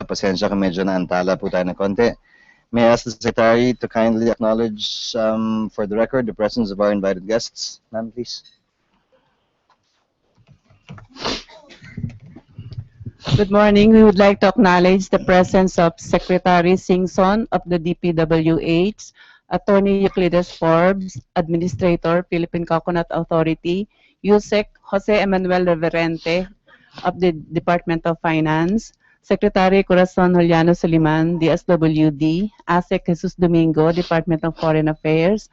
pasensya kung medyo naantala po tayo ng konti. May I ask the Secretary to kindly acknowledge for the record the presence of our invited guests. Ma'am, please. Good morning. We would like to acknowledge the presence of Secretary Singson of the DPWH, Attorney Euclides Forbes, Administrator, Philippine Coconut Authority, USEC Jose Emanuel Reverente of the Department of Finance, Secretary Corazon Juliano Soliman, DSWD, ASEC Jesus Domingo, Department of Foreign Affairs,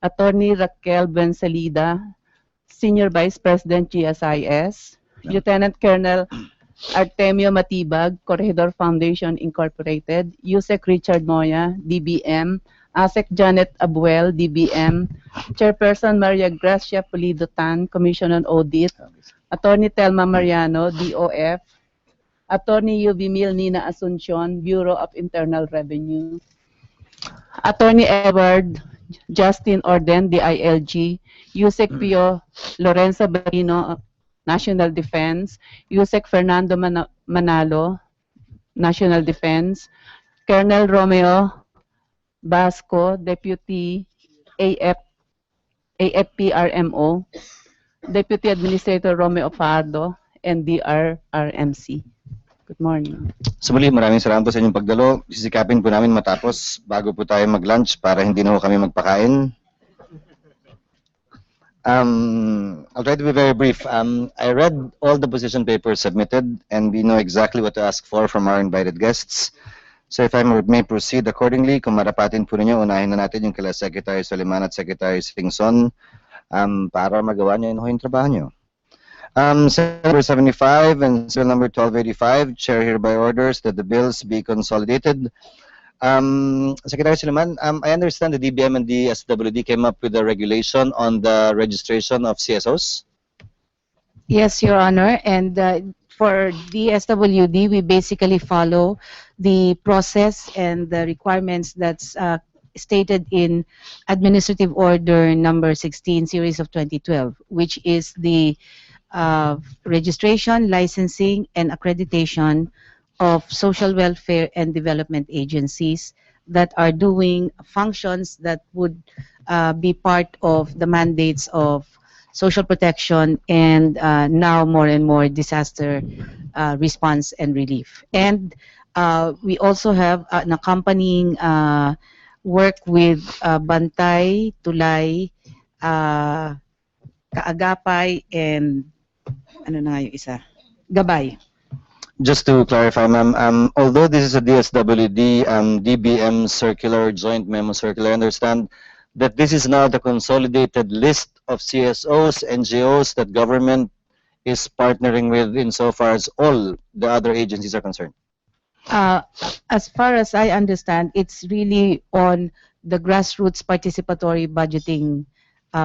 Attorney Raquel Bensalida, Senior Vice President GSIS, Lieutenant Colonel Artemio Matibag, Corregidor Foundation Incorporated, USEC Richard Moya, DBM, ASEC Janet Abuel, DBM, Chairperson Maria Gracia Pulido Tan, Commission on Audit, Attorney Telma Mariano, DOF, Attorney Yubimil Nina Asuncion, Bureau of Internal Revenue, Attorney Edward Justin Orden, DILG, USEC Pio Lorenzo Barino, National Defense, USEC Fernando Manalo, National Defense, Colonel Romeo Basco, Deputy AFP RMO, Deputy Administrator Romeo Fardo, and DRRMC. Good morning. So muli, maraming salamat po sa inyong pagdalo. Sisikapin po namin matapos bago po tayo mag-lunch para hindi na po kami magpakain. I'll try to be very brief. I read all the position papers submitted and we know exactly what to ask for from our invited guests. So if I may proceed accordingly, kung marapatin po ninyo, unahin na natin yung kila Secretary Soliman at Secretary Singson para magawa nyo yung trabaho nyo. Senate number 75 and Bill number 1285, Chair hereby orders that the bills be consolidated. Secretary Soliman, I understand the DBM and the SWD came up with a regulation on the registration of CSOs? Yes, Your Honor, and for the SWD, we basically follow the process and the requirements that's stated in Administrative Order number 16, series of 2012, which is the registration, licensing, and accreditation of social welfare and development agencies that are doing functions that would be part of the mandates of social protection and now more and more disaster response and relief. And we also have an accompanying work with Bantay, Tulay, Kaagapay, and ano na nga yung isa? Gabay. Just to clarify, ma'am, although this is a DSWD DBM circular, joint memo circular, I understand that this is now the consolidated list of CSOs, NGOs that government is partnering with insofar as all the other agencies are concerned. As far as I understand, it's really on the grassroots participatory budgeting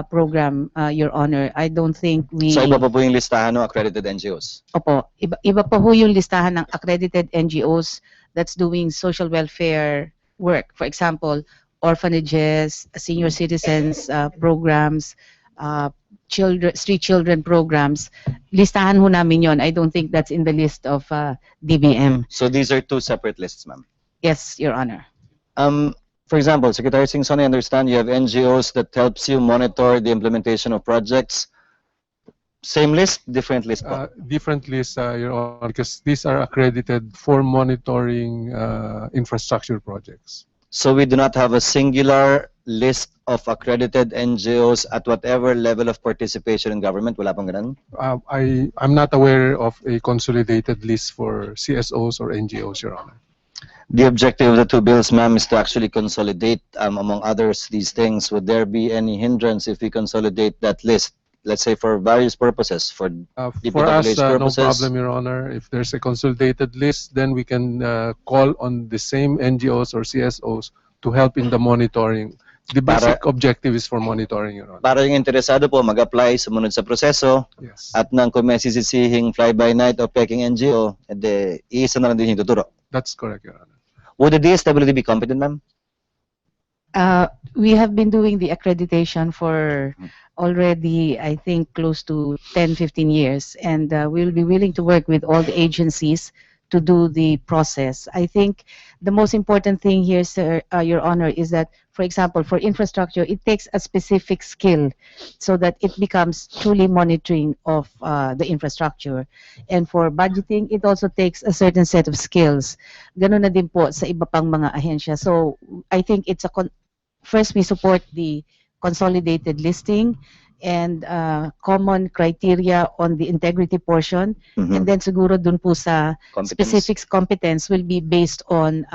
program, Your Honor. I don't think we... So iba pa po yung listahan ng accredited NGOs? Opo. Iba pa po yung listahan ng accredited NGOs that's doing social welfare work. For example, orphanages, senior citizens programs, street children programs. Listahan ho namin yon. I don't think that's in the list of DBM. So these are two separate lists, ma'am? Yes, Your Honor. For example, Secretary Singson, I understand you have NGOs that helps you monitor the implementation of projects. Same list, different list? Different list, Your Honor, because these are accredited for monitoring infrastructure projects. So we do not have a singular list of accredited NGOs at whatever level of participation in government? Wala pang ganun? I'm not aware of a consolidated list for CSOs or NGOs, Your Honor. The objective of the two bills, ma'am, is to actually consolidate, among others, these things. Would there be any hindrance if we consolidate that list? Let's say for various purposes, for us, no problem, Your Honor. If there's a consolidated list, then we can call on the same NGOs or CSOs to help in the monitoring. The basic objective is for monitoring, Your Honor. Para yung interesado po mag-apply, sumunod sa proseso, yes. At nang kung may sisisihing fly-by-night o peking NGO, edi iisa na lang din yung tuturo. That's correct, Your Honor. Would the DSWD be competent, ma'am? We have been doing the accreditation for already, I think, close to 10-15 years, and we'll be willing to work with all the agencies to do the process. I think the most important thing here, sir, Your Honor, is that, for example, for infrastructure, it takes a specific skill so that it becomes truly monitoring of the infrastructure. And for budgeting, it also takes a certain set of skills. Ganun na din po sa iba pang mga ahensya. So I think it's first we support the consolidated listing and common criteria on the integrity portion. And then siguro dun po sa specific competence will be based on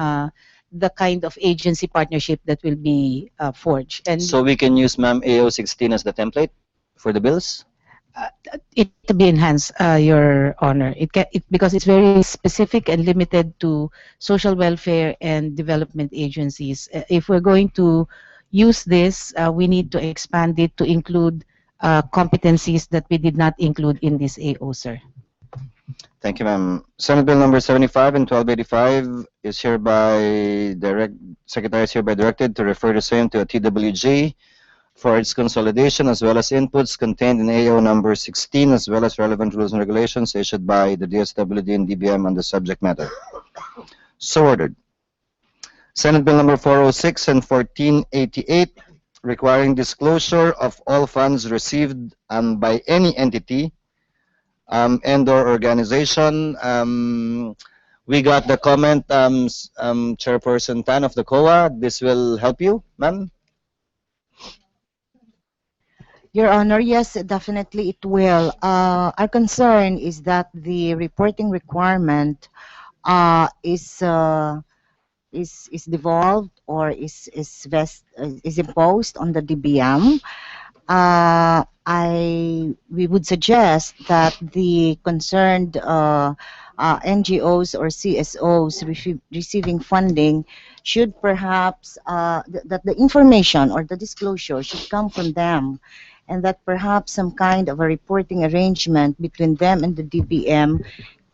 the kind of agency partnership that will be forged. And So we can use, ma'am, AO16 as the template for the bills? it to be enhanced, Your Honor. Because it's very specific and limited to social welfare and development agencies. If we're going to use this, we need to expand it to include competencies that we did not include in this AO, sir. Thank you, ma'am. Senate Bill number 75 and 1285 is Secretary is hereby directed to refer the same to a TWG for its consolidation as well as inputs contained in AO number 16 as well as relevant rules and regulations issued by the DSWD and DBM on the subject matter. So ordered. Senate Bill number 406 and 1488 requiring disclosure of all funds received by any entity and or organization. We got the comment, Chairperson Tan of the COA. This will help you, ma'am? Your Honor, yes, definitely it will. Our concern is that the reporting requirement is devolved or is imposed on the DBM. We would suggest that the concerned NGOs or CSOs receiving funding should perhaps that the information or the disclosure should come from them, and that perhaps some kind of a reporting arrangement between them and the DBM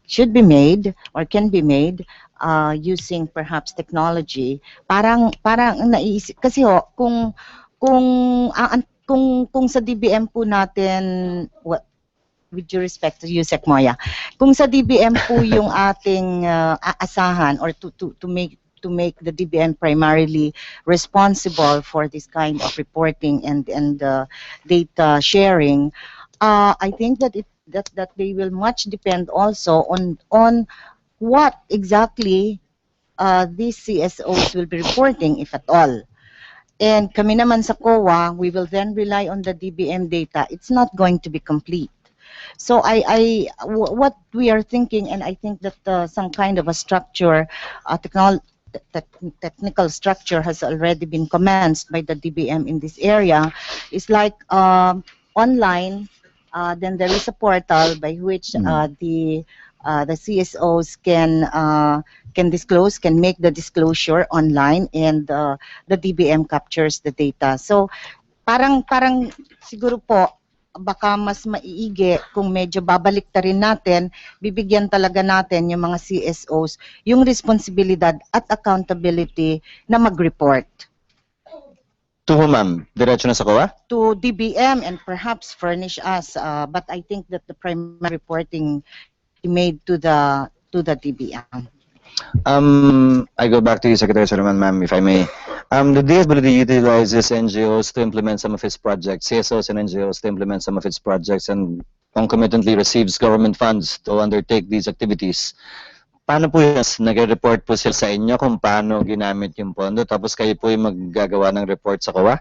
should be made or can be made using perhaps technology. Parang naiisip kasi kung sa DBM po natin, with due respect to Yusek Moya, kung sa DBM po yung ating aasahan or to make the DBM primarily responsible for this kind of reporting and data sharing, I think that that they will much depend also on what exactly these CSOs will be reporting, if at all. And kami naman sa COA, we will then rely on the DBM data. It's not going to be complete. So what we are thinking, and I think that some kind of a structure, technical structure has already been commenced by the DBM in this area, is like online. Then there is a portal by which the CSOs can disclose, can make the disclosure online, and the DBM captures the data. So parang siguro po baka mas maiigi kung medyo babaliktarin natin, bibigyan talaga natin yung mga CSOs yung responsibilidad at accountability na mag-report. To whom, ma'am? Diretso na sa COA? To DBM and perhaps furnish us, but I think that the primary reporting made to the DBM. I go back to you, Secretary Solomon, ma'am, if I may. The DSWD utilizes NGOs to implement some of its projects, CSOs and NGOs to implement some of its projects, and concomitantly receives government funds to undertake these activities. Paano po yun? Nag-report po sila sa inyo kung paano ginamit yung pondo, tapos kayo po yung maggagawa ng report sa COA?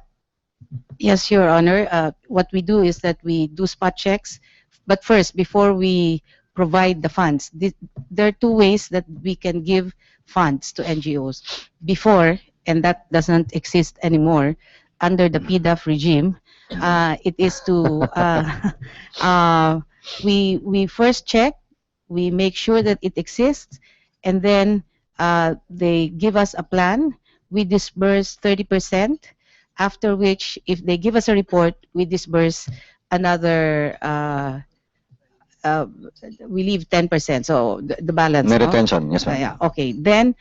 Yes, Your Honor. What we do is that we do spot checks, but first, before we provide the funds, there are two ways that we can give funds to NGOs. Before, and that doesn't exist anymore, under the PDAF regime, it is to, we first check, we make sure that it exists, and then they give us a plan. We disburse 30%, after which, if they give us a report, we disburse another, we leave 10%, so the balance. May retention, yes, ma'am. Yeah, okay. Then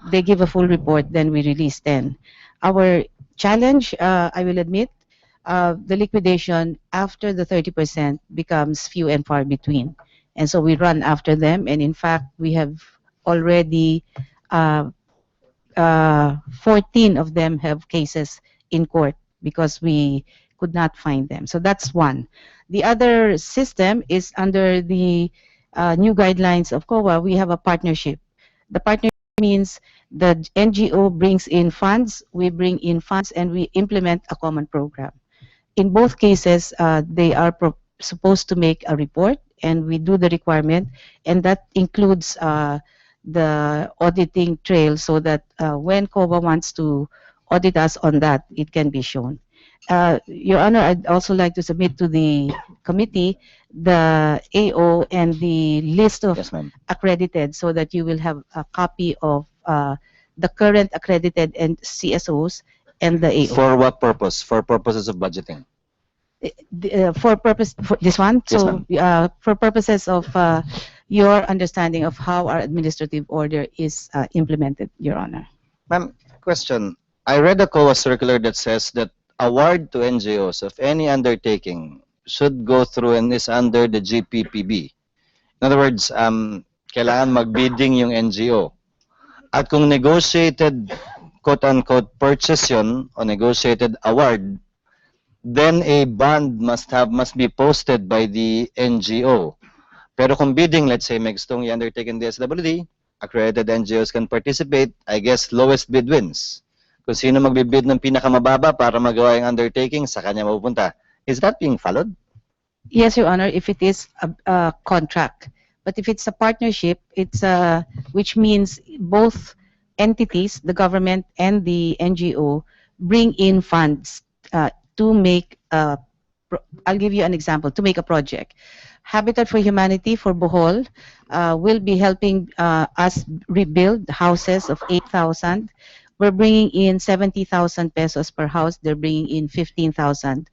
they give a full report, then we release 10. Our challenge, I will admit, the liquidation after the 30% becomes few and far between. And so we run after them. And in fact, we have already 14 of them have cases in court because we could not find them. So that's one. The other system is under the new guidelines of COA. We have a partnership. The partnership means the NGO brings in funds, we bring in funds, and we implement a common program. In both cases, they are supposed to make a report, and we do the requirement, and that includes the auditing trail so that when COBA wants to audit us on that, it can be shown. Your Honor, I'd also like to submit to the committee the AO and the list of Yes, ma'am. accredited so that you will have a copy of the current accredited and CSOs and the AO. For what purpose? For purposes of budgeting. For this one, Yes, so for purposes of your understanding of how our administrative order is implemented, Your Honor. Ma'am, question. I read a COA circular that says that award to NGOs of any undertaking should go through and is under the GPPB. In other words, kailangan magbidding yung NGO. At kung negotiated, quote-unquote, purchase yun o negotiated award, then a bond must be posted by the NGO. Pero kung bidding, let's say, may gustong i-undertake in DSWD, accredited NGOs can participate. I guess lowest bid wins. Kung sino magbibid ng pinakamababa para magawa yung undertaking, sa kanya mapupunta. Is that being followed? Yes, Your Honor, if it is a contract. But if it's a partnership, it's which means both entities, the government and the NGO, bring in funds to make, I'll give you an example, to make a project. Habitat for Humanity for Bohol will be helping us rebuild houses of 8,000. We're bringing in 70,000 pesos per house. They're bringing in 15,000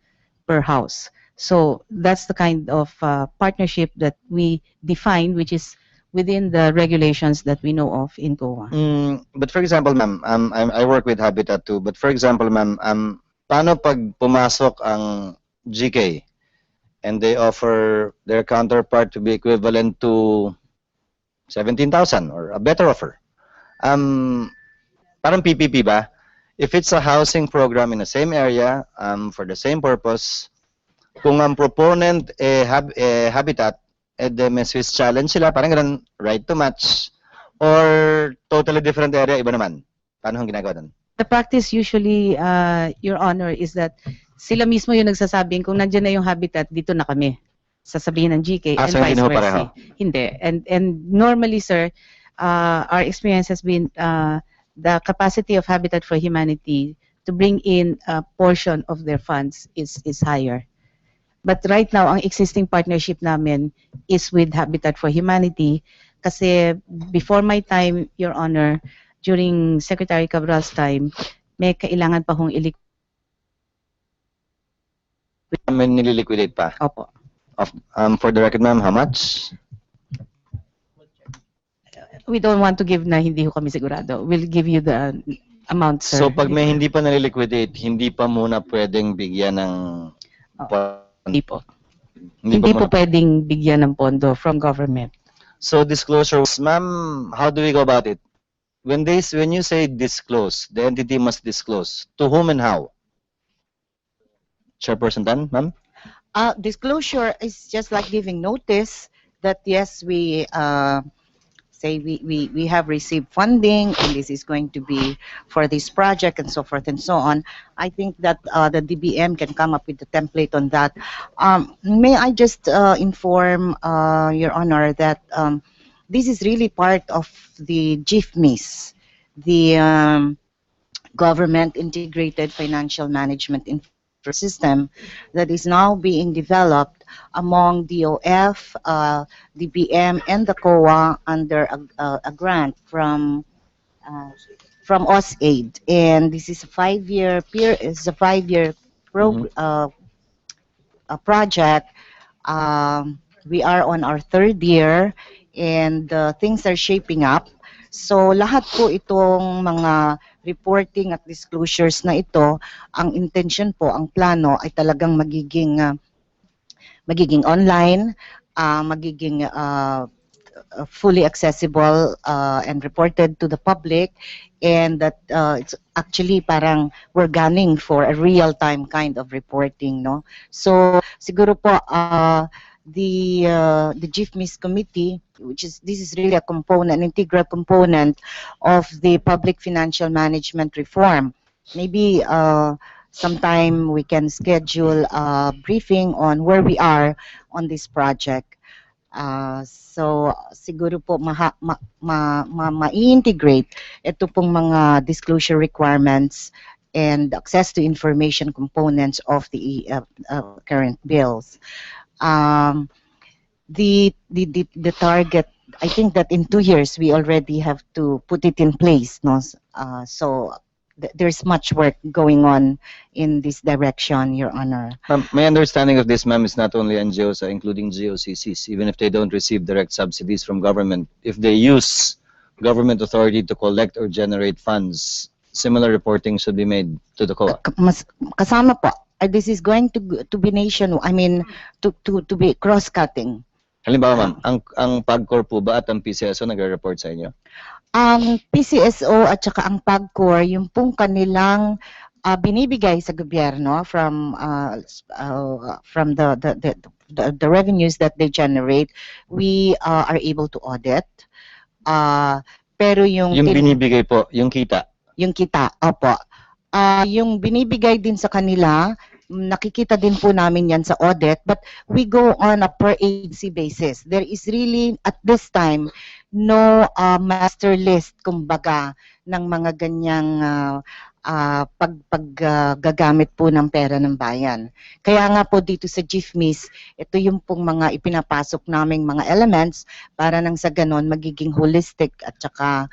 per house. So that's the kind of partnership that we define, which is within the regulations that we know of in COA. But for example, ma'am, I work with Habitat too. But for example, ma'am, paano pag pumasok ang GK and they offer their counterpart to be equivalent to 17,000 or a better offer? Parang PPP ba? If it's a housing program in the same area for the same purpose, kung ang proponent Habitat, may Swiss challenge sila, parang ganun, right to match, or totally different area, iba naman. Paano ang ginagawa doon? The practice usually, Your Honor, is that sila mismo yung nagsasabing kung nandiyan na yung Habitat, dito na kami. Sasabihin ng GK and so vice hindi ho versa. pareho? Hindi. And normally, sir, our experience has been the capacity of Habitat for Humanity to bring in a portion of their funds is higher. But right now, ang existing partnership namin is with Habitat for Humanity kasi before my time, Your Honor, during Secretary Cabral's time, may kailangan pa hong May nililiquidate pa? Opo. For the record, ma'am, how much? We don't want to give na hindi ho kami sigurado. We'll give you the amount, sir. So pag may hindi pa nililiquidate, hindi pa muna pwedeng bigyan ng Hindi po. Hindi po pwedeng bigyan ng pondo from government. So disclosure, ma'am, how do we go about it? When you say disclose, the entity must disclose. To whom and how? Chairperson Tan, ma'am? Disclosure is just like giving notice that yes, we say we have received funding and this is going to be for this project and so forth and so on. I think that the DBM can come up with a template on that. May I just inform Your Honor that this is really part of the GIFMIS, the Government Integrated Financial Management System that is now being developed among DOF, DBM, and the COA under a grant from OSAID, and this is a 5-year project. We are on our 3rd year, and things are shaping up. So lahat po itong mga reporting at disclosures na ito, ang intention po, ang plano ay talagang magiging online magiging fully accessible and reported to the public, and that it's actually parang we're gunning for a real-time kind of reporting, no? So siguro po the GIFMIS committee, which is this is really a component, an integral component of the public financial management reform. Maybe sometime we can schedule a briefing on where we are on this project. So siguro po ma-integrate ito pong mga disclosure requirements and access to information components of the current bills. The target, I think that in 2 years we already have to put it in place, no? So there's much work going on in this direction, Your Honor. My understanding of this, ma'am, is not only NGOs, including GOCCs, even if they don't receive direct subsidies from government, if they use government authority to collect or generate funds, similar reporting should be made to the COA. Kasama po. This is going to be I mean, to be cross-cutting. Halimbawa, ma'am, ang PAGCOR po ba at ang PCSO nagre-report sa inyo? Ang PCSO at saka ang PAGCOR, yung pong kanilang binibigay sa gobyerno from the revenues that they generate, we are able to audit. Pero yung binibigay po, yung kita. Yung kita, opo. Yung binibigay din sa kanila, nakikita din po namin yan sa audit, but we go on a per agency basis. There is really, at this time, no master list, kumbaga, ng mga ganyang paggagamit po ng pera ng bayan. Kaya nga po dito sa GIFMIS, ito yung pong mga ipinapasok naming mga elements para nang sa ganon magiging holistic at saka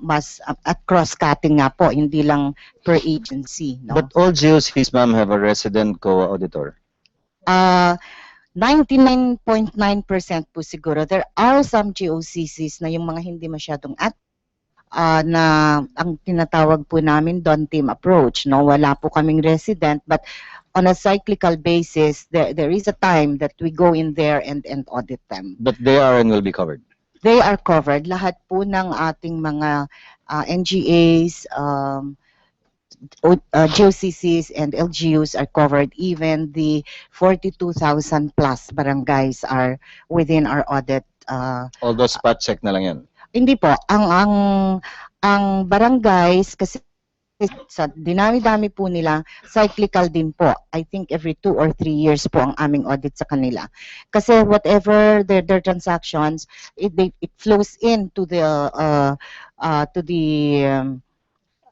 mas at cross-cutting nga po, hindi lang per agency. No? But all GOCs, ma'am, have a resident COA auditor? 99.9% po siguro. There are some GOCCs na yung mga hindi masyadong na ang tinatawag po namin doon team approach, no? Wala po kaming resident, but on a cyclical basis, there is a time that we go in there and audit them. But they are and will be covered? They are covered. Lahat po ng ating mga NGAs, GOCCs and LGUs are covered. Even the 42,000 plus barangays are within our audit. All those spot check na lang yan? Hindi po. Ang barangays, kasi sa dinami-dami po nila, cyclical din po. I think every 2 or 3 years po ang aming audit sa kanila. Kasi whatever their transactions, it flows into the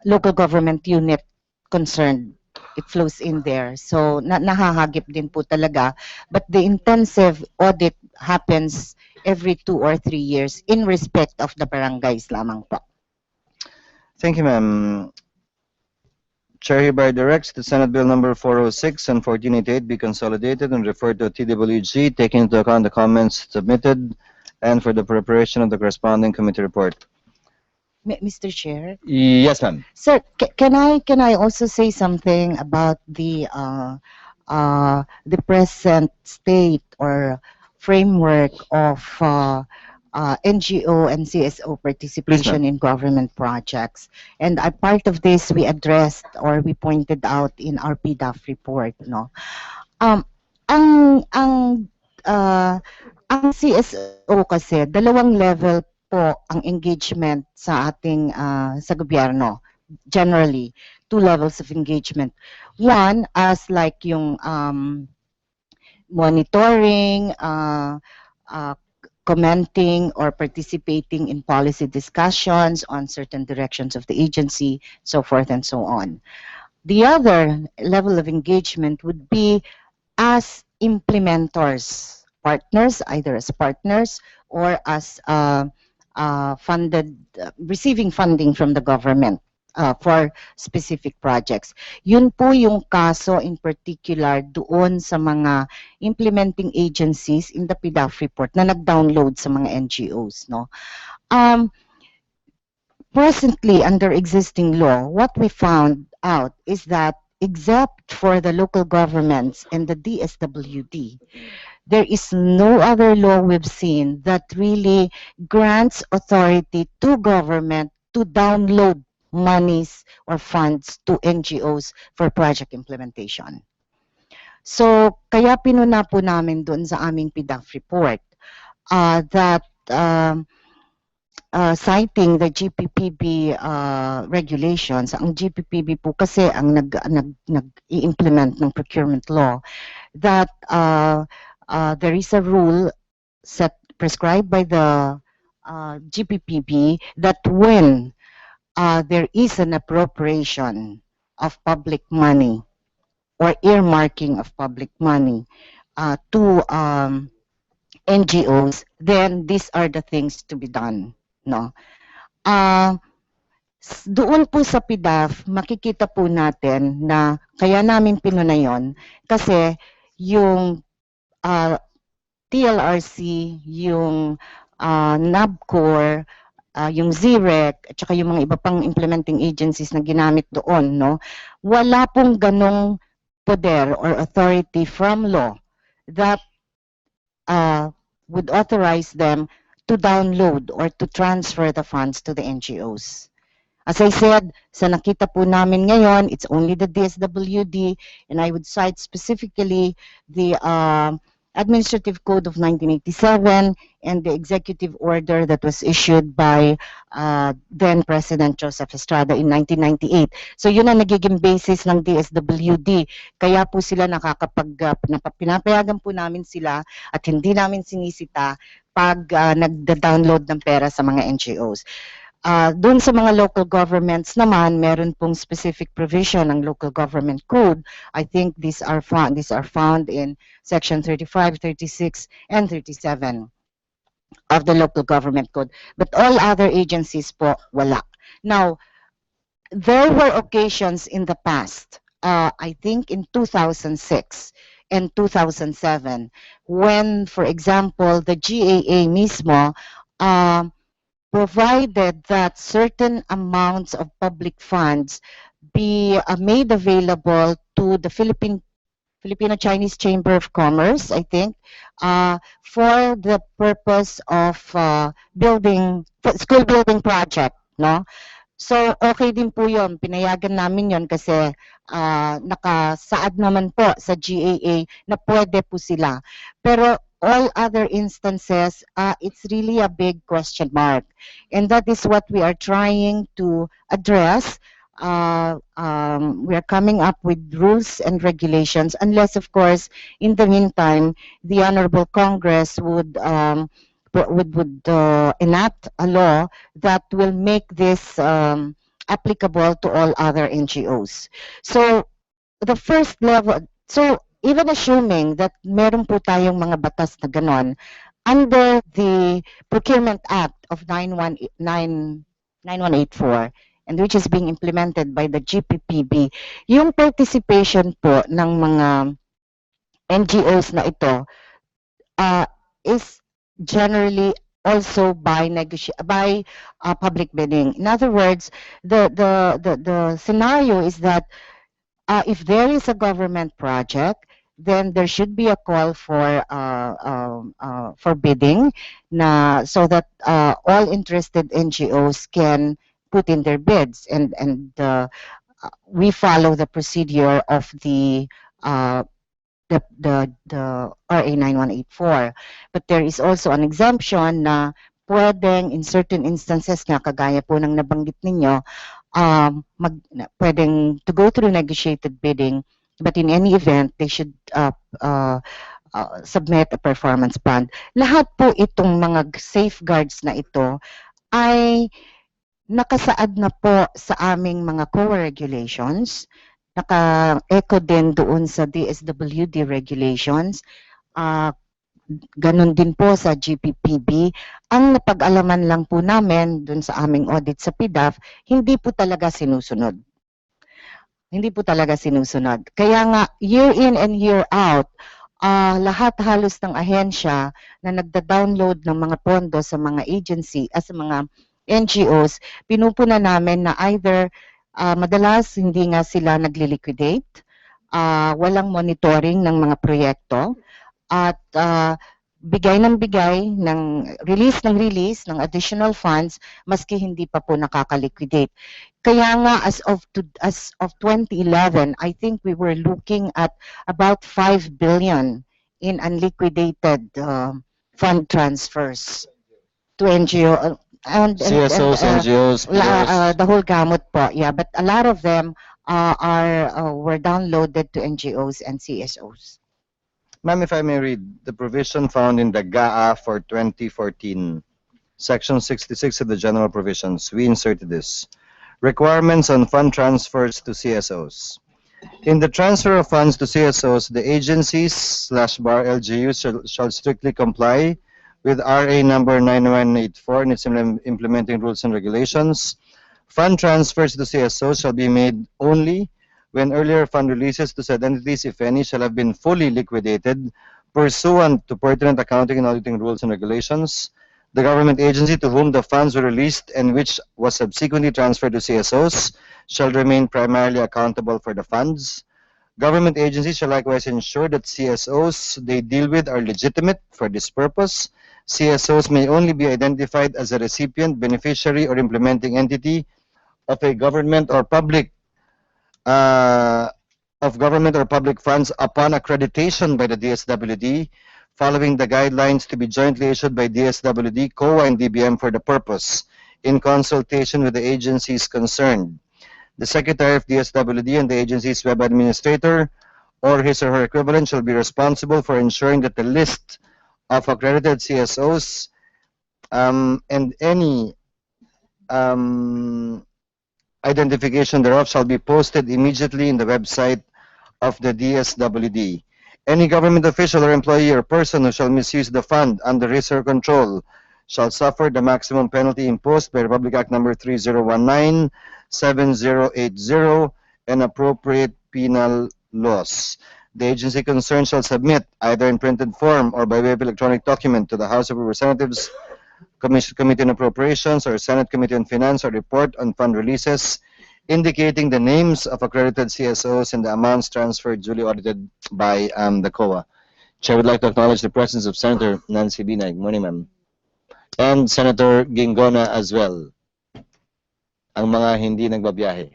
local government unit concerned. It flows in there. So nahahagip din po talaga. But the intensive audit happens every 2 or 3 years in respect of the barangays lamang po. Thank you, ma'am. Chair hereby directs that Senate Bill number 406 and 1488 be consolidated and referred to TWG, taking into account the comments submitted and for the preparation of the corresponding committee report. Mr. Chair? Yes, ma'am. Sir, can I also say something about the present state or framework of NGO and CSO participation in government projects? And a part of this we addressed or we pointed out in our PDAF report, no? Ang CSO kasi dalawang level po ang engagement sa ating sa gobyerno. Generally, 2 levels of engagement. One, as like yung monitoring, commenting or participating in policy discussions on certain directions of the agency, so forth and so on. The other level of engagement would be as implementors, partners, either as partners or as receiving funding from the government for specific projects. Yun po yung kaso in particular doon sa mga implementing agencies in the PDAF report na nag-download sa mga NGOs, no? Presently, under existing law, what we found out is that except for the local governments and the DSWD, there is no other law we've seen that really grants authority to government to download monies or funds to NGOs for project implementation. So, kaya pinuna po namin doon sa aming PDAF report that citing the GPPB regulations, ang GPPB po kasi ang nag-i-implement ng procurement law, that there is a rule prescribed by the GPPB that when there is an appropriation of public money or earmarking of public money to NGOs, then these are the things to be done. No? Doon po sa PDAF, makikita po natin na kaya namin pinuna yun kasi yung TLRC, yung NABCOR, yung ZREC, at saka yung mga iba pang implementing agencies na ginamit doon, no? Wala pong ganong poder or authority from law that would authorize them to download or to transfer the funds to the NGOs. As I said, sa nakita po namin ngayon, it's only the DSWD, and I would cite specifically the Administrative Code of 1987 and the executive order that was issued by then President Joseph Estrada in 1998. So yun ang nagiging basis ng DSWD. Kaya po sila pinapayagan po namin sila at hindi namin sinisita pag nagda-download ng pera sa mga NGOs. Doon sa mga local governments naman, meron pong specific provision ng local government code. I think these are found in section 35, 36, and 37 of the local government code. But all other agencies po, wala. Now, there were occasions in the past, I think in 2006 and 2007, when, for example, the GAA mismo provided that certain amounts of public funds be made available to the Filipino-Chinese Chamber of Commerce, I think, for the purpose of school building project, no? So, okay din po yun. Pinayagan namin yun kasi nakasaad naman po sa GAA na pwede po sila. Pero all other instances, it's really a big question mark. And that is what we are trying to address. We are coming up with rules and regulations, unless, of course, in the meantime, the Honorable Congress would enact a law that will make this applicable to all other NGOs. So, the first level, so even assuming that meron po tayong mga batas na ganon, under the Procurement Act of 9184, and which is being implemented by the GPPB, yung participation po ng mga NGOs na ito is generally also by public bidding. In other words, the scenario is that if there is a government project, then there should be a call for bidding so that all interested NGOs can put in their bids, and we follow the procedure of the RA 9184. But there is also an exemption na pwedeng in certain instances nga kagaya po ng nabanggit ninyo, pwedeng to go through negotiated bidding, but in any event, they should submit a performance bond. Lahat po itong mga safeguards na ito ay nakasaad na po sa aming mga COA regulations, naka-echo din doon sa DSWD regulations, ganon din po sa GPPB. Ang napag-alaman lang po namin dun sa aming audit sa PDAF, hindi po talaga sinusunod. Hindi po talaga sinusunod. Kaya nga, year in and year out, lahat halos ng ahensya na nagda-download ng mga pondo sa mga agency, sa mga NGOs, pinupuna namin na either madalas hindi nga sila nagli-liquidate, walang monitoring ng mga proyekto, at bigay ng release ng additional funds maski hindi pa po nakaka-liquidate. Kaya nga as of 2011, I think we were looking at about 5 billion in unliquidated fund transfers to NGO and CSOs, NGOs, POs. the whole gamut po. Yeah, but a lot of them were downloaded to NGOs and CSOs. Ma'am, if I may read, the provision found in the GAA for 2014, Section 66 of the General Provisions, we inserted this. Requirements on fund transfers to CSOs. In the transfer of funds to CSOs, the agencies/bar LGUs shall strictly comply with RA number 9184 and its implementing rules and regulations. Fund transfers to CSOs shall be made only when earlier fund releases to said entities, if any, shall have been fully liquidated pursuant to pertinent accounting and auditing rules and regulations. The government agency to whom the funds were released and which was subsequently transferred to CSOs shall remain primarily accountable for the funds. Government agencies shall likewise ensure that CSOs they deal with are legitimate for this purpose. CSOs may only be identified as a recipient, beneficiary, or implementing entity of a government or public funds upon accreditation by the DSWD, following the guidelines to be jointly issued by DSWD, COA, and DBM for the purpose, in consultation with the agencies concerned. The Secretary of DSWD and the agency's web administrator or his or her equivalent shall be responsible for ensuring that the list of accredited CSOs and any identification thereof shall be posted immediately in the website of the DSWD. Any government official or employee or person who shall misuse the fund under his or her control shall suffer the maximum penalty imposed by Republic Act number 3019-7080 and appropriate penal laws. The agency concerned shall submit, either in printed form or by way of electronic document, to the House of Representatives, Committee on Appropriations, or Senate Committee on Finance, a report on fund releases indicating the names of accredited CSOs and the amounts transferred duly audited by the COA. Chair would like to acknowledge the presence of Senator Nancy Binay. Good morning, ma'am. And Senator Gingona as well. Ang mga hindi nagbabiyahe.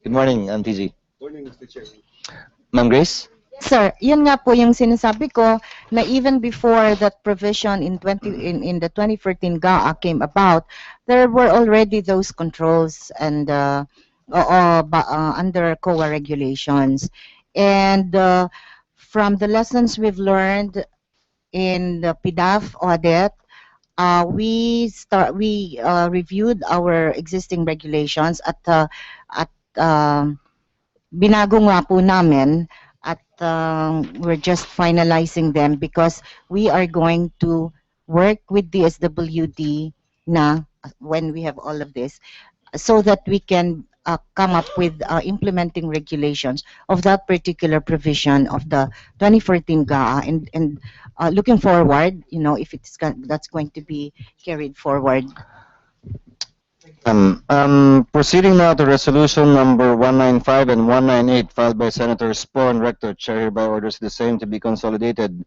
Good morning, TG. Morning, Mr. Chair. Ma'am Grace? Sir, yun nga po yung sinasabi ko na even before that provision in the 2014 GAA came about, there were already those controls and under COA regulations. And from the lessons we've learned in the PDAF audit, we reviewed our existing regulations at binago nga po namin at we're just finalizing them because we are going to work with DSWD na when we have all of this so that we can come up with implementing regulations of that particular provision of the 2014 GAA and looking forward, you know, if that's going to be carried forward. Proceeding now to resolution number 195 and 198 filed by Senator Spo and Rector, Chair hereby orders the same to be consolidated.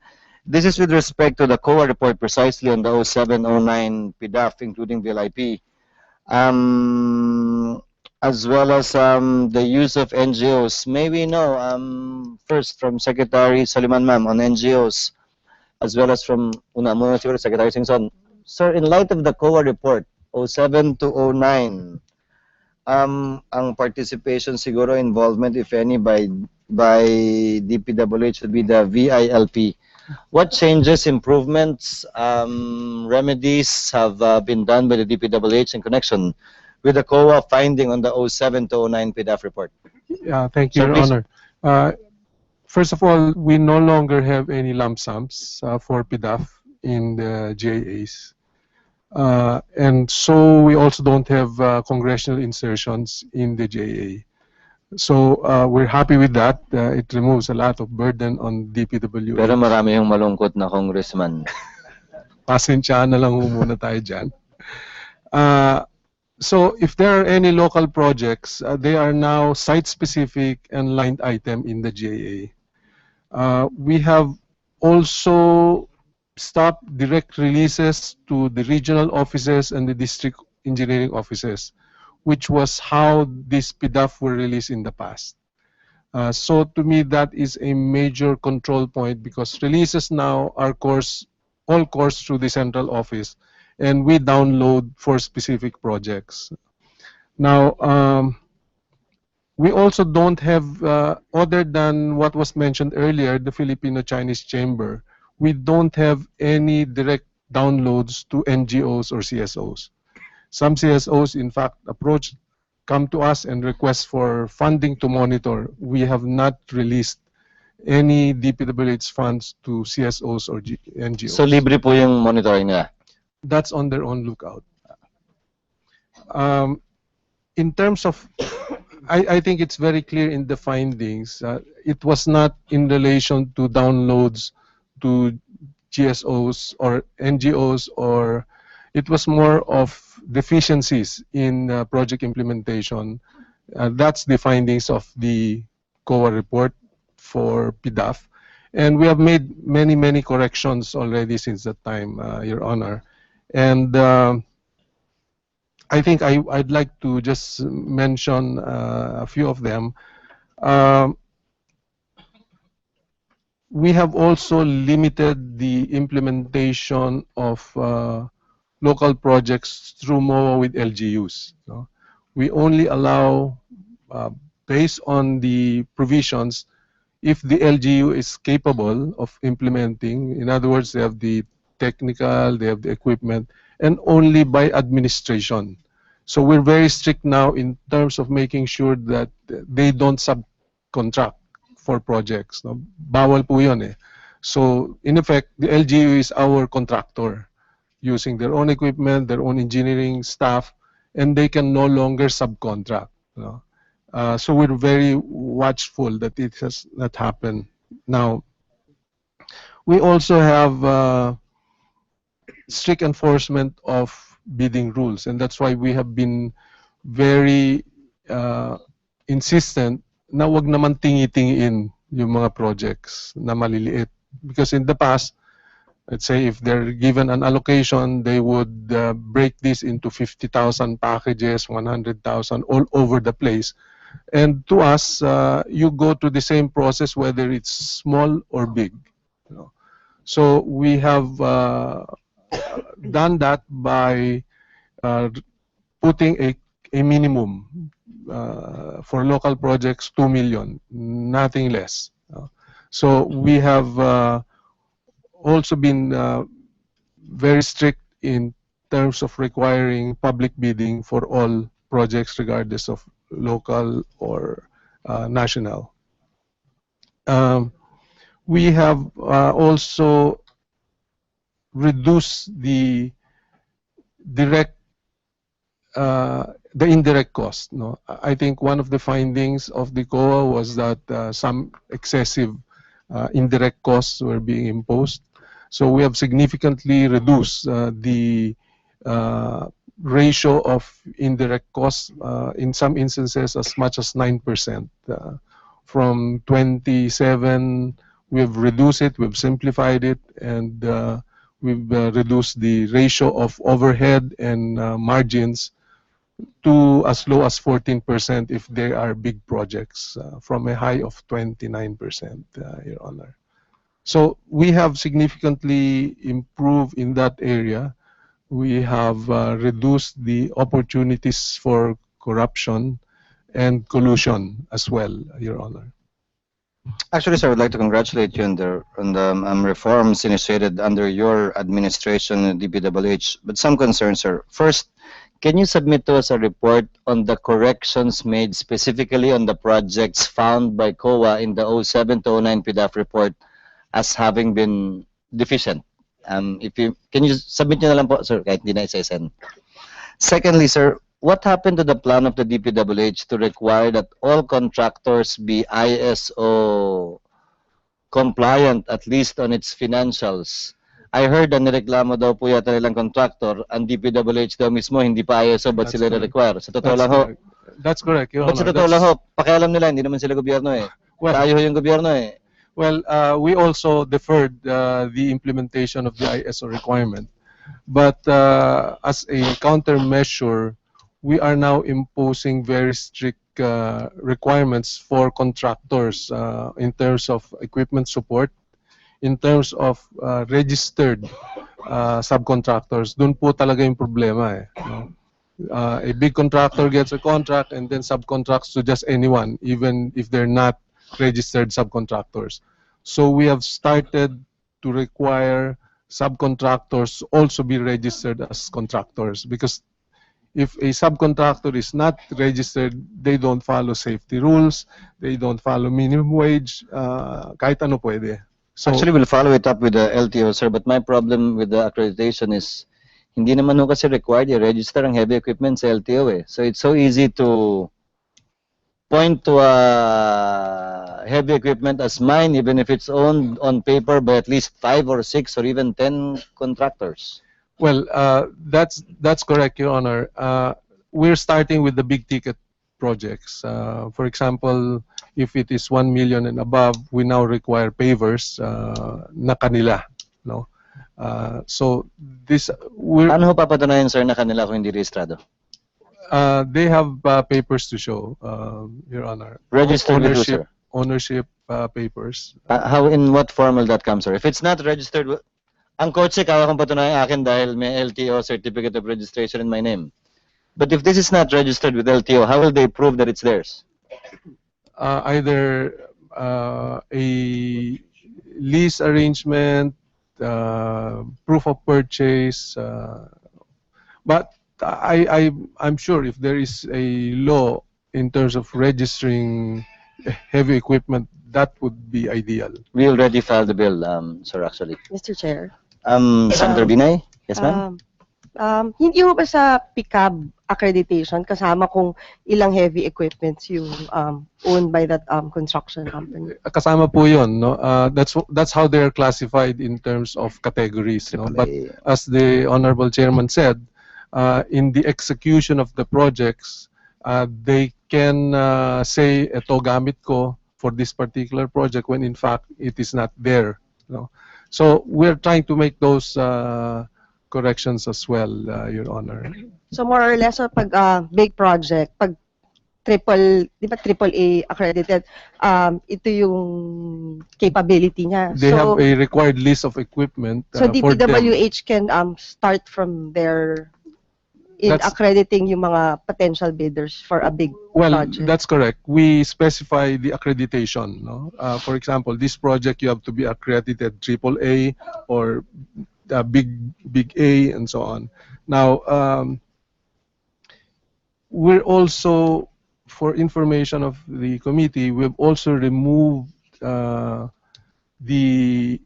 This is with respect to the COA report precisely on the 0709 PDAF, including VLIP, as well as the use of NGOs. May we know first from Secretary Soliman, ma'am, on NGOs, as well as from Secretary Singson. Sir, in light of the COA report, 07 to 09, ang participation siguro, involvement, if any, by DPWH would be the VILP. What changes, improvements, remedies have been done by the DPWH in connection with the COA finding on the 07 to 09 PDAF report? Yeah, thank you, Your Honor. First of all, we no longer have any lump sums for PDAF in the GAAs. And so we also don't have congressional insertions in the GAA. So we're happy with that. It removes a lot of burden on DPWH. Pero marami yung malungkot na congressman. Pasensyahan na lang muna tayo dyan. So if there are any local projects, they are now site-specific and line item in the GAA. We have also stopped direct releases to the regional offices and the district engineering offices, which was how these PDAF were released in the past. So to me, that is a major control point because releases now are all coursed through the central office, and we download for specific projects. Now, we also don't have, other than what was mentioned earlier, the Filipino-Chinese Chamber, we don't have any direct downloads to NGOs or CSOs. Some CSOs, in fact, come to us and request for funding to monitor. We have not released any DPWH funds to CSOs or NGOs. So libre po yung monitoring nila? That's on their own lookout. In terms of, I think it's very clear in the findings, it was not in relation to downloads to GSOs or NGOs, or it was more of deficiencies in project implementation. That's the findings of the COA report for PDAF. And we have made many, many corrections already since that time, Your Honor. And I think I'd like to just mention a few of them. We have also limited the implementation of local projects through MOA with LGUs. No? We only allow, based on the provisions, if the LGU is capable of implementing. In other words, they have the technical, they have the equipment, and only by administration. So we're very strict now in terms of making sure that they don't subcontract for projects. No? Bawal po yun eh. So in effect, the LGU is our contractor, using their own equipment, their own engineering staff, and they can no longer subcontract. No? So we're very watchful that it has not happened. Now, we also have strict enforcement of bidding rules, and that's why we have been very insistent na wag naman tingi-tingiin yung mga projects na maliliit. Because in the past, let's say if they're given an allocation, they would break this into 50,000 packages, 100,000, all over the place. And to us, you go through the same process whether it's small or big. You know? So we have done that by putting a minimum for local projects, 2 million, nothing less. So we have also been very strict in terms of requiring public bidding for all projects regardless of local or national. We have also reduced the indirect cost. No? I think one of the findings of the COA was that some excessive indirect costs were being imposed. So we have significantly reduced the ratio of indirect costs, in some instances as much as 9%. From 27, we've reduced it, we've simplified it, and we've reduced the ratio of overhead and margins to as low as 14% if they are big projects, from a high of 29%, Your Honor. So we have significantly improved in that area. We have reduced the opportunities for corruption and collusion as well, Your Honor. Actually, sir, I would like to congratulate you on the reforms initiated under your administration in DPWH. But some concerns, sir. First, can you submit to us a report on the corrections made specifically on the projects found by COA in the 07 to 09 PDAF report as having been deficient? Can you submit nyo na lang po, sir, kahit di na isa-send. Secondly, sir, what happened to the plan of the DPWH to require that all contractors be ISO compliant, at least on its financials? I heard na nireklamo daw po yata nilang contractor, ang DPWH daw mismo hindi pa ISO, but sila require. Sa totoo lang ho. That's correct, Your Honor. But sa totoo lang ho, pakialam nila, hindi naman sila gobyerno eh. Well, tayo yung gobyerno eh. Well, we also deferred the implementation of the ISO requirement. But as a countermeasure, we are now imposing very strict requirements for contractors in terms of equipment support, in terms of registered subcontractors. Doon po talaga yung problema eh. No? A big contractor gets a contract and then subcontracts to just anyone, even if they're not registered subcontractors. So we have started to require subcontractors also be registered as contractors, because if a subcontractor is not registered, they don't follow safety rules, they don't follow minimum wage, kahit ano pwede. So, actually, we'll follow it up with the LTO, sir, but my problem with the accreditation is hindi naman ho kasi required i-register ang heavy equipment sa LTO eh. So it's so easy to point to a heavy equipment as mine, even if it's owned on paper by at least 5 or 6 or even 10 contractors. well, that's correct, Your Honor. We're starting with the big ticket projects. For example, if it is 1 million and above, we now require pavers na kanila, no? So this Paano ho papatunayan, sir, na kanila kung hindi rehistrado? they have papers to show, Your Honor. Registered with who, sir? Ownership papers. How, in what form will that come, sir? If it's not registered, ang kotse kaya kong patunayan akin dahil may LTO, Certificate of Registration, in my name. But if this is not registered with LTO, how will they prove that it's theirs? Either a lease arrangement, proof of purchase, but I'm sure if there is a law in terms of registering heavy equipment, that would be ideal. We already filed the bill, sir, actually. Mr. Chair. Senator Binay? Yes, ma'am? Hindi ho ba sa PICAB accreditation kasama kung ilang heavy equipments yung owned by that construction company? Kasama po yun, no? That's how they're classified in terms of categories, no? But as the Honorable Chairman said, in the execution of the projects, they can say, ito gamit ko for this particular project, when in fact it is not there, no? So we're trying to make those corrections as well, Your Honor. So more or less, pag big project, pag di ba triple A accredited, ito yung capability niya. They have a required list of equipment. So DPWH can start from there in accrediting yung mga potential bidders for a big project. Well, that's correct. We specify the accreditation, no? For example, this project you have to be accredited AAA or big A and so on. Now, we're also, for information of the committee, we've also removed the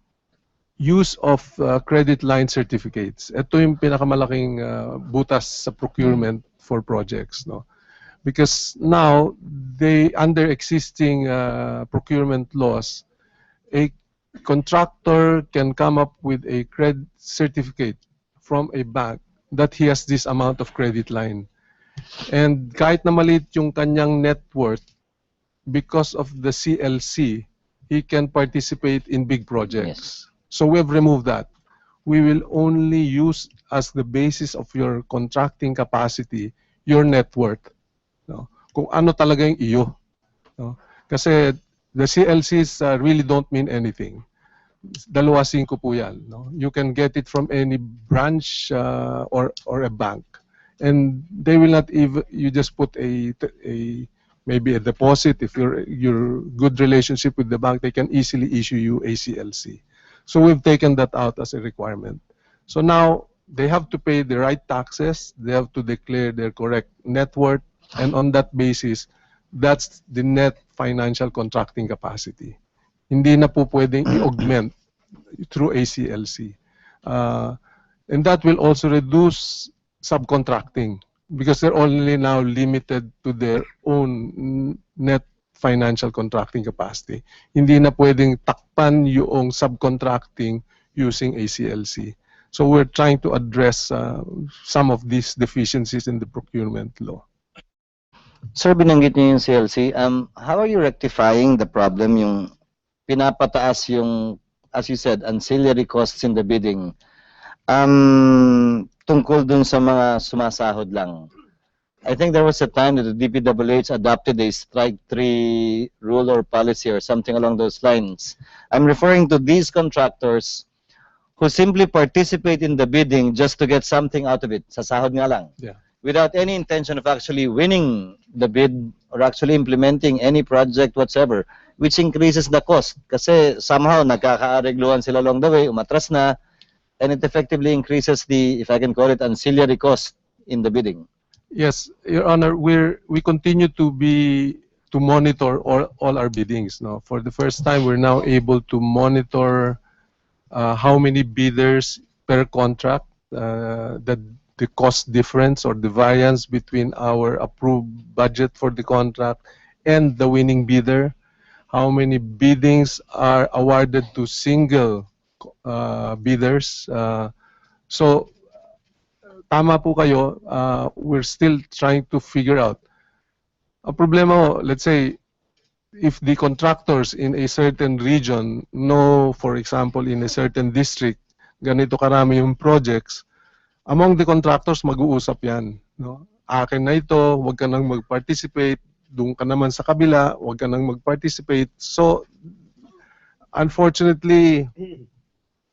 use of credit line certificates. Ito yung pinakamalaking butas sa procurement for projects, no? Because now, under existing procurement laws, a contractor can come up with a credit certificate from a bank that he has this amount of credit line. And kahit na maliit yung kanyang net worth, because of the CLC, he can participate in big projects. Yes. So we've removed that. We will only use as the basis of your contracting capacity your net worth, no? Kung ano talaga yung iyo, no? Kasi the CLCs really don't mean anything. 2.5 po yan, no? You can get it from any branch or a bank, and they will not even, you just put maybe a deposit. If you're good relationship with the bank, they can easily issue you a CLC. So we've taken that out as a requirement. So now they have to pay the right taxes, they have to declare their correct net worth, and on that basis, that's the net financial contracting capacity. Hindi na po pwedeng i-augment through ACLC. And that will also reduce subcontracting, because they're only now limited to their own net financial contracting capacity. Hindi na pwedeng takpan yung subcontracting using ACLC. So we're trying to address some of these deficiencies in the procurement law. Sir, binanggit niyo yung CLC. How are you rectifying the problem yung pinapataas yung, as you said, ancillary costs in the bidding. Tungkol dun sa mga sumasahod lang. I think there was a time that the DPWH adopted a strike-3 rule or policy or something along those lines. I'm referring to these contractors who simply participate in the bidding just to get something out of it. Sa sahod nga lang. Yeah. Without any intention of actually winning the bid or actually implementing any project whatsoever, which increases the cost. Kasi somehow nagkakaaregluhan sila along the way, umatras na, and it effectively increases the, if I can call it, ancillary cost in the bidding. Yes, Your Honor, we continue to monitor all our biddings. No, for the first time, we're now able to monitor how many bidders per contract, the cost difference or the variance between our approved budget for the contract and the winning bidder, how many biddings are awarded to single bidders. So, tama po kayo, we're still trying to figure out. Ang problema ho, let's say, if the contractors in a certain region know, for example, in a certain district, ganito karami yung projects, among the contractors, mag-uusap yan. No? Akin na ito, huwag ka nang mag-participate, doon ka naman sa kabila, huwag ka nang mag-participate. So, unfortunately,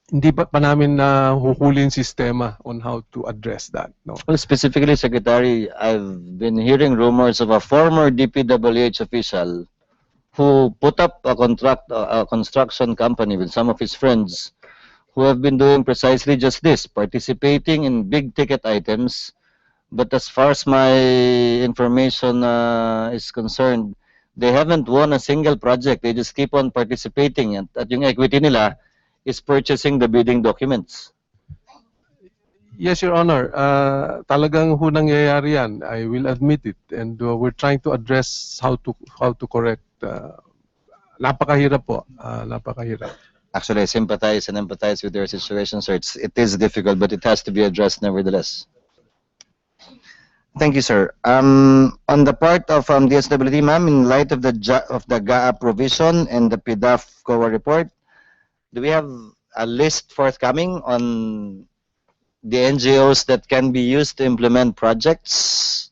hindi pa namin na huhulin sistema on how to address that. No? Well, specifically, Secretary, I've been hearing rumors of a former DPWH official who put up a construction company with some of his friends who have been doing precisely just this, participating in big ticket items. But as far as my information is concerned, they haven't won a single project. They just keep on participating. At yung equity nila is purchasing the bidding documents. Yes, Your Honor. Talagang ho nangyayari yan. I will admit it. And we're trying to address how to correct. Napakahirap po. Napakahirap. Actually, I sympathize and empathize with their situation, sir. It is difficult, but it has to be addressed nevertheless. Thank you, sir. On the part of DSWD, ma'am, in light of the GAA provision and the PDAF COA report, do we have a list forthcoming on the NGOs that can be used to implement projects?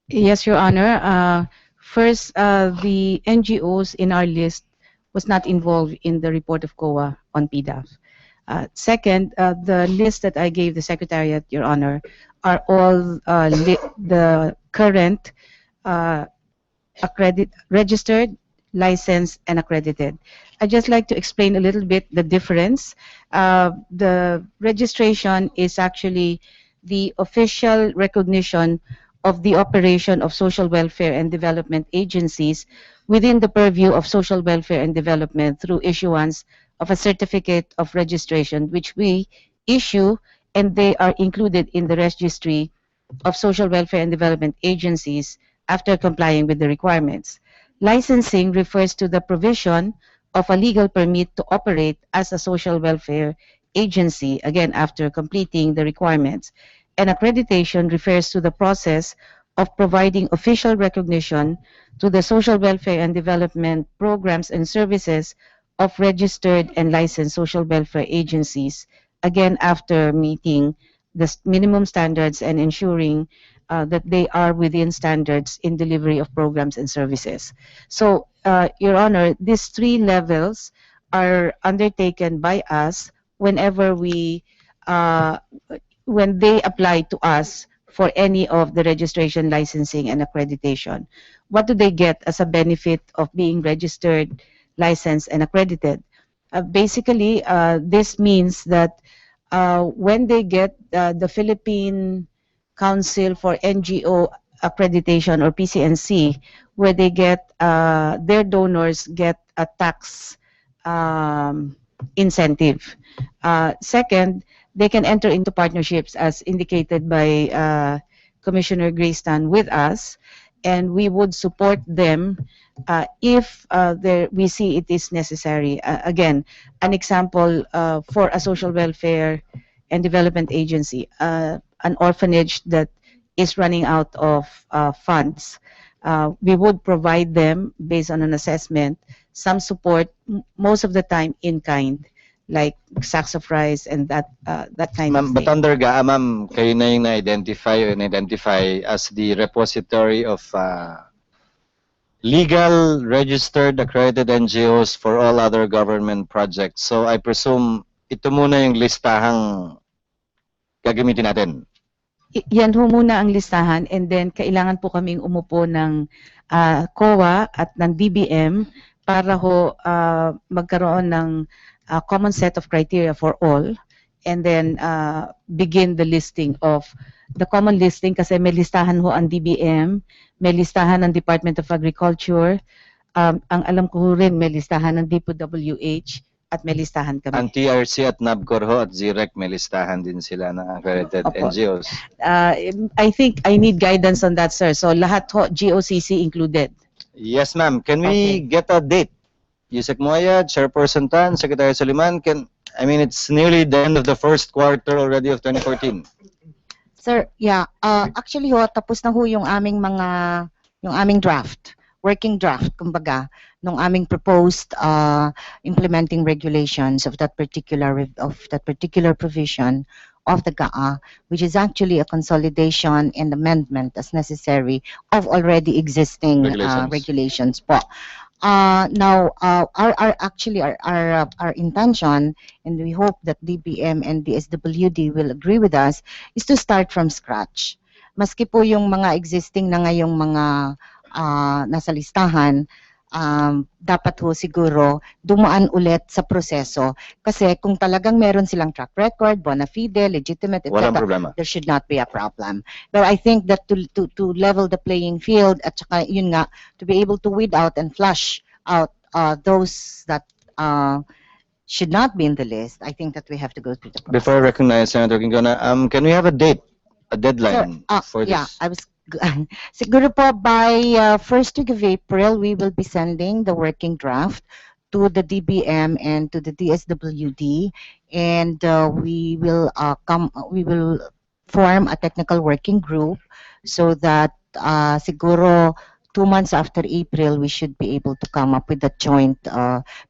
Yes, Your Honor. First, the NGOs in our list was not involved in the report of COA on PDAF. Second, the list that I gave the Secretariat, Your Honor, are all the current registered, licensed, and accredited. I'd just like to explain a little bit the difference. The registration is actually the official recognition of the operation of social welfare and development agencies within the purview of social welfare and development through issuance of a certificate of registration, which we issue, and they are included in the registry of social welfare and development agencies after complying with the requirements. Licensing refers to the provision of a legal permit to operate as a social welfare agency, again, after completing the requirements. And accreditation refers to the process of providing official recognition to the social welfare and development programs and services of registered and licensed social welfare agencies, again, after meeting the minimum standards and ensuring that they are within standards in delivery of programs and services. So, Your Honor, these three levels are undertaken by us whenever when they apply to us for any of the registration, licensing, and accreditation. What do they get as a benefit of being registered, licensed, and accredited? Basically, this means that when they get the Philippine Council for NGO Accreditation, or PCNC, where they get their donors get a tax incentive. Second, they can enter into partnerships as indicated by Commissioner Grayston with us, and we would support them if we see it is necessary. Again, an example for a social welfare and development agency, an orphanage that is running out of funds. We would provide them, based on an assessment, some support, most of the time in kind, like sacks of rice and that kind of Ma'am, but thing. under GAA, ma'am, kayo na yung na-identify as the repository of legal, registered, accredited NGOs for all other government projects. So I presume ito muna yung listahang gagamitin natin. Yan ho muna ang listahan, and then kailangan po kaming umupo ng COA at ng DBM para ho magkaroon ng common set of criteria for all, and then begin the listing of the common listing, kasi may listahan ho ang DBM, may listahan ng Department of Agriculture, ang alam ko rin may listahan ng DPWH, at may listahan kami. Ang TRC at NABCOR ho at ZIREC, may listahan din sila ng accredited Opo. NGOs. I think I need guidance on that, sir. So lahat ho, GOCC included. Yes, ma'am. Can we get a date? Yusek Moya, Chairperson Tan, Secretary Soliman, it's nearly the end of the first quarter already of 2014. Sir, yeah, actually ho, tapos na ho yung aming draft, working draft, kumbaga, nung aming proposed implementing regulations of that particular provision of the GAA, which is actually a consolidation and amendment as necessary of already existing regulations po. Now, our intention, and we hope that DBM and DSWD will agree with us, is to start from scratch. Maski po yung mga existing na ngayong mga nasa listahan, dapat ho siguro dumaan ulit sa proseso, kasi kung talagang meron silang track record, bona fide, legitimate, etc., there should not be a problem. But I think that to level the playing field, at saka yun nga, to be able to weed out and flush out those that should not be in the list, I think that we have to go through the process. Before I recognize Senator Quintana, can we have a date, a deadline for this? Yeah, siguro po by first week of April, we will be sending the working draft to the DBM and to the DSWD, and we will form a technical working group so that siguro 2 months after April, we should be able to come up with a joint,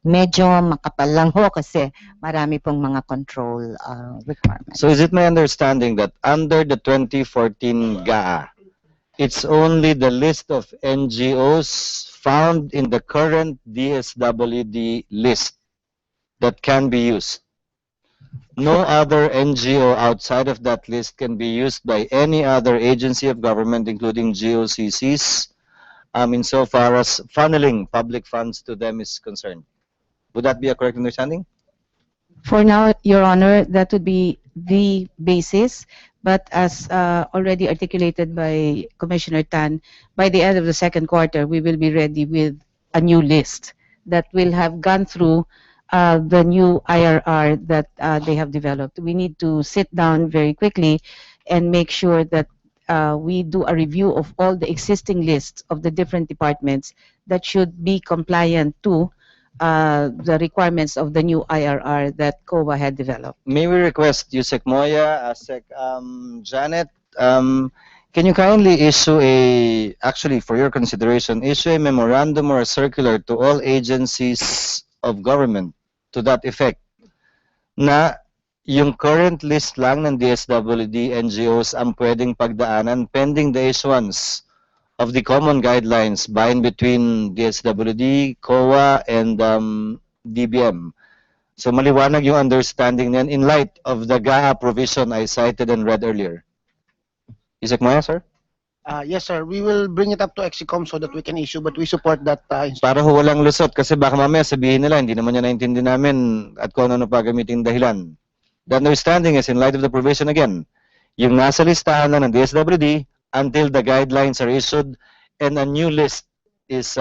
medyo makapal lang ho kasi marami pong mga control requirements. So is it my understanding that under the 2014 GAA, it's only the list of NGOs found in the current DSWD list that can be used? No other NGO outside of that list can be used by any other agency of government, including GOCCs, insofar as funneling public funds to them is concerned. Would that be a correct understanding? For now, Your Honor, that would be the basis, but as already articulated by Commissioner Tan, by the end of the second quarter, we will be ready with a new list that will have gone through the new IRR that they have developed. We need to sit down very quickly and make sure that we do a review of all the existing lists of the different departments that should be compliant to the requirements of the new IRR that COA had developed. May we request Yusek Moya, Sec Janet, can you kindly issue actually for your consideration, issue a memorandum or a circular to all agencies of government to that effect, na yung current list lang ng DSWD NGOs ang pwedeng pagdaanan pending the issuance of the common guidelines by and between DSWD, COA, and DBM. So maliwanag yung understanding niyan in light of the GAA provision I cited and read earlier. Isaac Maya, sir? Yes, sir. We will bring it up to EXICOM so that we can issue, but we support that. Para ho walang lusot, kasi baka mamaya sabihin nila, hindi naman yan naintindi namin at kung ano pa gamitin dahilan. The understanding is in light of the provision again, yung nasa listahan lang ng DSWD until the guidelines are issued and a new list is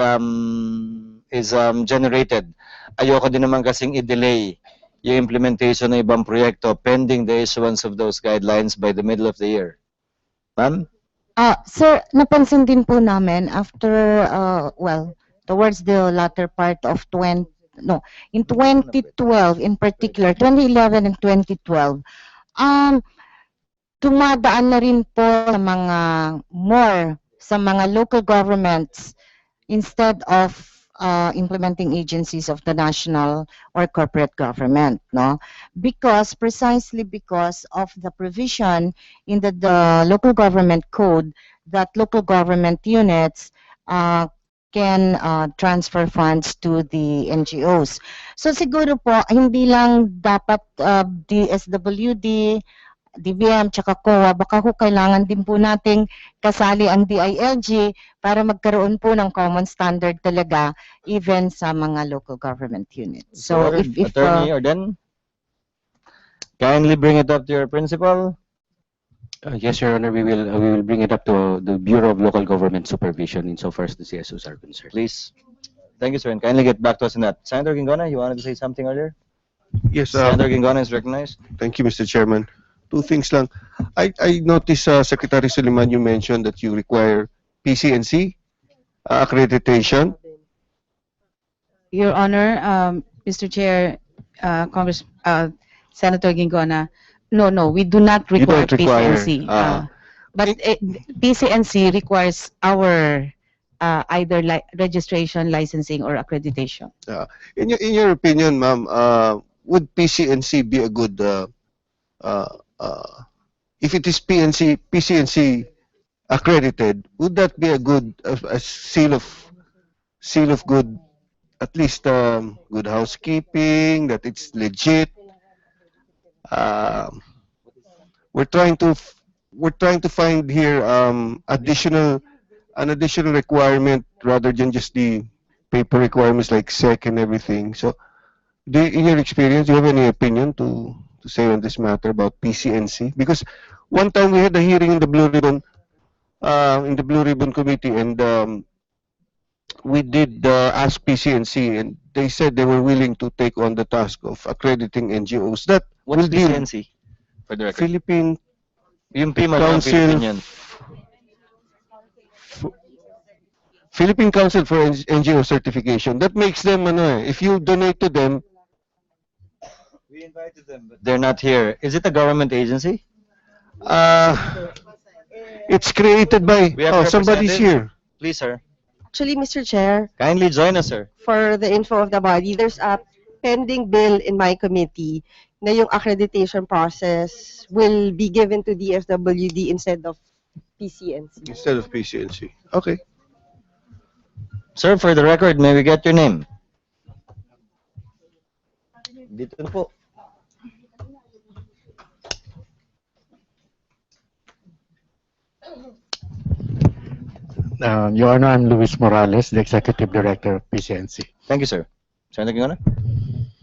generated. Ayoko din naman kasing i-delay yung implementation ng ibang proyekto pending the issuance of those guidelines by the middle of the year. Ma'am? Sir, napansin din po namin after, towards the latter part of in 2012 in particular, 2011 and 2012, tumadaan na rin po sa mga local governments instead of implementing agencies of the national or corporate government, no? Because precisely because of the provision in the local government code that local government units can transfer funds to the NGOs. So siguro po, hindi lang dapat DSWD, DBM, tsaka COA, baka ho kailangan din po nating kasali ang DILG para magkaroon po ng common standard talaga even sa mga local government units. So Sir, if Attorney Orden, kindly bring it up to your principal. Yes, Your Honor, we will bring it up to the Bureau of Local Government Supervision insofar as the CSOs are concerned. Please. Thank you, sir, and kindly get back to us on that. Senator Gingona, you wanted to say something earlier? Yes, Senator Gingona is recognized. thank you, Mr. Chairman. Two things lang. I noticed, Secretary Suleiman, you mentioned that you require PCNC accreditation. Your Honor, Mr. Chair, Senator Gingona, no, we do not You require don't require, PCNC. But PCNC requires our either registration, licensing, or accreditation. In your opinion, ma'am, would PCNC be a good, if it is PCNC accredited, would that be a good a seal of good, at least good housekeeping, that it's legit? We're trying to find here an additional requirement rather than just the paper requirements like SEC and everything. So, in your experience, do you have any opinion to say on this matter about PCNC? Because one time we had a hearing in the Blue Ribbon Committee, and we did ask PCNC, and they said they were willing to take on the task of accrediting NGOs that What's will deal PCNC, for the record? Philippine Yung PIMA, Council Philippine Council for NGO Certification. That makes them, if you donate to them, We invited them, but they're not here. Is it a government agency? it's created by, We have somebody's representatives. here. Please, sir. Actually, Mr. Chair, Kindly join us, sir. for the info of the body, there's a pending bill in my committee na yung accreditation process will be given to DSWD instead of PCNC. Instead of PCNC. Okay. Sir, for the record, may we get your name? Dito na po. Your Honor, I'm Luis Morales, the Executive Director of PCNC. Thank you, sir. Senator Gingona?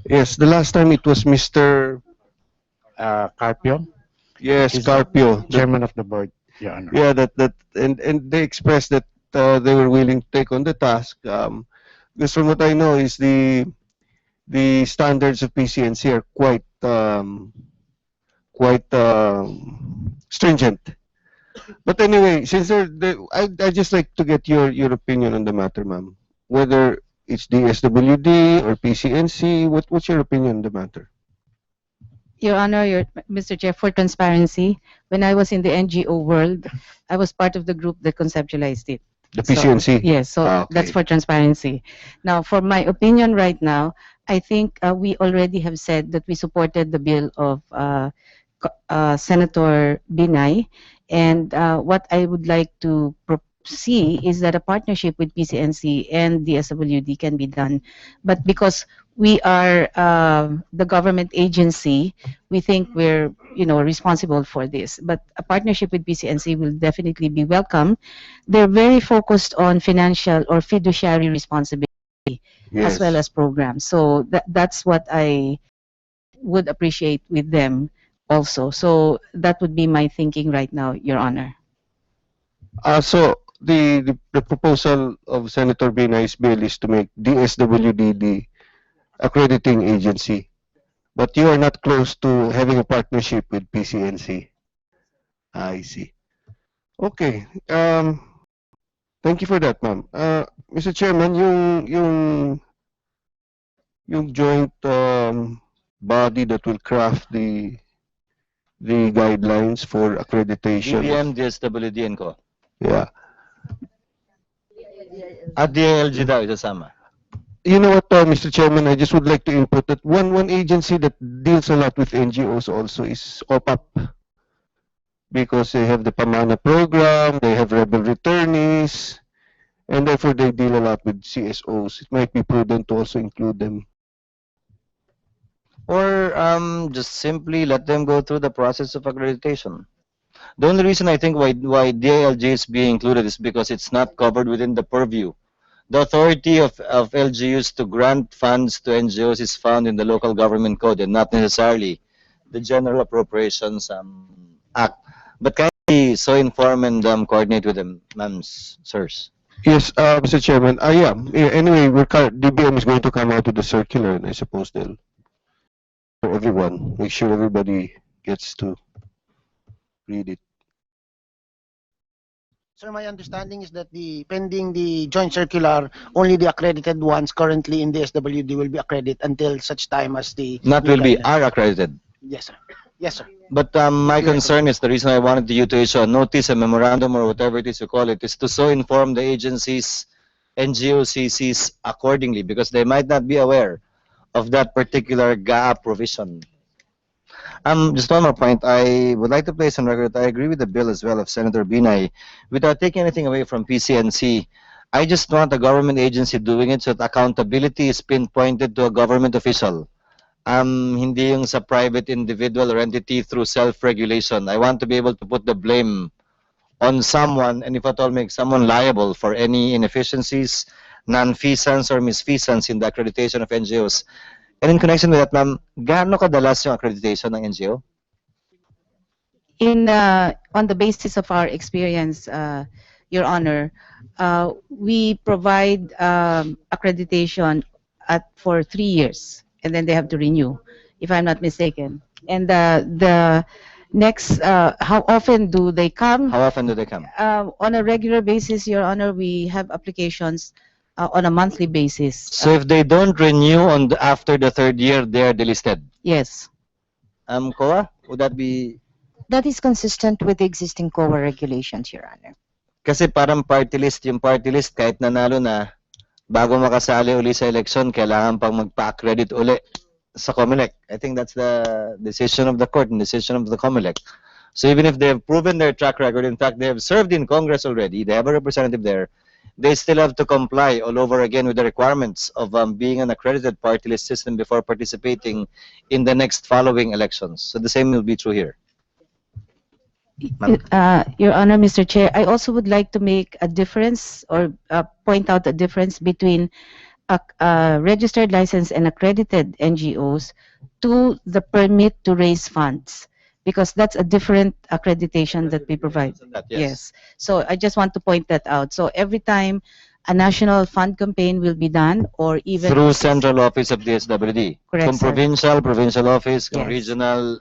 Yes, the last time it was Mr. Carpio, Yes, He's Carpio. Chairman of the Board, Your Honor. Yeah, and they expressed that they were willing to take on the task. Because from what I know is the standards of PCNC are quite stringent. But anyway, since I just like to get your opinion on the matter, ma'am. Whether it's DSWD or PCNC, what's your opinion on the matter? Your Honor, Mr. Chair, for transparency, when I was in the NGO world, I was part of the group that conceptualized it. The PCNC? Yes, so Okay. that's for transparency. Now, for my opinion right now, I think we already have said that we supported the bill of Senator Binay, and what I would like to see is that a partnership with PCNC and the SWD can be done. But because we are the government agency, we think we're responsible for this. But a partnership with PCNC will definitely be welcome. They're very focused on financial or fiduciary responsibility Yes. as well as programs. So that's what I would appreciate with them also. So that would be my thinking right now, Your Honor. So the proposal of Senator Binay's bill is to make DSWD the accrediting agency, but you are not close to having a partnership with PCNC. I see. Okay. Thank you for that, ma'am. Mr. Chairman, yung joint body that will craft the guidelines for accreditation. DBM, DSWD, and Co. Yeah. At DILG daw, isasama. you know what, Mr. Chairman, I just would like to input that one agency that deals a lot with NGOs also is OPAP, because they have the Pamana program, they have rebel returnees, and therefore they deal a lot with CSOs. It might be prudent to also include them. Or just simply let them go through the process of accreditation. The only reason I think why DILG is being included is because it's not covered within the purview. The authority of LGUs to grant funds to NGOs is found in the local government code and not necessarily the General Appropriations Act. But kindly so inform and coordinate with them, ma'ams, sirs. Yes, Mr. Chairman. Yeah. Anyway, DBM is going to come out with the circular, and I suppose they'll for everyone. Make sure everybody gets to read it. Sir, my understanding is that pending the joint circular, only the accredited ones currently in the SWD will be accredited until such time as the Not new will be, guidelines. are accredited. Yes, sir. Yes, sir. But my concern is the reason I wanted you to issue a notice, a memorandum, or whatever it is you call it, is to so inform the agencies, NGOCCs accordingly, because they might not be aware of that particular GAA provision. Just one more point. I would like to place on record that I agree with the bill as well of Senator Binay. Without taking anything away from PCNC, I just want a government agency doing it so that accountability is pinpointed to a government official. Hindi yung sa private individual or entity through self-regulation. I want to be able to put the blame on someone, and if at all make someone liable for any inefficiencies, non-feasance or misfeasance in the accreditation of NGOs. And in connection with that, ma'am, gaano kadalas yung accreditation ng NGO? On the basis of our experience, Your Honor, we provide accreditation for 3 years, and then they have to renew, if I'm not mistaken. And the next, how often do they come? How often do they come? On a regular basis, Your Honor, we have applications on a monthly basis. So if they don't renew after the 3rd year, they are delisted. Yes. COA, would that be? That is consistent with the existing COA regulations, Your Honor. Kasi parang party list, yung party list kahit nanalo na, bago makasali uli sa election, kailangan pang magpa-accredit uli sa COMELEC. I think that's the decision of the court and decision of the COMELEC. So even if they have proven their track record, in fact, they have served in Congress already, they have a representative there, they still have to comply all over again with the requirements of being an accredited party list system before participating in the next following elections. So the same will be true here. Your Honor, Mr. Chair, I also would like to make a difference or point out the difference between registered, licensed, and accredited NGOs to the permit to raise funds, because that's a different accreditation that we provide. Yes. So I just want to point that out. So every time a national fund campaign will be done, or even through central office of DSWD. Correct, Kung sir. provincial office, kung Yes.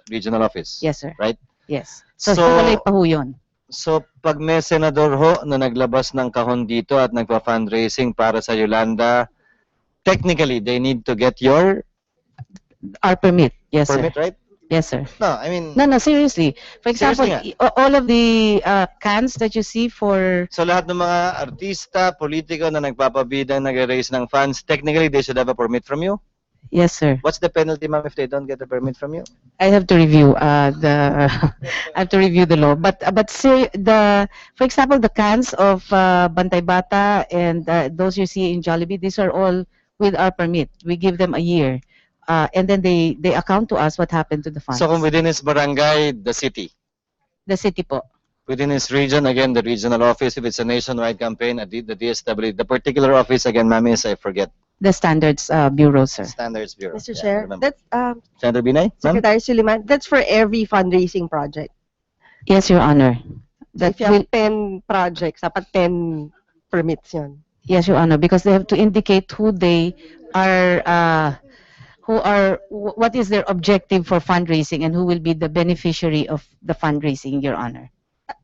regional office. Yes, sir. Right? Yes. So, So- hiwalay pa ho yun. So pag may senador ho na naglabas ng kahon dito at nagpa-fundraising para sa Yolanda, technically they need to get your Our permit. Yes, permit, sir. right? Yes, sir. No, I mean, No, seriously. For example, Seriously all of the cans that you see for so lahat ng mga artista, politiko na nagpapabida, nag-raise ng funds, technically they should have a permit from you. yes, sir. What's the penalty, ma'am, if they don't get a permit from you? I have to review the I have to review the law. But for example, the cans of Bantay Bata and those you see in Jollibee, these are all with our permit. We give them a year, and then they account to us what happened to the funds. So kung within his barangay, the city. The city po. Within his region, again, the regional office, if it's a nationwide campaign, at the DSW, the particular office, again, ma'am, is, I forget, The Standards Bureau, sir. Standards Bureau. Mr. Yeah, I Chair, remember. that's Senator Binay, ma'am? Secretary Suliman, that's for every fundraising project. Yes, Your Honor. So if you will- have 10 projects, dapat 10 permits yun. Yes, Your Honor, because they have to indicate who they are, what is their objective for fundraising, and who will be the beneficiary of the fundraising, Your Honor.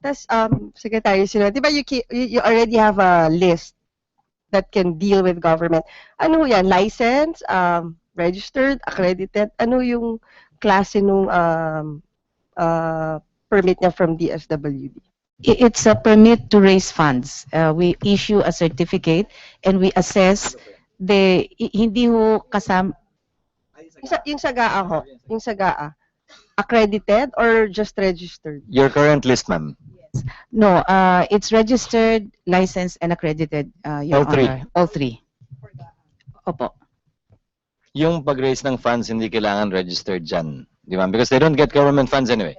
That's Secretary Suliman, di ba you already have a list that can deal with government. Ano yan? License, registered, accredited? Ano yung klase nung permit niya from DSWD? It's a permit to raise funds. We issue a certificate and we assess hindi ho kasama. Yung sa GAA ho, yung sa GAA, accredited or just registered? Your current list, ma'am. No, it's registered, licensed, and accredited, Your All three. Honor. All three. Opo. Yung pag-raise ng funds, hindi kailangan registered dyan. Di ba? Because they don't get government funds anyway.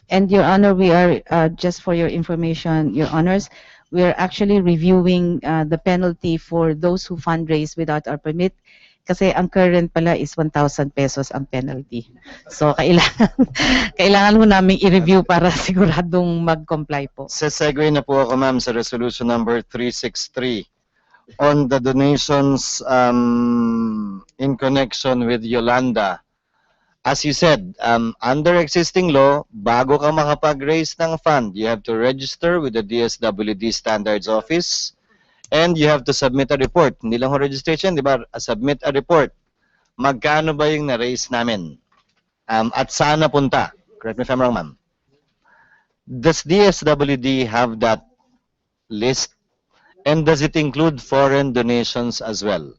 And Your Honor, we are, just for your information, Your Honors, we are actually reviewing the penalty for those who fundraise without our permit. Kasi ang current pala is 1,000 pesos ang penalty. So, kailangan ho namin i-review para siguradong mag-comply po. Segue na po ako, ma'am, sa resolution number 363 on the donations in connection with Yolanda. As you said, under existing law, bago ka makapag-raise ng fund, you have to register with the DSWD Standards Office and you have to submit a report. Hindi lang ho registration, di ba? Submit a report. Magkano ba yung na-raise namin? At saan napunta? Correct me if I'm wrong, ma'am. Does DSWD have that list? And does it include foreign donations as well?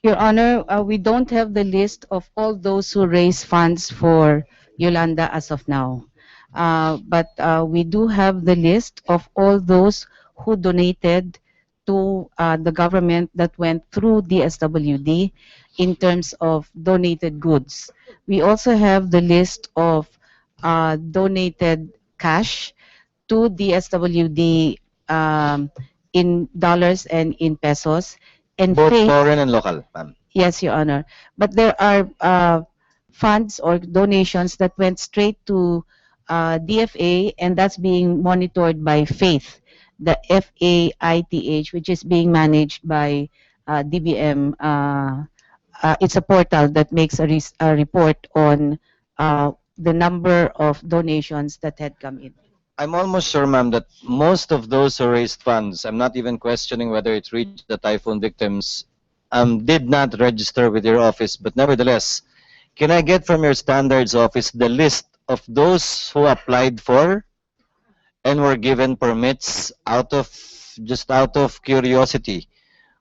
Your Honor, we don't have the list of all those who raise funds for Yolanda as of now. But we do have the list of all those who donated to the government that went through DSWD in terms of donated goods. We also have the list of donated cash to DSWD in dollars and in pesos. And Both faith, foreign and local, ma'am. yes, Your Honor. But there are funds or donations that went straight to DFA, and that's being monitored by Faith, the FAITH, which is being managed by DBM. It's a portal that makes a report on the number of donations that had come in. I'm almost sure, ma'am, that most of those who raised funds, I'm not even questioning whether it reached the typhoon victims, did not register with your office. But nevertheless, can I get from your standards office the list of those who applied for and were given permits just out of curiosity?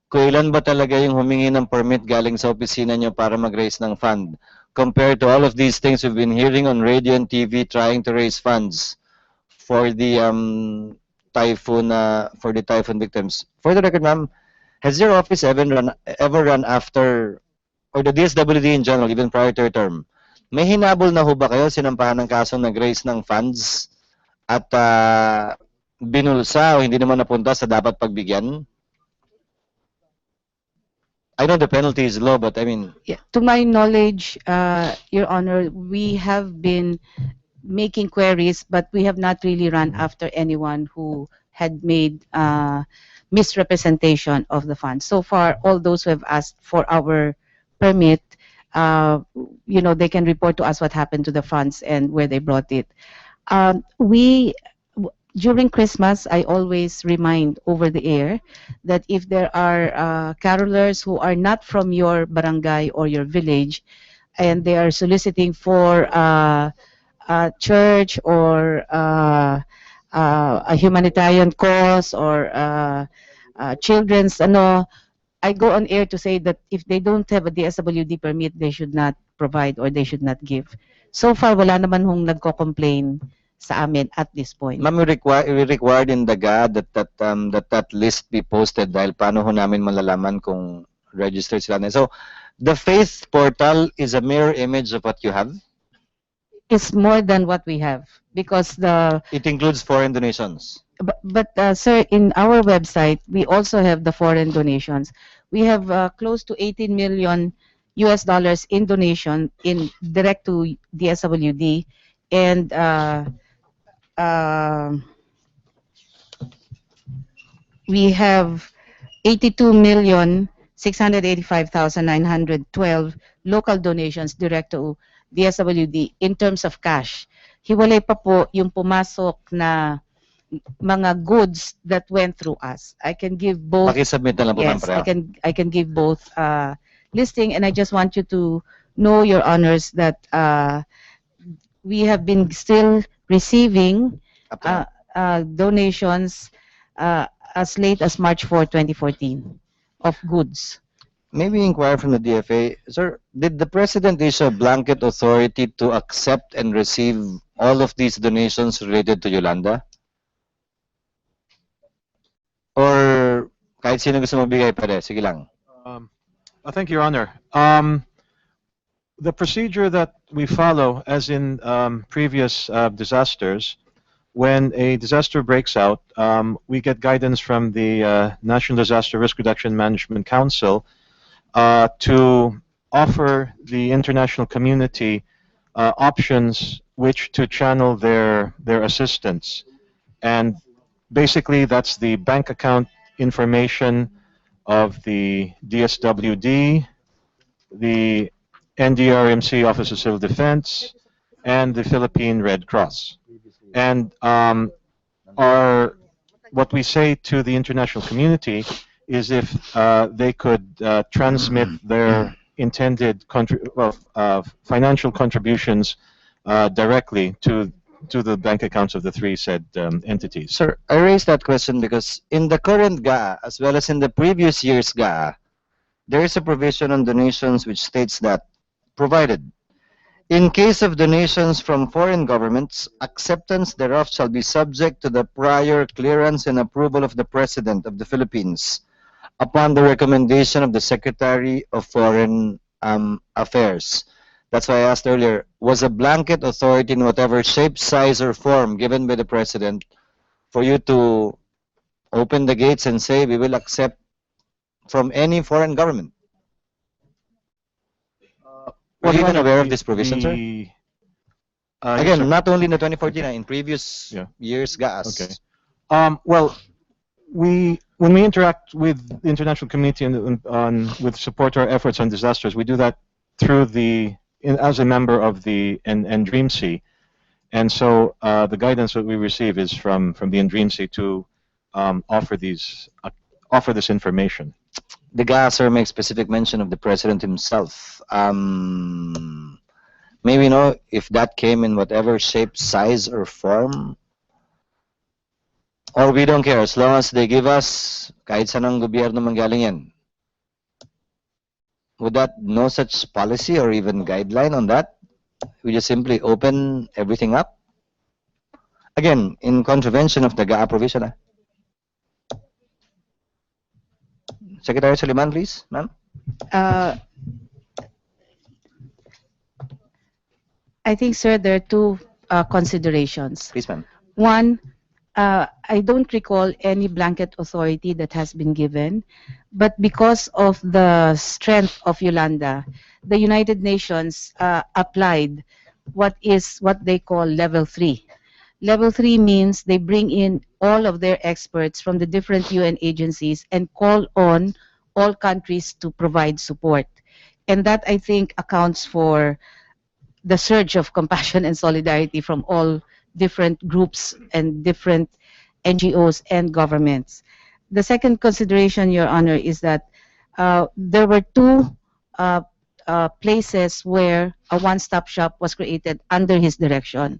Kung ilan ba talaga yung humingi ng permit galing sa opisina nyo para mag-raise ng fund? Compared to all of these things we've been hearing on radio and TV trying to raise funds for the typhoon victims. For the record, ma'am, has your office ever run after, or the DSWD in general, even prior to your term, may hinabol na ho ba kayo sinampahan ng kasong nag-raise ng funds at binulsa o hindi naman napunta sa dapat pagbigyan? I know the penalty is low, but I mean... Yeah. To my knowledge, Your Honor, we have been making queries, but we have not really run after anyone who had made misrepresentation of the funds. So far, all those who have asked for our permit, they can report to us what happened to the funds and where they brought it. During Christmas, I always remind over the air that if there are carolers who are not from your barangay or your village, and they are soliciting for church or a humanitarian cause or children's I go on air to say that if they don't have a DSWD permit, they should not provide or they should not give. So far, wala naman hong nagko-complain sa amin at this point. Ma'am, we required in the GA that list be posted dahil paano ho namin malalaman kung registered sila. So, the Faith portal is a mirror image of what you have? It's more than what we have because it includes foreign donations. But sir, in our website, we also have the foreign donations. We have close to 18 million US dollars in donation in direct to DSWD, and we have 82,685,912 local donations direct to DSWD in terms of cash. Hiwalay pa po yung pumasok na mga goods that went through us. I can give both. Pakisubmit na lang po, yes, ma'am, I can give both listing, and I just want you to know, Your Honors, that we have been still receiving donations as late as March 4, 2014 of goods. Maybe inquire from the DFA, sir, did the President issue a blanket authority to accept and receive all of these donations related to Yolanda? Or kahit sino gusto magbigay pwede, sige lang. Thank you, Your Honor. The procedure that we follow, as in previous disasters, when a disaster breaks out, we get guidance from the National Disaster Risk Reduction Management Council to offer the international community options which to channel their assistance. And basically, that's the bank account information of the DSWD, the NDRMC Office of Civil Defense, and the Philippine Red Cross. And what we say to the international community is if they could transmit their intended financial contributions directly to the bank accounts of the three said entities. Sir, I raised that question because in the current GAA, as well as in the previous year's GAA, there is a provision on donations which states that, provided, in case of donations from foreign governments, acceptance thereof shall be subject to the prior clearance and approval of the President of the Philippines upon the recommendation of the Secretary of Foreign Affairs. That's why I asked earlier, was a blanket authority in whatever shape, size, or form given by the President for you to open the gates and say we will accept from any foreign government? Were you even aware of this provision, sir? Again, yes, not only in the 2014, in previous Yeah. years' GAAs. Okay. Well, when we interact with the international community with support our efforts on disasters, we do that through as a member of the NDREAMC, and so the guidance that we receive is from the NDREAMC to offer this information. The GAA, sir, makes specific mention of the President himself. Maybe know if that came in whatever shape, size, or form. Or we don't care, as long as they give us, kahit saan ang gobyerno manggaling yan. Would that, no such policy or even guideline on that? We just simply open everything up? Again, in contravention of the GAA provision. Secretary Soliman, please, ma'am. I think, sir, there are two considerations. Please, ma'am. One, I don't recall any blanket authority that has been given, but because of the strength of Yolanda, the United Nations applied what they call level 3. Level 3 means they bring in all of their experts from the different UN agencies and call on all countries to provide support. And that, I think, accounts for the surge of compassion and solidarity from all different groups and different NGOs and governments. The second consideration, Your Honor, is that there were two places where a one-stop shop was created under his direction.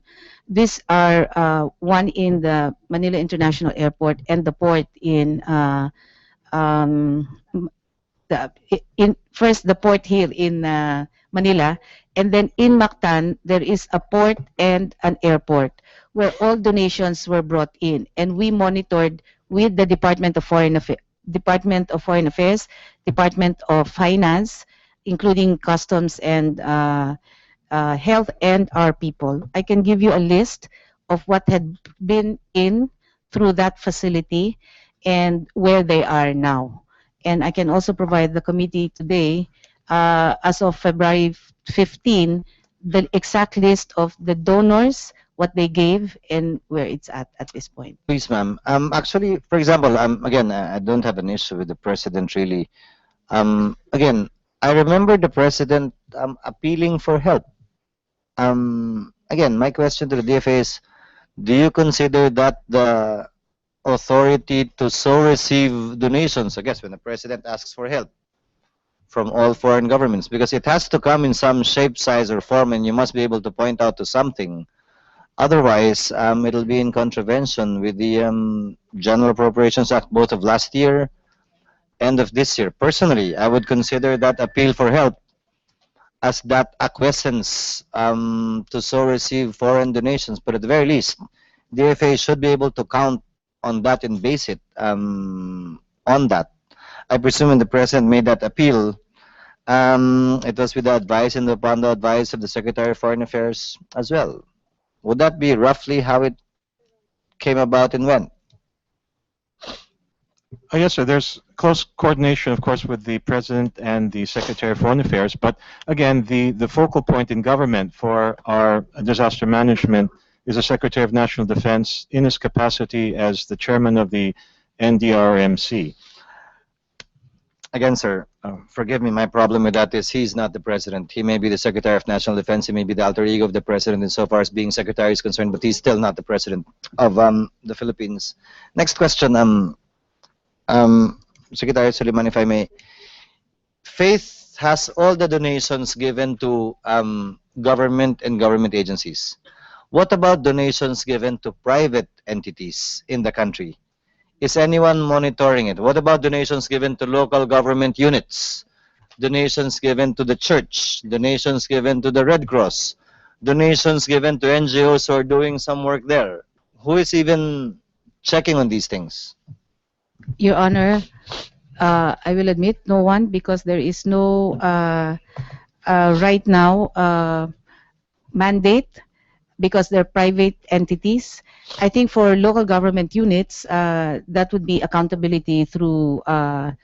These are one in the Manila International Airport and the port in first the port here in Manila, and then in Mactan there is a port and an airport where all donations were brought in, and we monitored with the Department of Foreign Affairs, Department of Finance, including Customs and Health, and our people. I can give you a list of what had been in through that facility and where they are now. And I can also provide the committee today, as of February 15, the exact list of the donors, what they gave, and where it's at this point. Please, ma'am. Actually, for example, again, I don't have an issue with the President, really. Again, I remember the President appealing for help. Again, my question to the DFA is, do you consider that the authority to so receive donations, I guess, when the President asks for help from all foreign governments? Because it has to come in some shape, size, or form, and you must be able to point out to something. Otherwise, it'll be in contravention with the General Appropriations Act, both of last year and of this year. Personally, I would consider that appeal for help as that acquiescence to so receive foreign donations. But at the very least, the AFA should be able to count on that and base it on that. I presume when the President made that appeal, it was with the advice and upon the advice of the Secretary of Foreign Affairs as well. Would that be roughly how it came about and when? Yes, sir. There's close coordination, of course, with the President and the Secretary of Foreign Affairs. But again, the focal point in government for our disaster management is the Secretary of National Defense in his capacity as the chairman of the NDRMC. Again, sir, forgive me, my problem with that is he's not the President. He may be the Secretary of National Defense, he may be the alter ego of the President insofar as being Secretary is concerned, but he's still not the President of the Philippines. Next question, Secretary Suleiman, if I may. Faith has all the donations given to government and government agencies. What about donations given to private entities in the country? Is anyone monitoring it? What about donations given to local government units? Donations given to the church? Donations given to the Red Cross? Donations given to NGOs who are doing some work there? Who is even checking on these things? Your Honor, I will admit no one, because there is no right now mandate, because they're private entities. I think for local government units, that would be accountability through a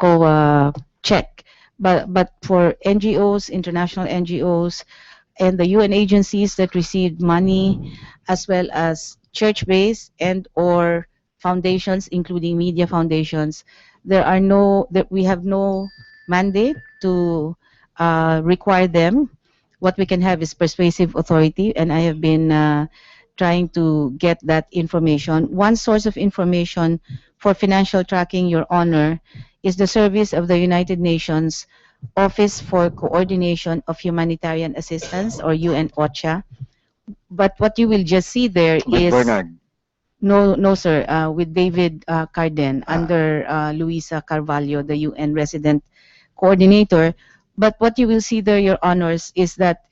COA check. But for NGOs, international NGOs, and the UN agencies that received money, as well as church-based and or foundations, including media foundations, we have no mandate to require them. What we can have is persuasive authority, and I have been trying to get that information. One source of information for financial tracking, Your Honor, is the service of the United Nations Office for Coordination of Humanitarian Assistance, or UN OCHA. But what you will just see there is... Bernard. No, sir. With David Carden, under Luisa Carvalho, the UN resident coordinator. But what you will see there, Your Honors, is that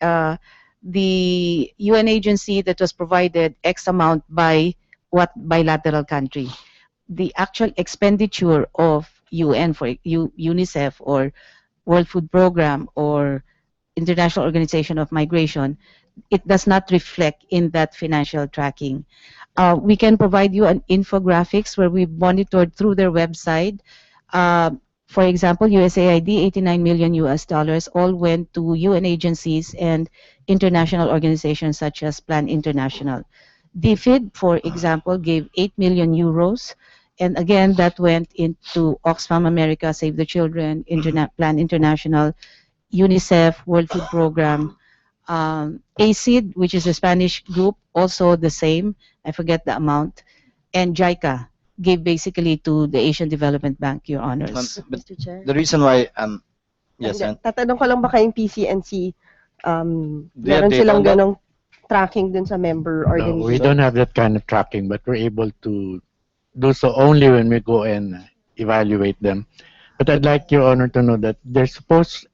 the UN agency that was provided X amount by what bilateral country. The actual expenditure of UN for UNICEF or World Food Program or International Organization of Migration, it does not reflect in that financial tracking. We can provide you an infographics where we monitored through their website. For example, USAID, $89 million all went to UN agencies and international organizations such as Plan International. DFID, for example, gave 8 million euros. And again, that went into Oxfam America, Save the Children, Plan International, UNICEF, World Food Program, ACID, which is a Spanish group, also the same. I forget the amount. And JICA gave basically to the Asian Development Bank, Your Honors. But the reason why, yes, Tatanong ko lang ba kayong PCNC, meron data silang on that? ganong tracking dun sa member No, organization? we don't have that kind of tracking, but we're able to do so only when we go and evaluate them. But I'd like Your Honor to know that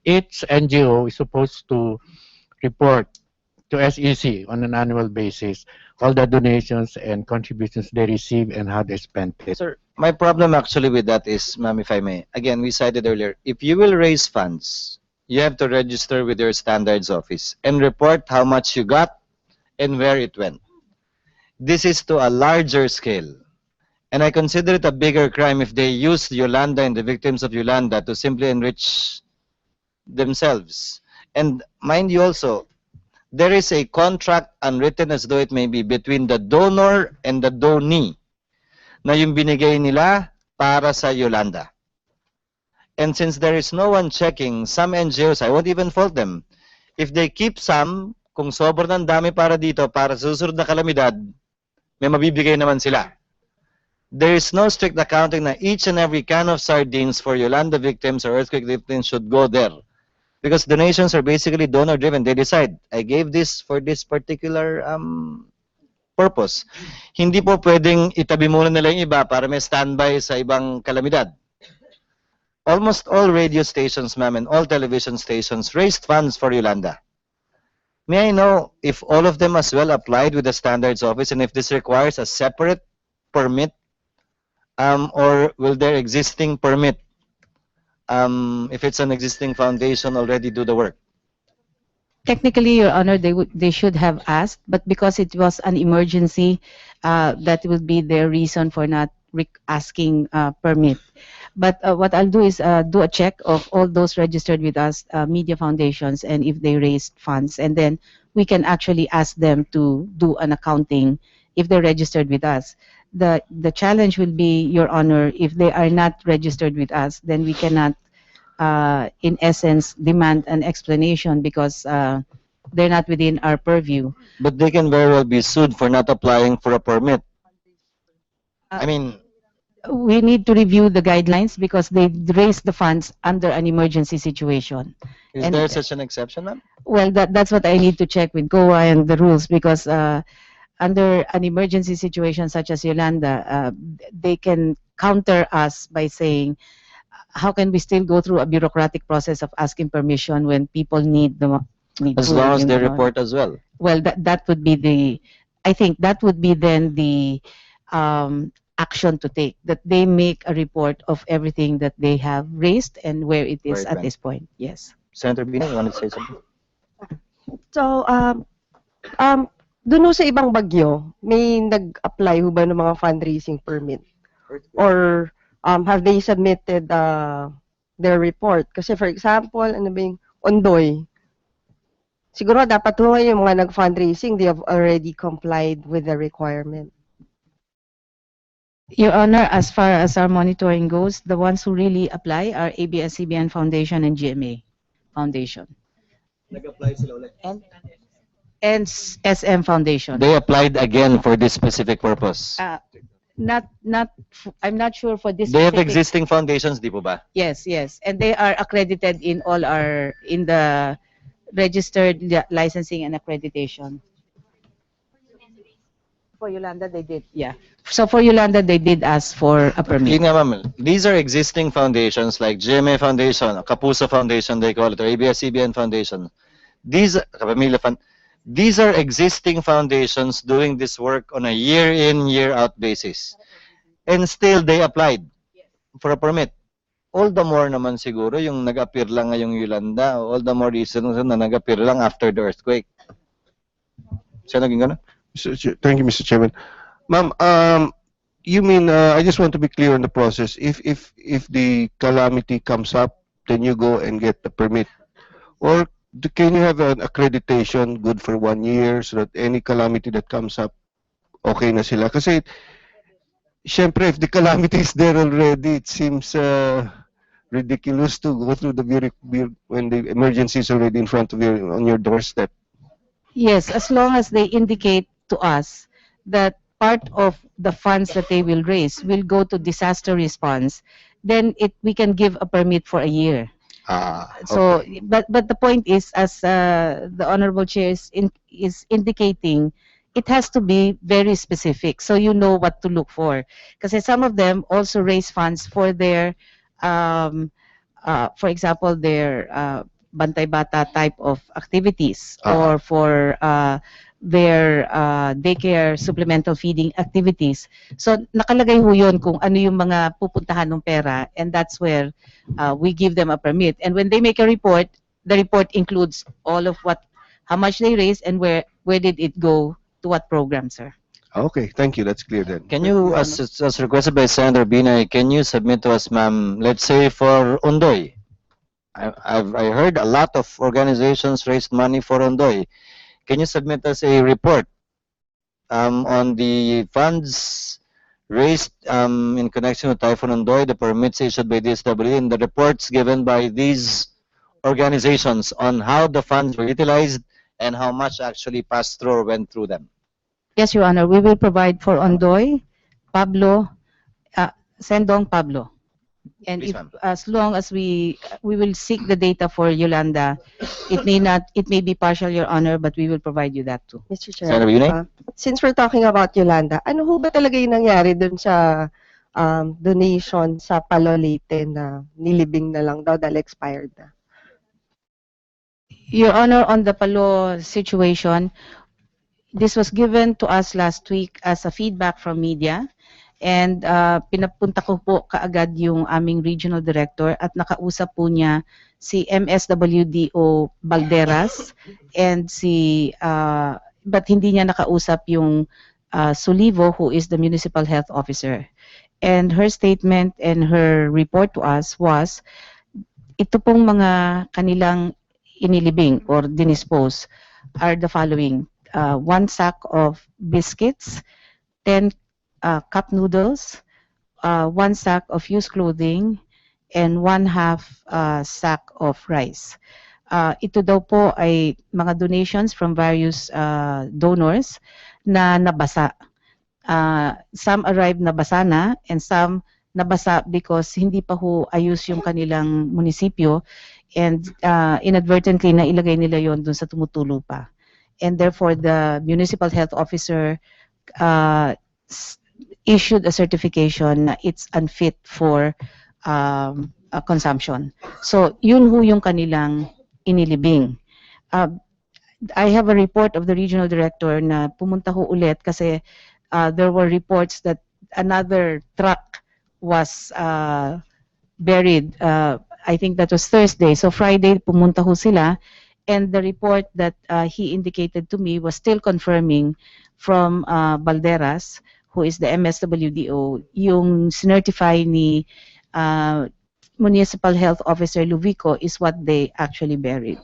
each NGO is supposed to report to SEC on an annual basis all the donations and contributions they receive and how they spent it. Sir, my problem actually with that is, ma'am, if I may, again, we cited earlier, if you will raise funds, you have to register with your standards office and report how much you got and where it went. This is to a larger scale. And I consider it a bigger crime if they use Yolanda and the victims of Yolanda to simply enrich themselves. And mind you also, there is a contract unwritten as though it may be between the donor and the donee na yung binigay nila para sa Yolanda. And since there is no one checking, some NGOs, I won't even fault them. If they keep some, kung sobrang dami para dito, para sa susunod na kalamidad, may mabibigay naman sila. There is no strict accounting na each and every can of sardines for Yolanda victims or earthquake victims should go there. Because donations are basically donor-driven. They decide, I gave this for this particular purpose. Hindi po pwedeng itabi muna nila yung iba para may standby sa ibang kalamidad. Almost all radio stations, ma'am, and all television stations raised funds for Yolanda. May I know if all of them as well applied with the Standards Office and if this requires a separate permit, or will their existing permit, if it's an existing foundation, already do the work? Technically, Your Honor, they should have asked, but because it was an emergency, that would be their reason for not asking permit. But what I'll do is do a check of all those registered with us, media foundations, and if they raised funds, and then we can actually ask them to do an accounting if they're registered with us. The challenge will be, Your Honor, if they are not registered with us, then we cannot, in essence, demand an explanation because they're not within our purview. But they can very well be sued for not applying for a permit. I mean, We need to review the guidelines because they raised the funds under an emergency situation. is And- there such an exception, ma'am? Well, that's what I need to check with GOA and the rules because under an emergency situation such as Yolanda, they can counter us by saying, how can we still go through a bureaucratic process of asking permission when people need As food, long as you they know? report as well. Well, that would be I think that would be then the action to take, that they make a report of everything that they have raised and where it is Where it at went. this point. Yes. Senator Bina, you wanted to say something? So, dun ho sa ibang bagyo, may nag-apply ho ba ng mga fundraising permit? Or have they submitted their report? Kasi for example, ano ba yung Ondoy? Siguro dapat ho yung mga nag-fundraising, they have already complied with the requirement. Your Honor, as far as our monitoring goes, the ones who really apply are ABS-CBN Foundation and GMA Foundation. And SM Foundation. They applied again for this specific purpose. I'm not sure for this They have specific- existing foundations, di po ba? Yes, and they are accredited in the registered licensing and accreditation. For Yolanda, they did, yeah. So for Yolanda, they did ask for a permit. Yun nga, ma'am. These are existing foundations like GMA Foundation, Kapuso Foundation, they call it, or ABS-CBN Foundation. These are existing foundations doing this work on a year in, year out basis. And still, they applied for a permit. All the more naman siguro yung nag-appear lang ngayong Yolanda, all the more reason na nag-appear lang after the earthquake. Siya naging gano'n? Thank you, Mr. Chairman. Ma'am, you mean, I just want to be clear on the process. If the calamity comes up, then you go and get the permit. Or can you have an accreditation good for 1 year so that any calamity that comes up, okay na sila? Kasi, syempre, if the calamity is there already, it seems ridiculous to go through the when the emergency is already in front of you on your doorstep. Yes, as long as they indicate to us that part of the funds that they will raise will go to disaster response, then we can give a permit for a year. So, but the point is, as the Honorable Chair is indicating, it has to be very specific, so you know what to look for. Because some of them also raise funds for their, for example, their Bantay Bata type of activities, or for their daycare supplemental feeding activities. So nakalagay ho yun kung ano yung mga pupuntahan ng pera, and that's where we give them a permit. And when they make a report, the report includes all of how much they raised and where did it go, to what program, sir. Okay, thank you. That's clear then. Can you, as requested by Senator Binay, can you submit to us, ma'am, let's say for Ondoy? I heard a lot of organizations raised money for Ondoy. Can you submit us a report on the funds raised in connection with Typhoon Ondoy, the permits issued by DSWD, and the reports given by these organizations on how the funds were utilized and how much actually passed through or went through them? Yes, Your Honor, we will provide for Ondoy, Pablo, Sendong Pablo. And Please, if ma'am. as long as we will seek the data for Yolanda, it may be partial, Your Honor, but we will provide you that too. Mr. Senator Chair, Binay? since we're talking about Yolanda, ano ho ba talaga yung nangyari dun sa donation sa Palolite na nilibing na lang daw dahil expired na? Your Honor, on the Palo situation, this was given to us last week as a feedback from media. And pinapunta ko po kaagad yung aming regional director at nakausap po niya si MSWDO Balderas and but hindi niya nakausap yung Sulivo, who is the municipal health officer. And her statement and her report to us was, ito pong mga kanilang inilibing or dinispose are the following: 1 sack of biscuits, 10 cup noodles, 1 sack of used clothing, and 1/2 sack of rice. Ito daw po ay mga donations from various donors na nabasa. Some arrived nabasa na, and some nabasa because hindi pa ho ayos yung kanilang munisipyo, and inadvertently na ilagay nila yon dun sa tumutulo pa. And therefore, the municipal health officer issued a certification na it's unfit for consumption. So, yun ho yung kanilang inilibing. I have a report of the regional director na pumunta ho ulit kasi there were reports that another truck was buried. I think that was Thursday. So Friday, pumunta ho sila. And the report that he indicated to me was still confirming from Balderas, who is the MSWDO, yung certify ni Municipal Health Officer Luvico is what they actually buried.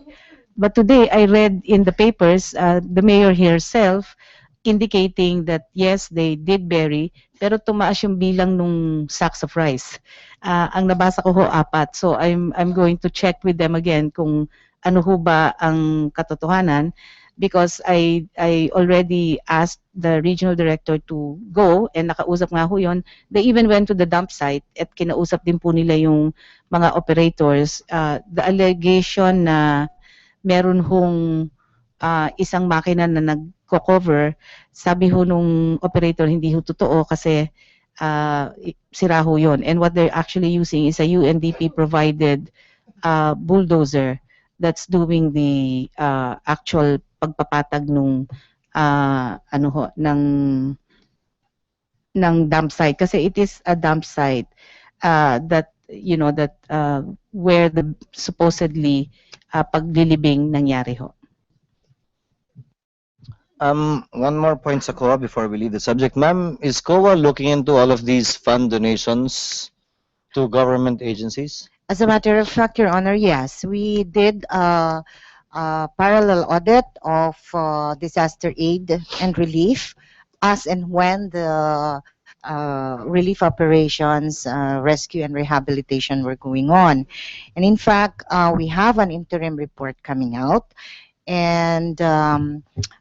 But today, I read in the papers, the mayor herself indicating that yes, they did bury, pero tumaas yung bilang nung sacks of rice. Ang nabasa ko ho 4. So I'm going to check with them again kung ano ho ba ang katotohanan, because I already asked the regional director to go, and nakausap nga ho yun. They even went to the dump site at kinausap din po nila yung mga operators. The allegation na meron hong isang makina na nagko-cover, sabi ho nung operator hindi ho totoo kasi sira ho yun. And what they're actually using is a UNDP provided bulldozer that's doing the actual pagpapatag nung ng dump site, kasi it is a dump site that where the supposedly paglilibing nangyari ho. One more point sa COA before we leave the subject. Ma'am, is COA looking into all of these fund donations to government agencies? As a matter of fact, Your Honor, yes, we did a parallel audit of disaster aid and relief as and when the relief operations, rescue and rehabilitation were going on. And in fact, we have an interim report coming out. And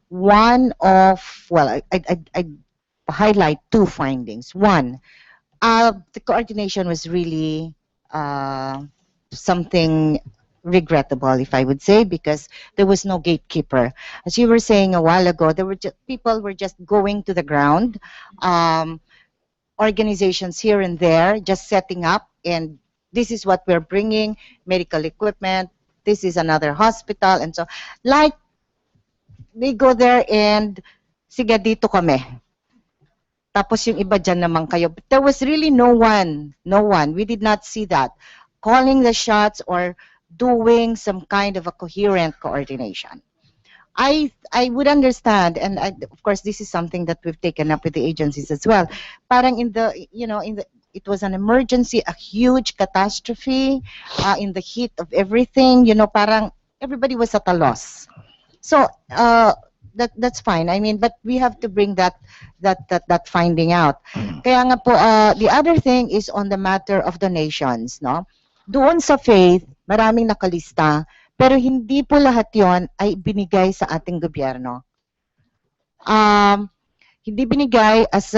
one of, well, I highlight 2 findings. One, the coordination was really something regrettable, if I would say, because there was no gatekeeper. As you were saying a while ago, there were people were just going to the ground, organizations here and there, just setting up, and this is what we're bringing, medical equipment, this is another hospital, and so, like, they go there and, sige, dito kami. Tapos yung iba dyan naman kayo. But there was really no one. We did not see that. Calling the shots or doing some kind of a coherent coordination. I would understand, and of course this is something that we've taken up with the agencies as well. Parang it was an emergency, a huge catastrophe, in the heat of everything, parang everybody was at a loss. So that's fine. I mean, but we have to bring that finding out. Kaya nga po, the other thing is on the matter of donations, no? Doon sa faith, maraming nakalista, pero hindi po lahat yon ay binigay sa ating gobyerno. hindi binigay as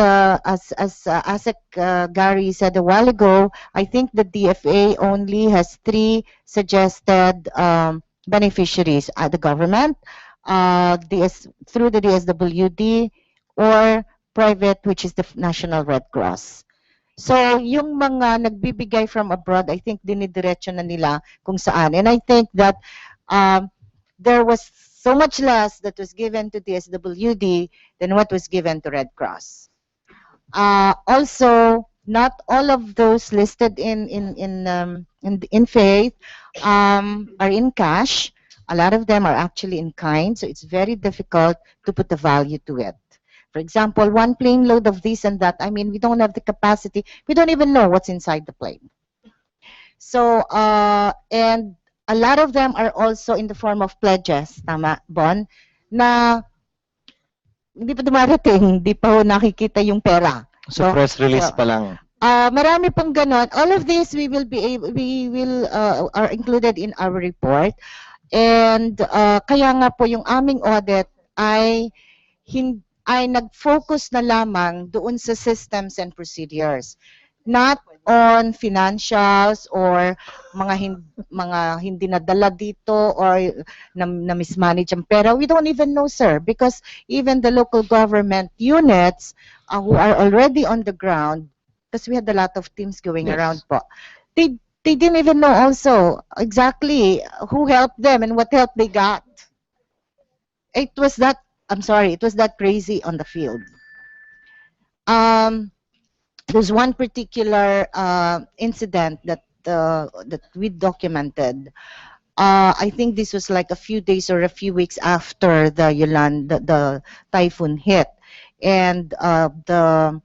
Gary said a while ago. I think the DFA only has 3 suggested beneficiaries: the government, through the DSWD, or private, which is the National Red Cross. So, yung mga nagbibigay from abroad, I think dinidiretso na nila kung saan. And I think that there was so much less that was given to DSWD than what was given to Red Cross. Also, not all of those listed in faith are in cash. A lot of them are actually in kind, so it's very difficult to put a value to it. For example, one plane load of this and that, I mean, we don't have the capacity. We don't even know what's inside the plane. So, and a lot of them are also in the form of pledges, tama, Bon, na hindi pa dumarating, hindi pa ho nakikita yung pera. So press release pa lang. Marami pong ganon. All of this we will are included in our report. And kaya nga po yung aming audit ay nag-focus na lamang doon sa systems and procedures, not on financials or mga hindi nadala dito or na mismanage ang pera. We don't even know, sir, because even the local government units who are already on the ground, because we had a lot of teams going around po, they didn't even know also exactly who helped them and what help they got. It was that, I'm sorry, it was that crazy on the field. There's one particular incident that we documented. I think this was like a few days or a few weeks after the typhoon hit, and the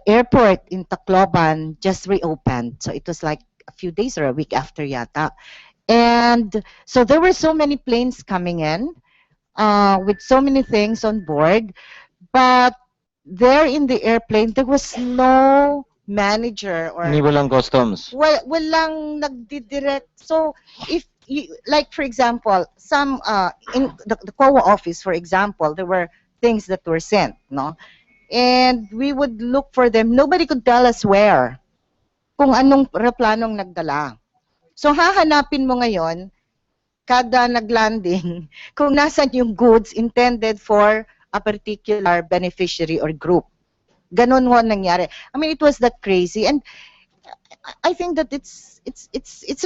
airport in Tacloban just reopened. So it was like a few days or a week after yata. And so there were so many planes coming in with so many things on board, but there in the airplane, there was no manager or Ni walang customs. walang nagdidirect. So if like for example, some in the COA office, for example, there were things that were sent, no? And we would look for them. Nobody could tell us where, kung anong replanong nagdala. So hahanapin mo ngayon kada naglanding kung nasan yung goods intended for a particular beneficiary or group. Ganon ho nangyari. I mean, it was that crazy, and I think that it's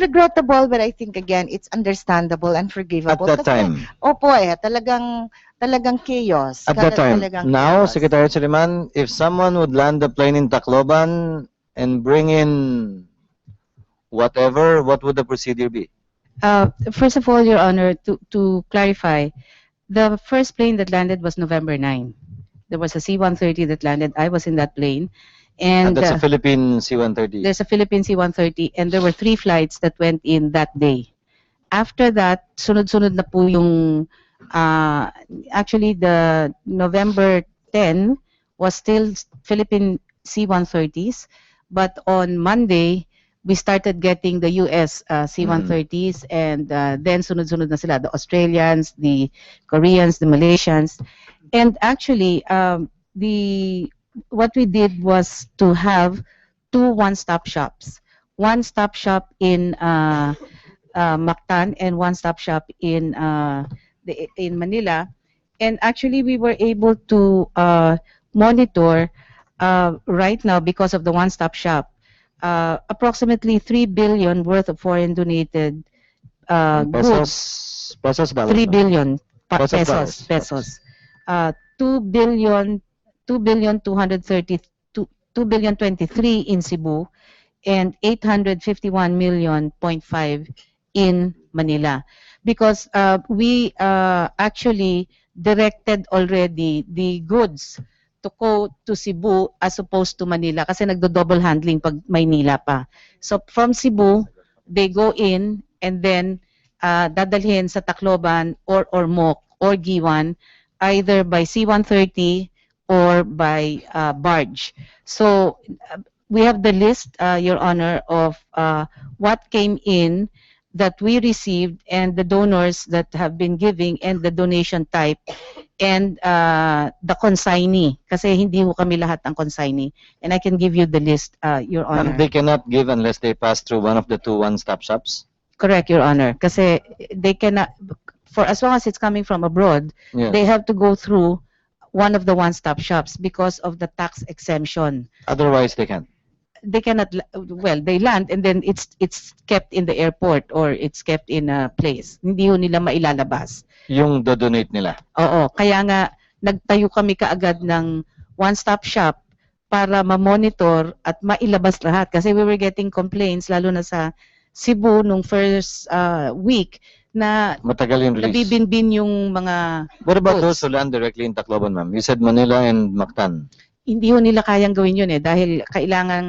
regrettable, but I think again it's understandable and forgivable. At that time. Opo talagang chaos. At that time. Talagang Now, chaos. Secretary Suleiman, if someone would land the plane in Tacloban and bring in whatever, what would the procedure be? First of all, Your Honor, to clarify, the first plane that landed was November 9. There was a C-130 that landed. I was in that plane. And that's a Philippine C-130. There's a Philippine C-130, and there were 3 flights that went in that day. After that, sunod-sunod na po yung, actually the November 10 was still Philippine C-130s, but on Monday, we started getting the US C-130s, and then sunod-sunod na sila, the Australians, the Koreans, the Malaysians. And actually, what we did was to have 2 one-stop shops. One-stop shop in Mactan and one-stop shop in Manila. And actually, we were able to monitor right now, because of the one-stop shop, approximately 3 billion worth of foreign donated goods. Pesos, 3 billion Pesos. pesos. 2 billion 2,223 in Cebu, and 851 million 0.5 in Manila, because we actually directed already the goods to go to Cebu as opposed to Manila, kasi nagdo-double handling pag Maynila pa. So from Cebu, they go in and then dadalhin sa Tacloban or MOC or Giwan, either by C-130 or by barge. So we have the list, Your Honor, of what came in that we received and the donors that have been giving and the donation type and the consignee. Kasi hindi ho kami lahat ang consignee. And I can give you the list, Your Honor. And they cannot give unless they pass through one of the two one-stop shops? Correct, Your Honor. Kasi they cannot, for as long as it's coming from abroad, Yes. they have to go through one of the one-stop shops because of the tax exemption. Otherwise, they can't. They cannot, well, they land and then it's kept in the airport or it's kept in a place. Hindi ho nila mailalabas. Yung do-donate nila. Oo, kaya nga nagtayo kami kaagad ng one-stop shop para ma-monitor at mailabas lahat. Kasi we were getting complaints, lalo na sa Cebu nung first week, na Matagal yung release. nabibinbin yung mga What about goods. those who land directly in Tacloban, ma'am? You said Manila and Mactan. Hindi ho nila kayang gawin yun dahil kailangan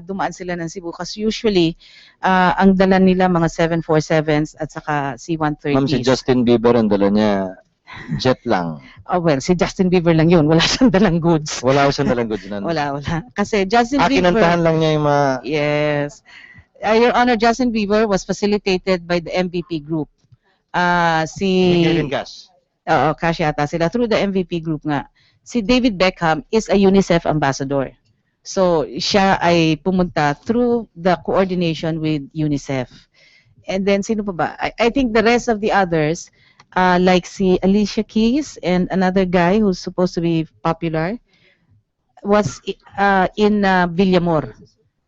dumaan sila ng Cebu kasi usually ang dala nila mga 747s at saka C-130s. Ma'am, si Justin Bieber, ang dala niya jet lang. Oh, well, si Justin Bieber lang yun. Wala siyang dalang goods. Wala ko siyang dalang goods nun. Wala. Kasi Justin Bieber... Kinantahan lang niya yung mga... Yes. Your Honor, Justin Bieber was facilitated by the MVP group. Miguel Gas. Oo, cash yata sila. Through the MVP group nga. Si David Beckham is a UNICEF ambassador. So, siya ay pumunta through the coordination with UNICEF. And then, sino pa ba? I think the rest of the others, like si Alicia Keys and another guy who's supposed to be popular, was in Villamor.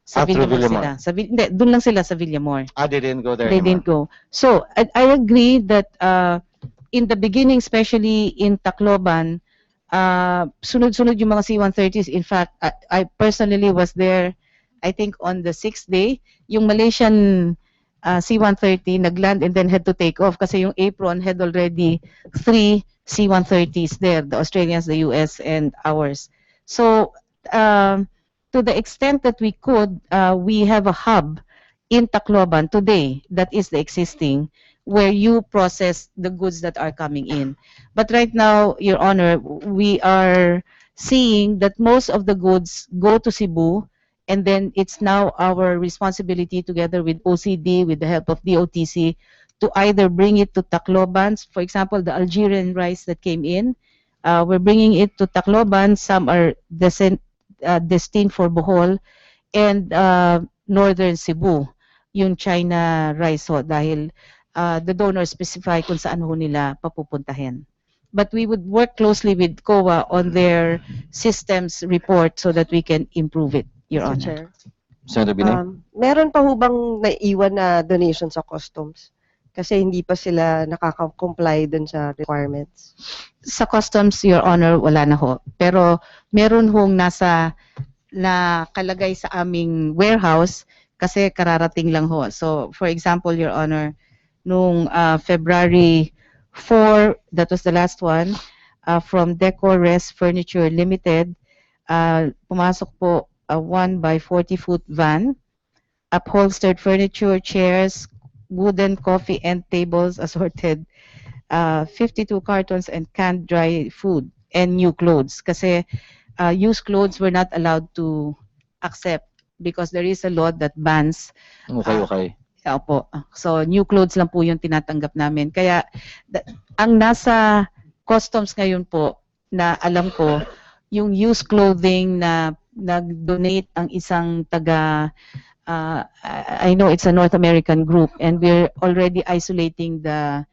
Sa Through Villamor sila. Hindi, doon lang sila sa Villamor. They didn't go there They anymore. didn't go. So, I agree that in the beginning, especially in Tacloban, sunod-sunod yung mga C-130s. In fact, I personally was there, I think on the 6th day, yung Malaysian C-130 nagland and then had to take off kasi yung apron had already 3 C-130s there, the Australians, the US, and ours. So, to the extent that we could, we have a hub in Tacloban today that is the existing where you process the goods that are coming in. But right now, Your Honor, we are seeing that most of the goods go to Cebu, and then it's now our responsibility together with OCD, with the help of DOTC, to either bring it to Tacloban. For example, the Algerian rice that came in, we're bringing it to Tacloban. Some are destined for Bohol and northern Cebu, yung China rice ho, dahil the donor specify kung saan ho nila papupuntahin. But we would work closely with COA on their systems report so that we can improve it, Your Mr. Honor. Chair. Senator Binay? Meron pa ho bang naiwan na donation sa customs? Kasi hindi pa sila nakaka-comply dun sa requirements. Sa customs, Your Honor, wala na ho. Pero meron hong nakalagay sa aming warehouse kasi kararating lang ho. So, for example, Your Honor, nung February 4, that was the last one, from Decor Res Furniture Limited, pumasok po a 1 by 40-foot van, upholstered furniture, chairs, wooden coffee and tables assorted, 52 cartons and canned dry food, and new clothes. Kasi used clothes were not allowed to accept because there is a law that bans. Okay. Opo. So, new clothes lang po yung tinatanggap namin. Kaya, ang nasa customs ngayon po, na alam ko, yung used clothing na nag-donate ang isang taga, I know it's a North American group, and we're already isolating the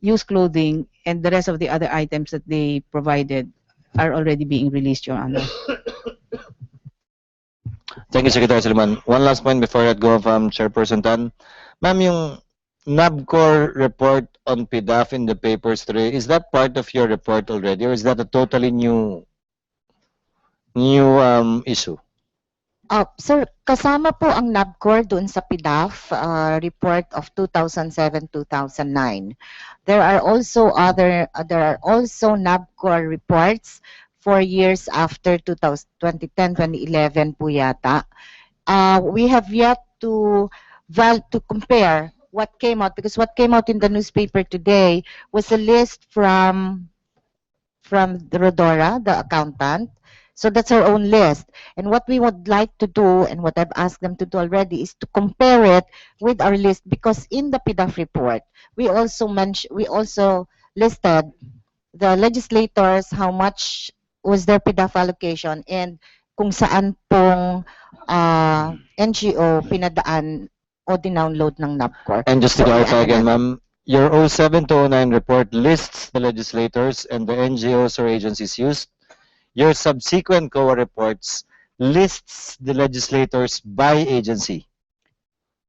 used clothing, and the rest of the other items that they provided are already being released, Your Honor. Thank you, Secretary Suleiman. One last point before I go from Chairperson Tan. Ma'am, yung NABCOR report on PDAF in the papers today, is that part of your report already, or is that a totally new issue? Sir, kasama po ang NABCOR doon sa PDAF report of 2007-2009. There are also NABCOR reports for years after 2010-2011 po yata. We have yet to compare what came out, because what came out in the newspaper today was a list from Rodora, the accountant, So that's our own list. And what we would like to do, and what I've asked them to do already, is to compare it with our list, because in the PDAF report, we also listed the legislators, how much was their PDAF allocation, and kung saan pong NGO pinadaan o dinownload ng NAPCOR. And just to So, clarify i-ano again, natin. ma'am, your 07 to 09 report lists the legislators and the NGOs or agencies used. Your subsequent COA reports lists the legislators by agency.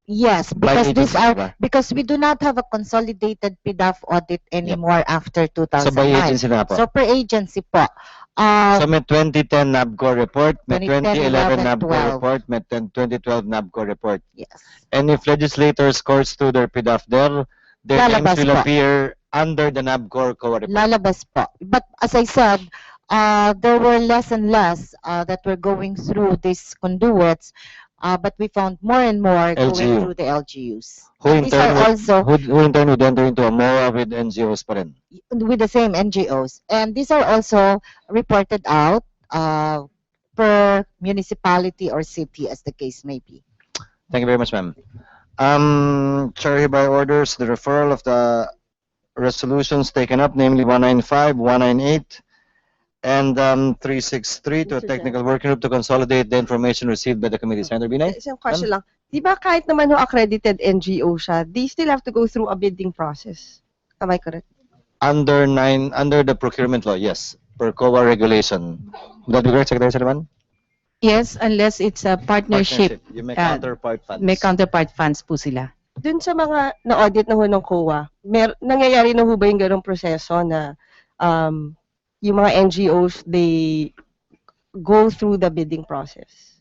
Yes, By because these agency, are diba? because we do not have a consolidated PDAF audit anymore after So by 2009. agency na po. So per agency po. So may 2010 NABCO report, may 2010, 2011 11, NABCO 12. report, may 2012 NABCO report. Yes. And if legislators scores through their PDAF there, their names Lalabas will po. appear under the NABCO COA report. Lalabas po. But as I said, there were less and less that were going through these conduits, but we found more and more LGU. going through the LGUs. Who And in these are turn would, also who in turn would enter into a MOA with NGOs pa rin. with the same NGOs. And these are also reported out per municipality or city, as the case may be. Thank you very much, ma'am. Chair hereby orders the referral of the resolutions taken up, namely 195, 198, and 363 to a Mr. technical working group to consolidate the information received by the committee. Senator Binay? Isang question lang. Di ba kahit naman ho accredited NGO siya, they still have to go through a bidding process? Am I correct? Under the procurement law, yes, per COA regulation. Would that be correct, Secretary Salaman? Yes, unless it's a partnership. You may uh, counterpart funds. May counterpart funds po sila. Dun sa mga na-audit na ho ng COA, nangyayari na ho ba yung ganong proseso na yung mga NGOs, they go through the bidding process?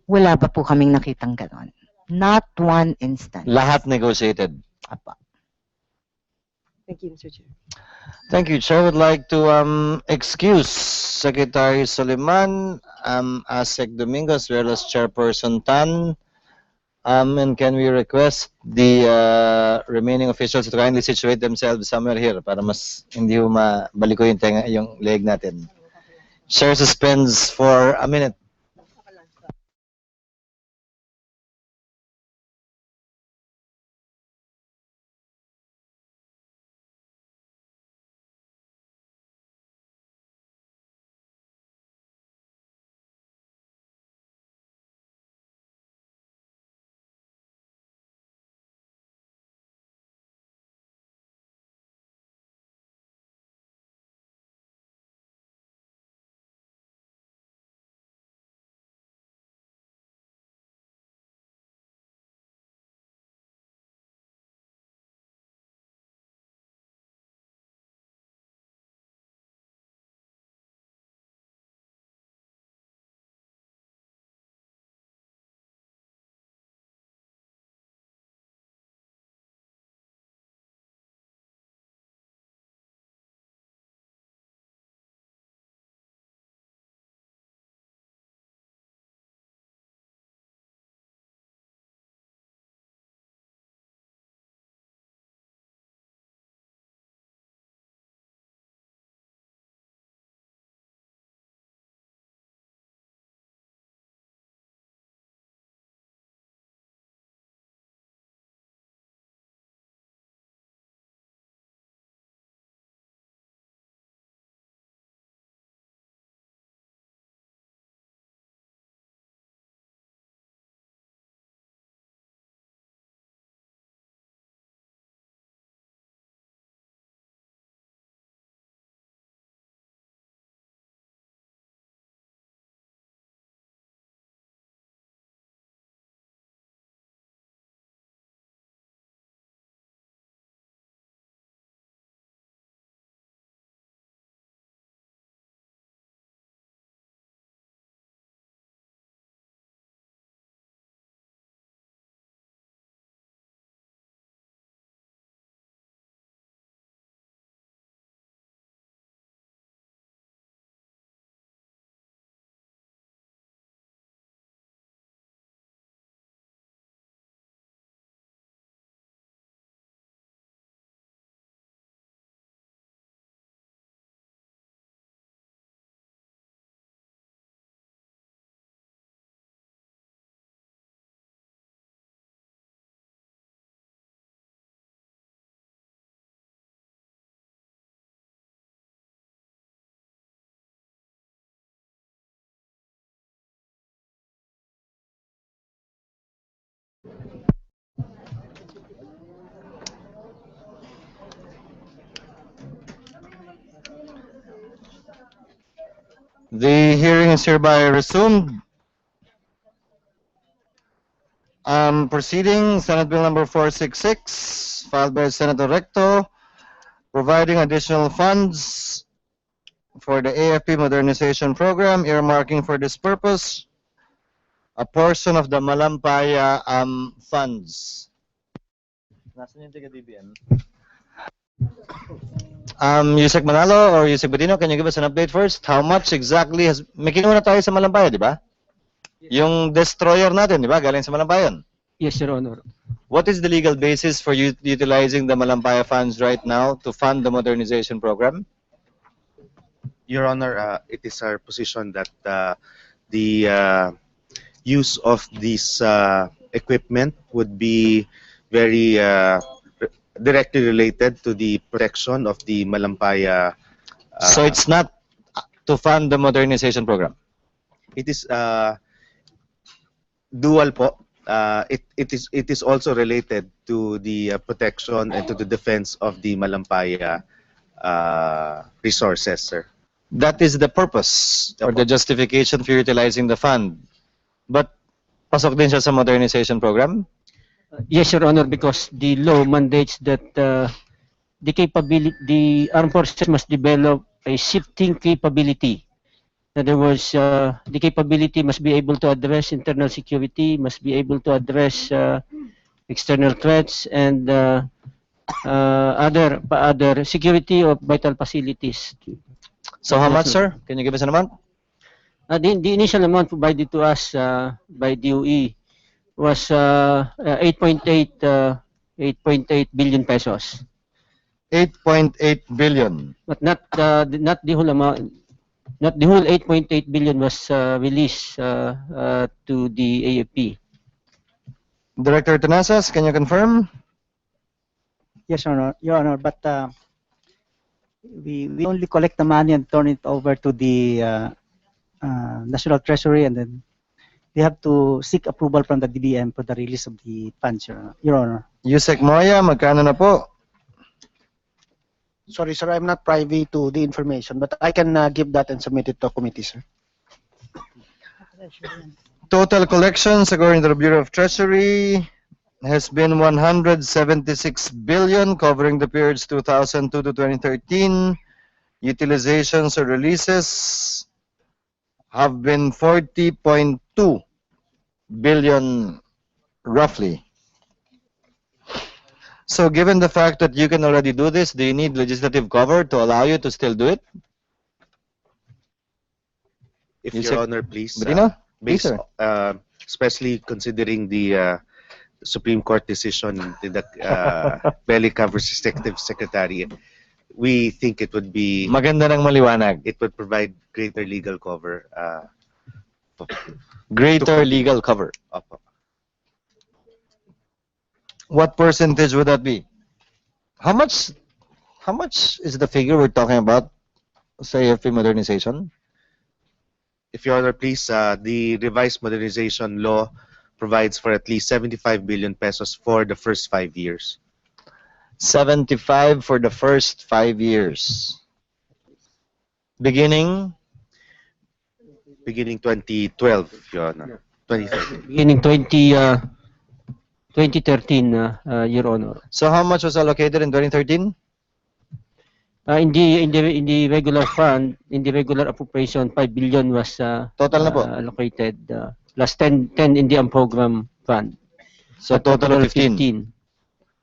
Wala pa po kaming nakitang ganon. Not one instance. Lahat negotiated. Apa. Thank you, Mr. Chair. Thank you, Chair. Would like to excuse Secretary Soliman, ASEC Domingo, as well as Chairperson Tan. And can we request the remaining officials to kindly situate themselves somewhere here para mas hindi mabalik ko yung leg natin. Chair suspends for a minute. The hearing is hereby resumed. Proceeding, Senate Bill number 466, filed by Senator Recto, providing additional funds for the AFP Modernization Program, earmarking for this purpose a portion of the Malampaya funds. Nasaan yung taga-DBM? Yusek Manalo or Yusek Badino, can you give us an update first? How much exactly has... May kinuha na tayo sa Malampaya, di ba? Yung destroyer natin, di ba? Galing sa Malampaya yun. Yes, Your Honor. What is the legal basis for utilizing the Malampaya funds right now to fund the modernization program? Your Honor, it is our position that the use of this equipment would be very directly related to the protection of the Malampaya. So it's not to fund the modernization program? It is dual po. It is also related to the protection and to the defense of the Malampaya resources, sir. That is the purpose or the justification for utilizing the fund. But pasok din siya sa modernization program? Yes, Your Honor, because the law mandates that the armed forces must develop a shifting capability. In other words, the capability must be able to address internal security, must be able to address external threats, and other security of vital facilities. So how much, sir? Can you give us an amount? The initial amount provided to us by DOE was 8.8 billion pesos. 8.8 billion. But not the whole amount. Not the whole 8.8 billion was released to the AFP. Director Tenasas, can you confirm? Yes, Your Honor, but we only collect the money and turn it over to the National Treasury, and then we have to seek approval from the DBM for the release of the funds, Your Honor. Yusek Moya, magkano na po? Sorry, sir, I'm not privy to the information, but I can give that and submit it to committee, sir. Total collections according to the Bureau of Treasury has been 176 billion covering the periods 2002 to 2013. Utilizations or releases have been 40.2 billion roughly. So given the fact that you can already do this, do you need legislative cover to allow you to still do it? If You Your said- Honor, please, Badino? based, Please, sir. especially considering the Supreme Court decision in the Belica versus Executive Secretary, we think it would be Maganda ng maliwanag. it would provide greater legal cover. Greater legal cover. Opo. What percentage would that be? How much is the figure we're talking about sa AFP modernization? If Your Honor, please, the revised modernization law provides for at least 75 billion pesos for the first 5 years. 75 for the first 5 years. Beginning 2012, Your Honor. 2013. Beginning 2013, Your Honor. So how much was allocated in 2013? In the regular fund, in the regular appropriation, 5 billion was Total na po. allocated. Plus 10 in the program fund. So total of 15.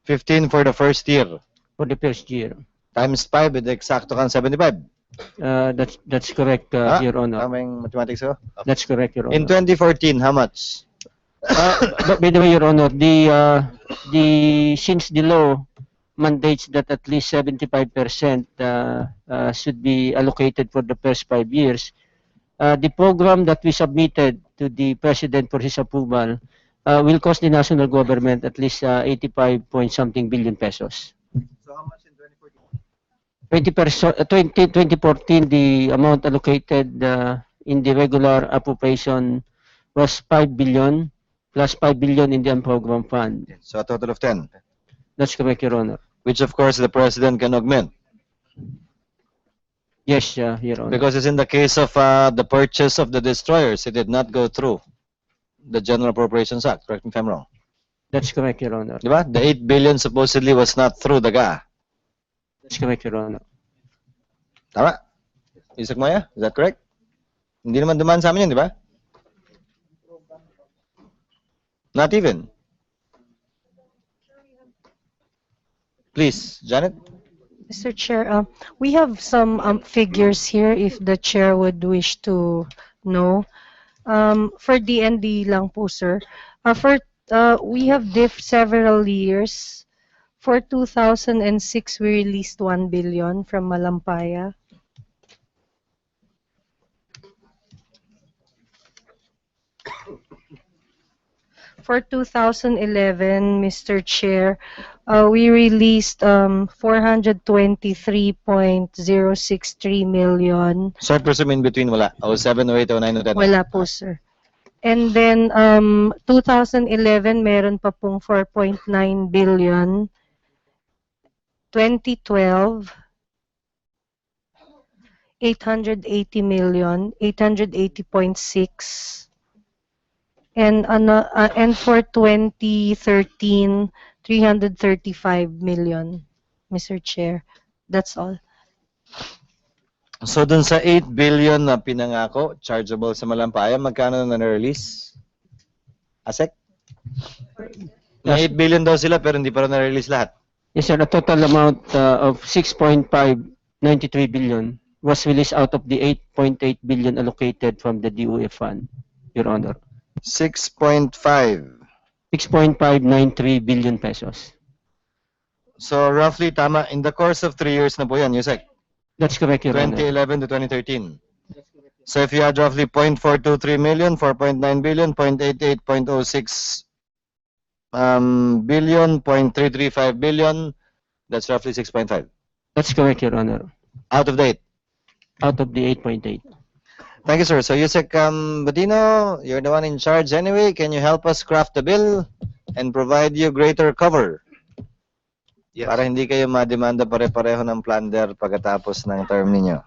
15 for the first year. For the first year. Times 5, eksakto kang 75. That's correct, Your Honor. Kaming mathematics ko? That's correct, Your Honor. In 2014, how much? But by the way, Your Honor, since the law mandates that at least 75% should be allocated for the first 5 years, the program that we submitted to the President for his approval will cost the national government at least 85 point something billion pesos. So how much in 2014? 2014, the amount allocated in the regular appropriation was 5 billion plus 5 billion in the program fund. So a total of 10. That's correct, Your Honor. Which of course the President can augment. Yes, Your Honor. Because it's in the case of the purchase of the destroyers, it did not go through the General Appropriations Act. Correct me if I'm wrong. That's correct, Your Honor. Diba? The 8 billion supposedly was not through the GA. That's correct, Your Honor. Tama? Isaac Moya, is that correct? Hindi naman dumaan sa amin yun, di ba? Not even. Please, Janet. Mr. Chair, we have some figures here if the chair would wish to know. For DND lang po, sir. We have several years. For 2006, we released 1 billion from Malampaya. For 2011, Mr. Chair, we released 423.063 million. So I presume in between wala. 07, 08, 09, 10. Wala po, sir. And then 2011, meron pa pong 4.9 billion. 2012, 880 million, 880.6. And for 2013, 335 million, Mr. Chair. That's all. So dun sa 8 billion na pinangako, chargeable sa Malampaya, magkano na na-release? Asek? May 8 billion daw sila pero hindi pa rin na-release lahat. Yes, sir. A total amount of 6.593 billion was released out of the 8.8 billion allocated from the DOF fund, Your Honor. 6.5. 6.593 billion pesos. So roughly, tama, in the course of 3 years na po yan, Yusek? That's correct, Your Honor. 2011 to 2013. So if you add roughly 0.423 million, 4.9 billion, 0.88, 0.06 billion, 0.335 billion, that's roughly 6.5. That's correct, Your Honor. Out of the 8. Out of the 8.8. Thank you, sir. So, Yusek Badino, you're the one in charge anyway. Can you help us craft the bill and provide you greater cover? Yes. Para hindi kayo mademanda pare-pareho ng plunder pagkatapos ng term ninyo.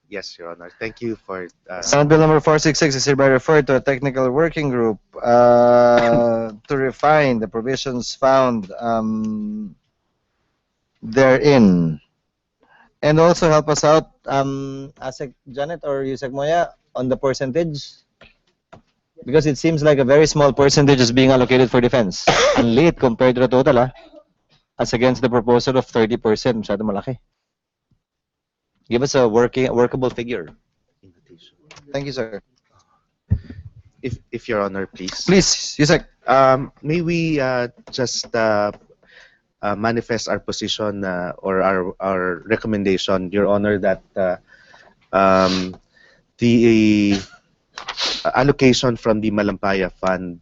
Yes, Your Honor. Thank you for... Senate Bill number 466 is hereby referred to a technical working group to refine the provisions found therein. And also help us out, Asek Janet or Yusek Moya, on the percentage. Because it seems like a very small percentage is being allocated for defense. Ang liit compared to the total, as against the proposal of 30%. Masyado malaki. Give us a workable figure. Thank you, sir. If Your Honor, please. Please, Yusek. May we just manifest our position or our recommendation, Your Honor, that the allocation from the Malampaya Fund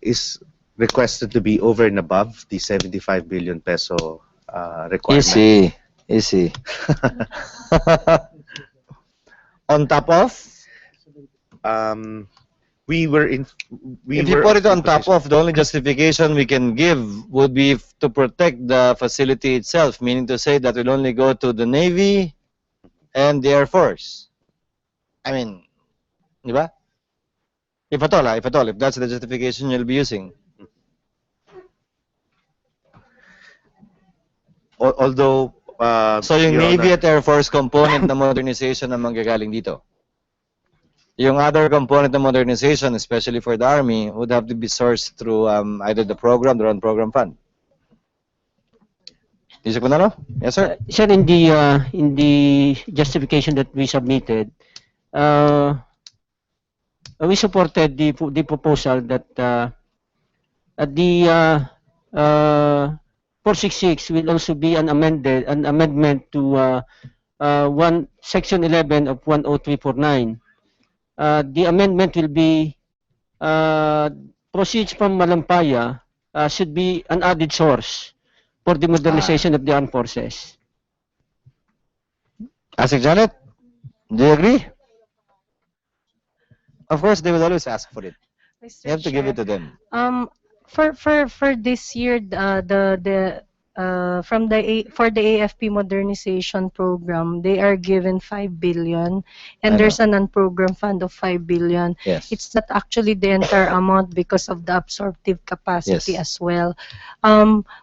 is requested to be over and above the 75 billion peso requirement. Easy. On top of? We were if you put it on top of, the only justification we can give would be to protect the facility itself, meaning to say that will only go to the Navy and the Air Force. I mean, di ba? If at all, if that's the justification you'll be using. Although, so yung Your Navy Honor, at Air Force component na modernization ang manggagaling dito. Yung other component of modernization, especially for the Army, would have to be sourced through either the program, the run program fund. Isip ko na, no? Yes, sir. Sir, in the justification that we submitted, we supported the proposal that the 466 will also be an amendment to Section 11 of 10349. The amendment will be proceeds from Malampaya should be an added source for the modernization of the armed forces. Asik Janet, do you agree? Of course, they will always ask for it. Mr. You have to give it to them. For this year, the for the AFP Modernization Program, they are given 5 billion, and I know. there's an unprogrammed fund of 5 billion. Yes. It's not actually the entire amount because of the absorptive capacity Yes. as well.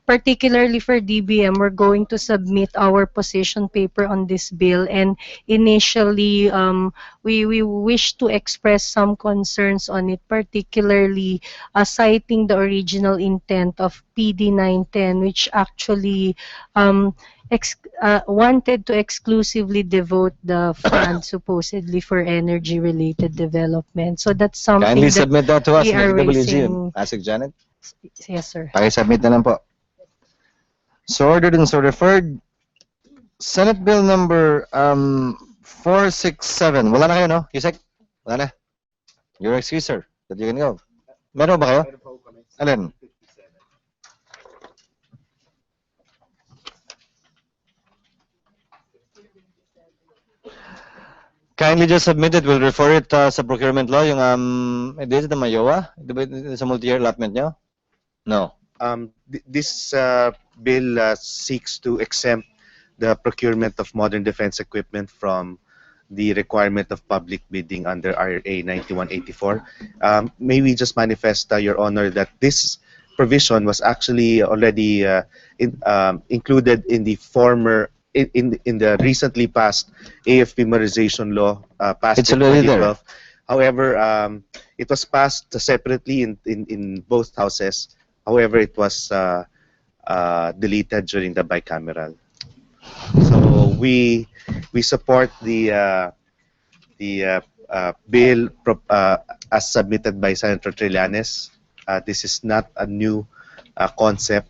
Particularly for DBM, we're going to submit our position paper on this bill, and initially, we wish to express some concerns on it, particularly citing the original intent of PD 910, which actually wanted to exclusively devote the fund supposedly for energy-related development. So that's something Kindly that submit that to us we in are the TWG. raising. Asik Janet. Yes, sir. Pakisubmit na lang po. So ordered and so referred. Senate Bill number 467. Wala na kayo, no? Yusek? Wala na. You're excused, sir. That you can go. Meron ba kayo? Alin? Kindly just submit it. We'll refer it sa procurement law. Yung, is it the Mayowa? Sa multi-year allotment nyo? No. This bill seeks to exempt the procurement of modern defense equipment from the requirement of public bidding under R.A. 9184. May we just manifest, Your Honor, that this provision was actually already included in the former in the recently passed AFP Modernization Law passed It's in already 2012. However, it was passed separately in both houses. However, it was deleted during the bicameral. So we support the bill as submitted by Senator Trillanes. This is not a new concept,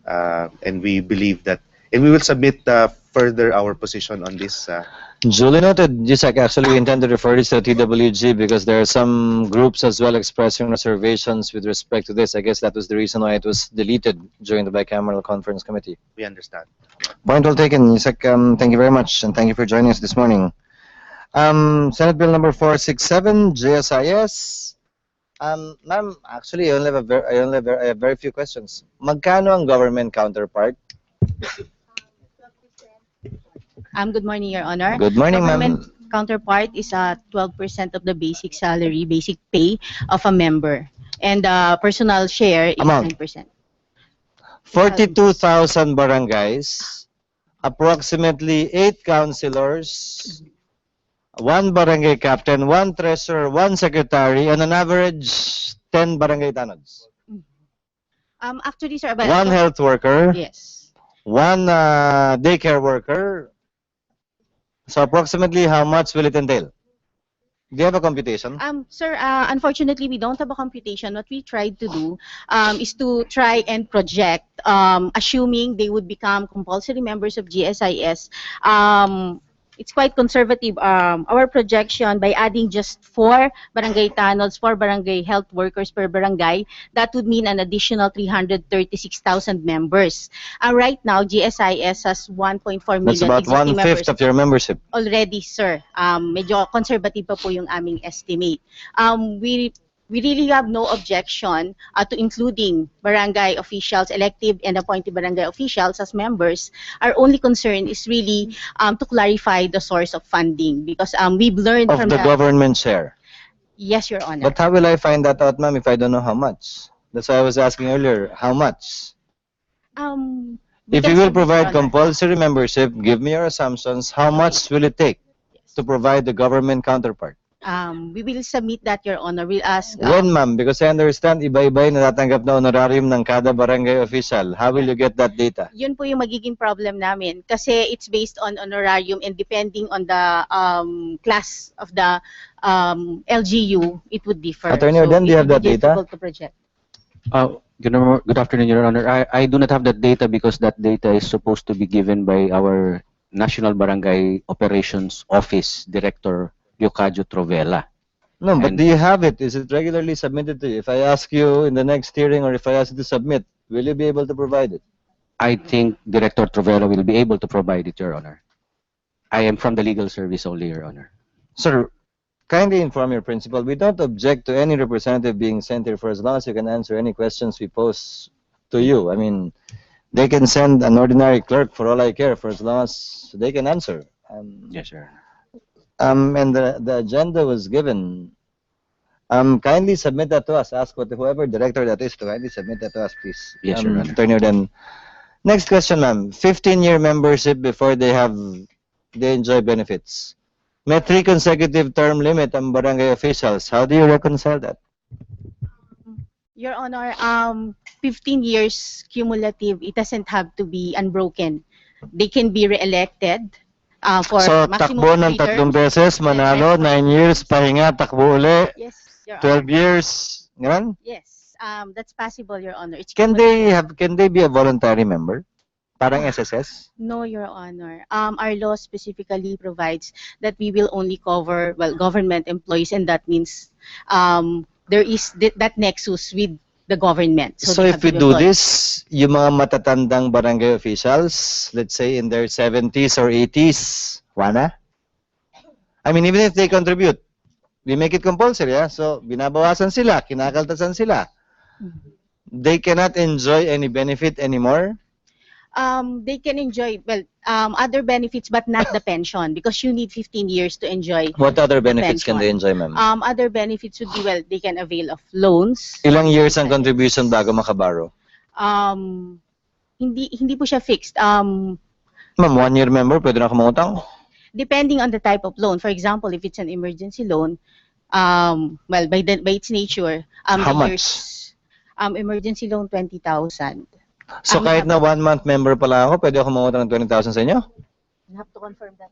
and we believe that, and we will submit further our position on this. Duly noted. Yusek, actually, we intend to refer this to TWG because there are some groups as well expressing reservations with respect to this. I guess that was the reason why it was deleted during the bicameral conference committee. We understand. Point well taken, Yusek. Thank you very much, and thank you for joining us this morning. Senate Bill number 467, GSIS. Ma'am, actually, I have very few questions. Magkano ang government counterpart? Good morning, Your Honor. Good morning, Government ma'am. counterpart is 12% of the basic salary, basic pay of a member. And personal share is Amount. 9%. 42,000 barangays, approximately 8 councilors, 1 barangay captain, 1 treasurer, 1 secretary, and on average, 10 barangay tanods. Actually, sir, 1 health worker, yes. 1 daycare worker. So approximately how much will it entail? Do you have a computation? Sir, unfortunately, we don't have a computation. What we tried to do is to try and project, assuming they would become compulsory members of GSIS. It's quite conservative. Our projection, by adding just 4 barangay tanods, 4 barangay health workers per barangay, that would mean an additional 336,000 members. Right now, GSIS has 1.4 million That's about existing 1/5 members. of your membership. Already, sir. Medyo conservative pa po yung aming estimate. We really have no objection to including barangay officials, elective and appointed barangay officials as members. Our only concern is really to clarify the source of funding, because we've learned Of from the government share. Yes, Your Honor. But how will I find that out, ma'am, if I don't know how much? That's why I was asking earlier, how much? If you will provide compulsory membership, give me your assumptions. How much will it take to provide the government counterpart? We will submit that, Your Honor. We'll ask... When, ma'am? Because I understand iba-iba yung natatanggap na honorarium ng kada barangay official. How will you get that data? Yun po yung magiging problem namin. Kasi it's based on honorarium, and depending on the class of the LGU, it would differ. Attorney Orden, do you have that data? Difficult to project. Good afternoon, Your Honor. I do not have that data because that data is supposed to be given by our National Barangay Operations Office Director, Leocadio Trovella. No, but do you have it? Is it regularly submitted to you? If I ask you in the next hearing, or if I ask you to submit, will you be able to provide it? I think Director Trovella will be able to provide it, Your Honor. I am from the legal service only, Your Honor. Sir, kindly inform your principal. We don't object to any representative being sent here for as long as you can answer any questions we pose to you. I mean, They can send an ordinary clerk for all I care, for as long as they can answer. Yes, sir. And the agenda was given. Kindly submit that to us. Ask whoever director that is to kindly submit that to us, please. Yes, Your Honor. Attorney Then. Next question, ma'am. 15-year membership before they enjoy benefits. May 3 consecutive term limit ang barangay officials. How do you reconcile that? Your Honor, 15 years cumulative, it doesn't have to be unbroken. They can be re-elected for So, maximum takbo ng 3 tatlong terms. beses, manalo, 9 years, pahinga, takbo uli, Yes, Your 12 Honor. years, ganun? Yes, that's possible, Your Honor. It's Can cumulative. they be a voluntary member? Parang SSS? No, Your Honor. Our law specifically provides that we will only cover, well, government employees, and that means there is that nexus with the government. So they if have we to be do employed. this, yung mga matatandang barangay officials, let's say in their 70s or 80s, wala? I mean, even if they contribute, we make it compulsory, yeah? So binabawasan sila, kinakaltasan sila. They cannot enjoy any benefit anymore. They can enjoy, well, other benefits, but not the pension, because you need 15 years to enjoy. What other the benefits can they pension. enjoy, ma'am? Other benefits would be, well, they can avail of loans. Ilang years ang contribution bago makabaro? Hindi po siya fixed. Ma'am, 1-year member, pwede na ako mangutang? Depending on the type of loan. For example, if it's an emergency loan, well, by its nature, How the much? years, emergency loan, 20,000. So kahit na 1-month member pala ako, pwede ako mangutang ng 20,000 sa inyo? You have to confirm that.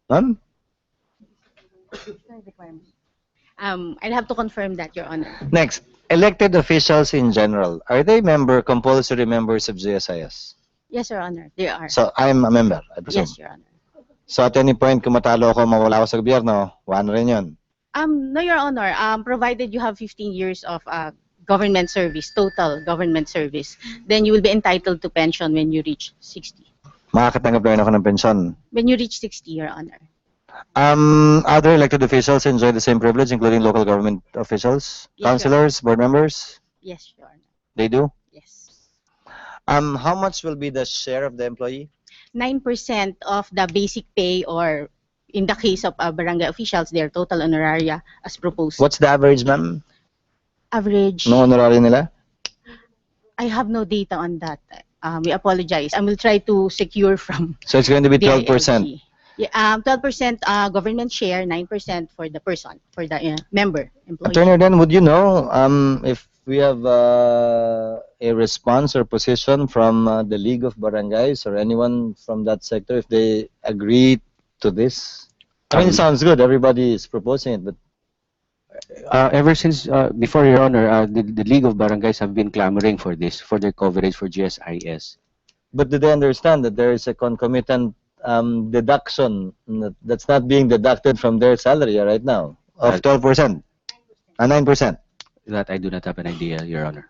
Ma'am? I'll have to confirm that, Your Honor. Next, elected officials in general, are they compulsory members of GSIS? Yes, Your Honor, they are. So I'm a member, I presume. Yes, Your Honor. So at any point, kung matalo ako, mawala ako sa gobyerno, 1 rin yun. No, Your Honor, provided you have 15 years of government service, total government service, then you will be entitled to pension when you reach 60. Makakatanggap rin ako ng pensyon. When you reach 60, Your Honor. Other elected officials enjoy the same privilege, including local government officials, Yes, councilors, board members? Yes, Your Honor. They do? Yes. How much will be the share of the employee? 9% of the basic pay, or in the case of barangay officials, their total honoraria as proposed. What's the average, ma'am? Average? No honorary nila? I have no data on that. We apologize. I will try to secure from So it's going to be 12%. DILG. Yeah, 12% government share, 9% for the person, for the member employee. Attorney Dan, would you know if we have a response or position from the League of Barangays or anyone from that sector if they agree to this? I mean, it sounds good. Everybody is proposing it, but Ever since, before Your Honor, the League of Barangays have been clamoring for this, for their coverage for GSIS. but do they understand that there is a concomitant deduction that's not being deducted from their salary right now of 12%, 9%? That I do not have an idea, Your Honor.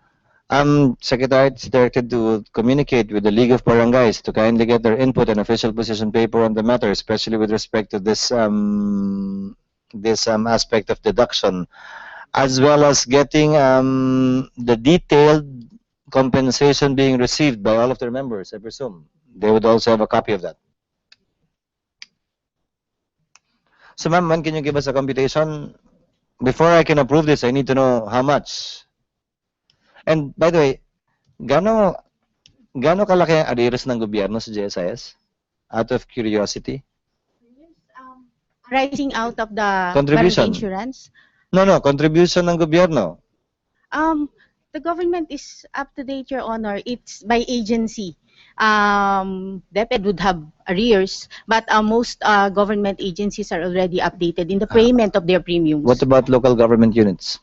Secretary is directed to communicate with the League of Barangays to kindly get their input and official position paper on the matter, especially with respect to this aspect of deduction, as well as getting the detailed compensation being received by all of their members, I presume. They would also have a copy of that. So ma'am, when can you give us a computation? Before I can approve this, I need to know how much. And by the way, gaano kalaki ang arrears ng gobyerno sa GSIS? Out of curiosity. Rising out of the Contribution. barangay insurance. No, contribution ng gobyerno. The government is up to date, Your Honor. It's by agency. DepEd would have arrears, but most government agencies are already updated in the payment of their premiums. What about local government units?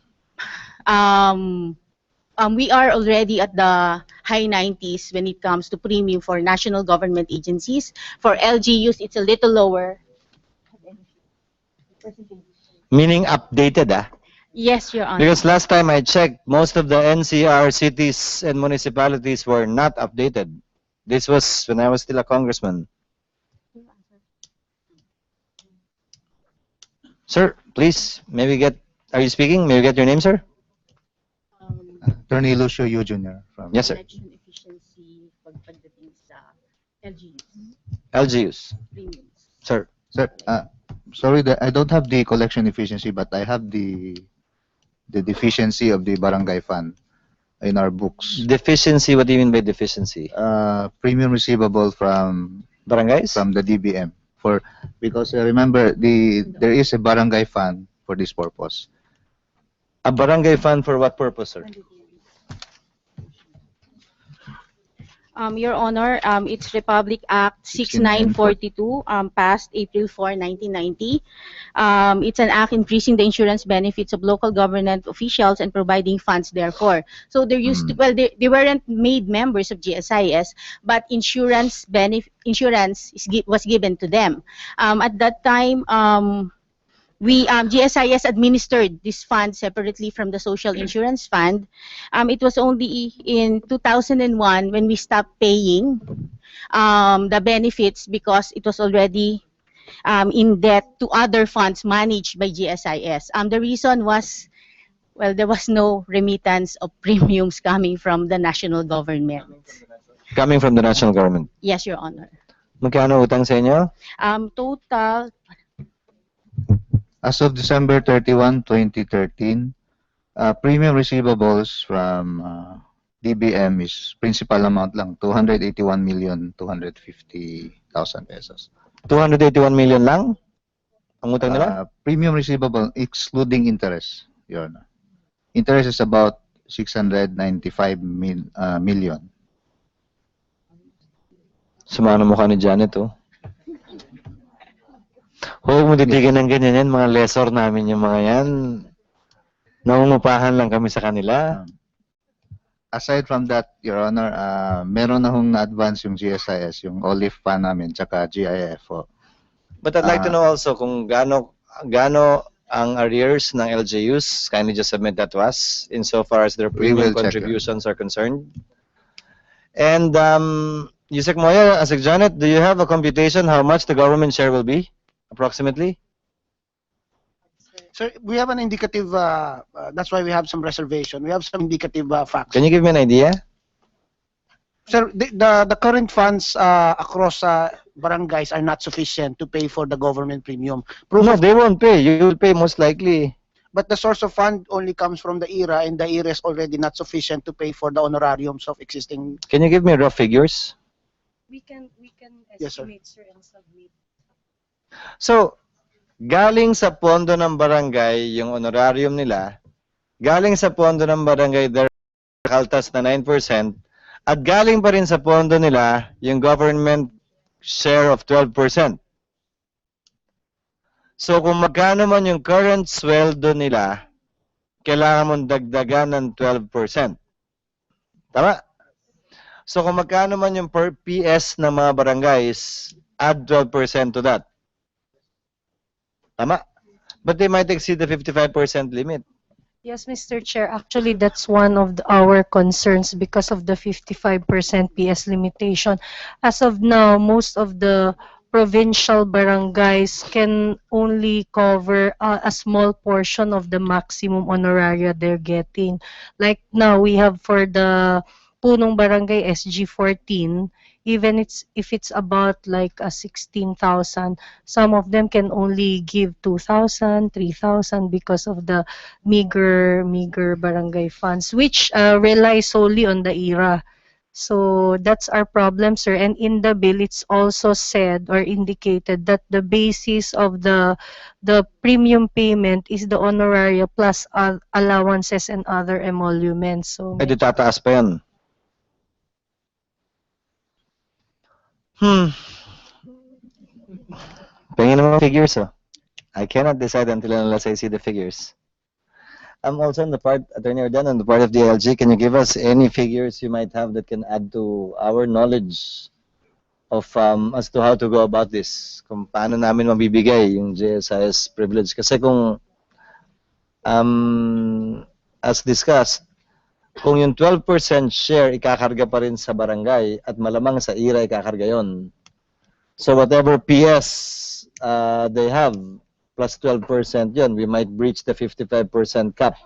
We are already at the high 90s when it comes to premium for national government agencies. For LGUs, it's a little lower. Meaning updated, Yes, Your Honor. Because last time I checked, most of the NCR cities and municipalities were not updated. This was when I was still a congressman. Sir, please, are you speaking? May we get your name, sir? Attorney Lucio Yu Jr. from Yes, sir. Election efficiency. LGUs, LGUs. premiums. Sir, Sir, sorry that I don't have the collection efficiency, but I have the deficiency of the barangay fund in our books. deficiency, what do you mean by deficiency? Premium receivable from Barangays? the DBM for because remember there is a barangay fund for this purpose. A barangay fund for what purpose, sir? Your Honor, it's Republic Act 6942, passed April 4, 1990. It's an act increasing the insurance benefits of local government officials and providing funds therefore. So there used to, well, they weren't made members of GSIS, but insurance was given to them. At that time, GSIS administered this fund separately from the Social Insurance Fund. It was only in 2001 when we stopped paying the benefits because it was already in debt to other funds managed by GSIS. The reason was, well, there was no remittance of premiums coming from the national government. Coming from the national government. Yes, Your Honor. Magkano utang sa inyo? Total, As of December 31, 2013, premium receivables from DBM is principal amount lang 281,250,000 pesos. 281 million lang? Ang utang nila? Premium receivable excluding interest, Your Honor. Interest is about 695 million. Sumano mo ka ni Janet, oh. Huwag mo titigan ng ganyan yan, mga lessor namin yung mga yan. Nangungupahan lang kami sa kanila. Aside from that, Your Honor, meron na hong na-advance yung GSIS, yung OLIF pa namin, tsaka GIFO. But I'd like to know also kung gaano ang arrears ng LGUs. Kindly just submit that to us insofar as their premium contributions are concerned. And Yusek Moya, Asik Janet, do you have a computation how much the government share will be, approximately? Sir, we have an indicative, that's why we have some reservation. We have some indicative facts. Can you give me an idea? Sir, the current funds across barangays are not sufficient to pay for the government premium. No, they won't pay. You will pay most likely. But the source of fund only comes from the ERA, and the ERA is already not sufficient to pay for the honorariums of existing. Can you give me rough figures? We can Yes, sir. estimate, sir, and submit. So, galing sa pondo ng barangay yung honorarium nila, galing sa pondo ng barangay their kaltas na 9%, at galing pa rin sa pondo nila yung government share of 12%. So kung magkano man yung current sweldo nila, kailangan mong dagdagan ng 12%. Tama? So kung magkano man yung per PS ng mga barangays, add 12% to that. Tama? But they might exceed the 55% limit. Yes, Mr. Chair. Actually, that's one of our concerns because of the 55% PS limitation. As of now, most of the provincial barangays can only cover a small portion of the maximum honoraria they're getting. Like now, we have for the Punong Barangay SG14, even if it's about like 16,000, some of them can only give 2,000, 3,000 because of the meager barangay funds, which rely solely on the ERA. So that's our problem, sir. And in the bill, it's also said or indicated that the basis of the premium payment is the honoraria plus allowances and other emoluments. So Eh, di tataas pa yan. Pengin naman figures, oh. I cannot decide unless I see the figures. I'm also on the part, Attorney Ordan, on the part of the LG, can you give us any figures you might have that can add to our knowledge of as to how to go about this? Kung paano namin mabibigay yung GSIS privilege. Kasi kung, as discussed, kung yung 12% share ikakarga pa rin sa barangay at malamang sa IRA ikakarga yon. So whatever PS they have, plus 12% yun, we might breach the 55% cap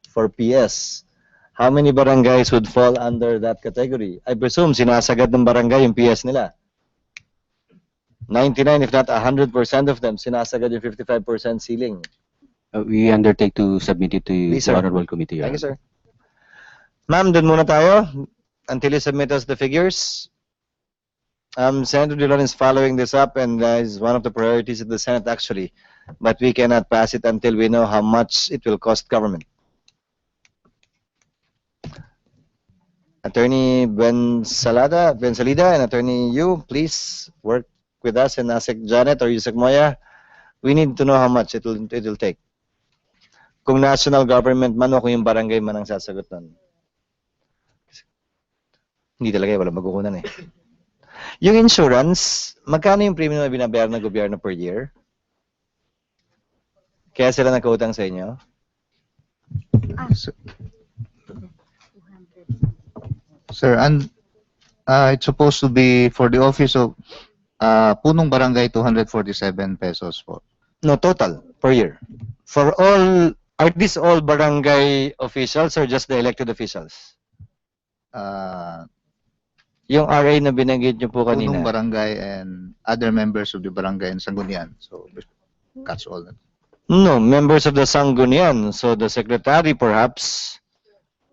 for PS. How many barangays would fall under that category? I presume sinasagad ng barangay yung PS nila. 99 if not 100% of them sinasagad yung 55% ceiling. We undertake to submit it to Please, the sir. Honorable Committee, Your Thank you, Honor. sir. Ma'am, dun muna tayo until you submit us the figures. Senator Dillon is following this up and is one of the priorities of the Senate actually, but we cannot pass it until we know how much it will cost government. Attorney Bensalida and Attorney Yu, please work with us and ASEC Janet or Yusek Moya. We need to know how much it will take. Kung national government man o kung yung barangay man ang sasagot nun. Hindi talaga, walang magkukunan eh. Yung insurance, magkano yung premium na binabayar ng gobyerno per year? Kaya sila nagkautang sa inyo? Sir, and it's supposed to be for the office of Punong Barangay 247 pesos po. No, total per year. For all, are these all barangay officials or just the elected officials? Yung RA na binanggit nyo po kanina. Punong Barangay and other members of the barangay in Sangguniang. So that's all. No, members of the Sangguniang. So the secretary perhaps,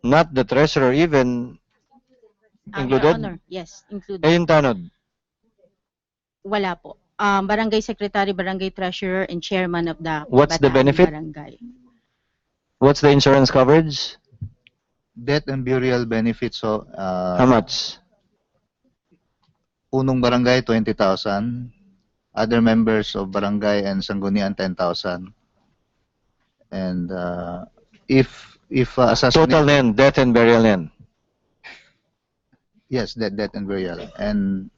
not the treasurer even, included? Your Honor, yes, included. Eh, yung tanod? Wala po. Barangay secretary, barangay treasurer, and chairman of the What's the Bataan benefit? Barangay. What's the insurance coverage? Death and burial benefits. So How much? Punong Barangay 20,000. Other members of barangay and Sangguniang 10,000. And if assassinate, Total na yan, death and burial na yan. yes, death and burial, and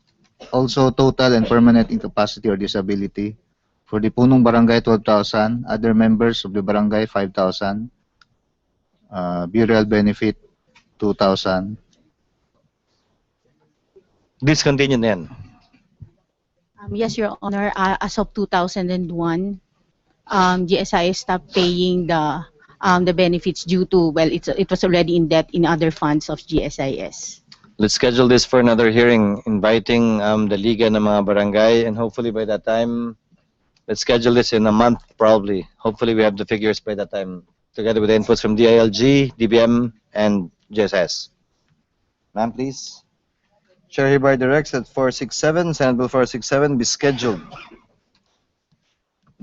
also total and permanent incapacity or disability. For the Punong Barangay 12,000, other members of the barangay 5,000, burial benefit 2,000. Discontinued na yan. Yes, Your Honor. As of 2001, GSIS stopped paying the benefits due to, well, it was already in debt in other funds of GSIS. Let's schedule this for another hearing, inviting the Liga ng mga barangay, and hopefully by that time, let's schedule this in a month probably. Hopefully we have the figures by that time, together with the inputs from DILG, DBM, and GSS. Ma'am, please. Chair hereby directs that 467, Senate Bill 467 be scheduled,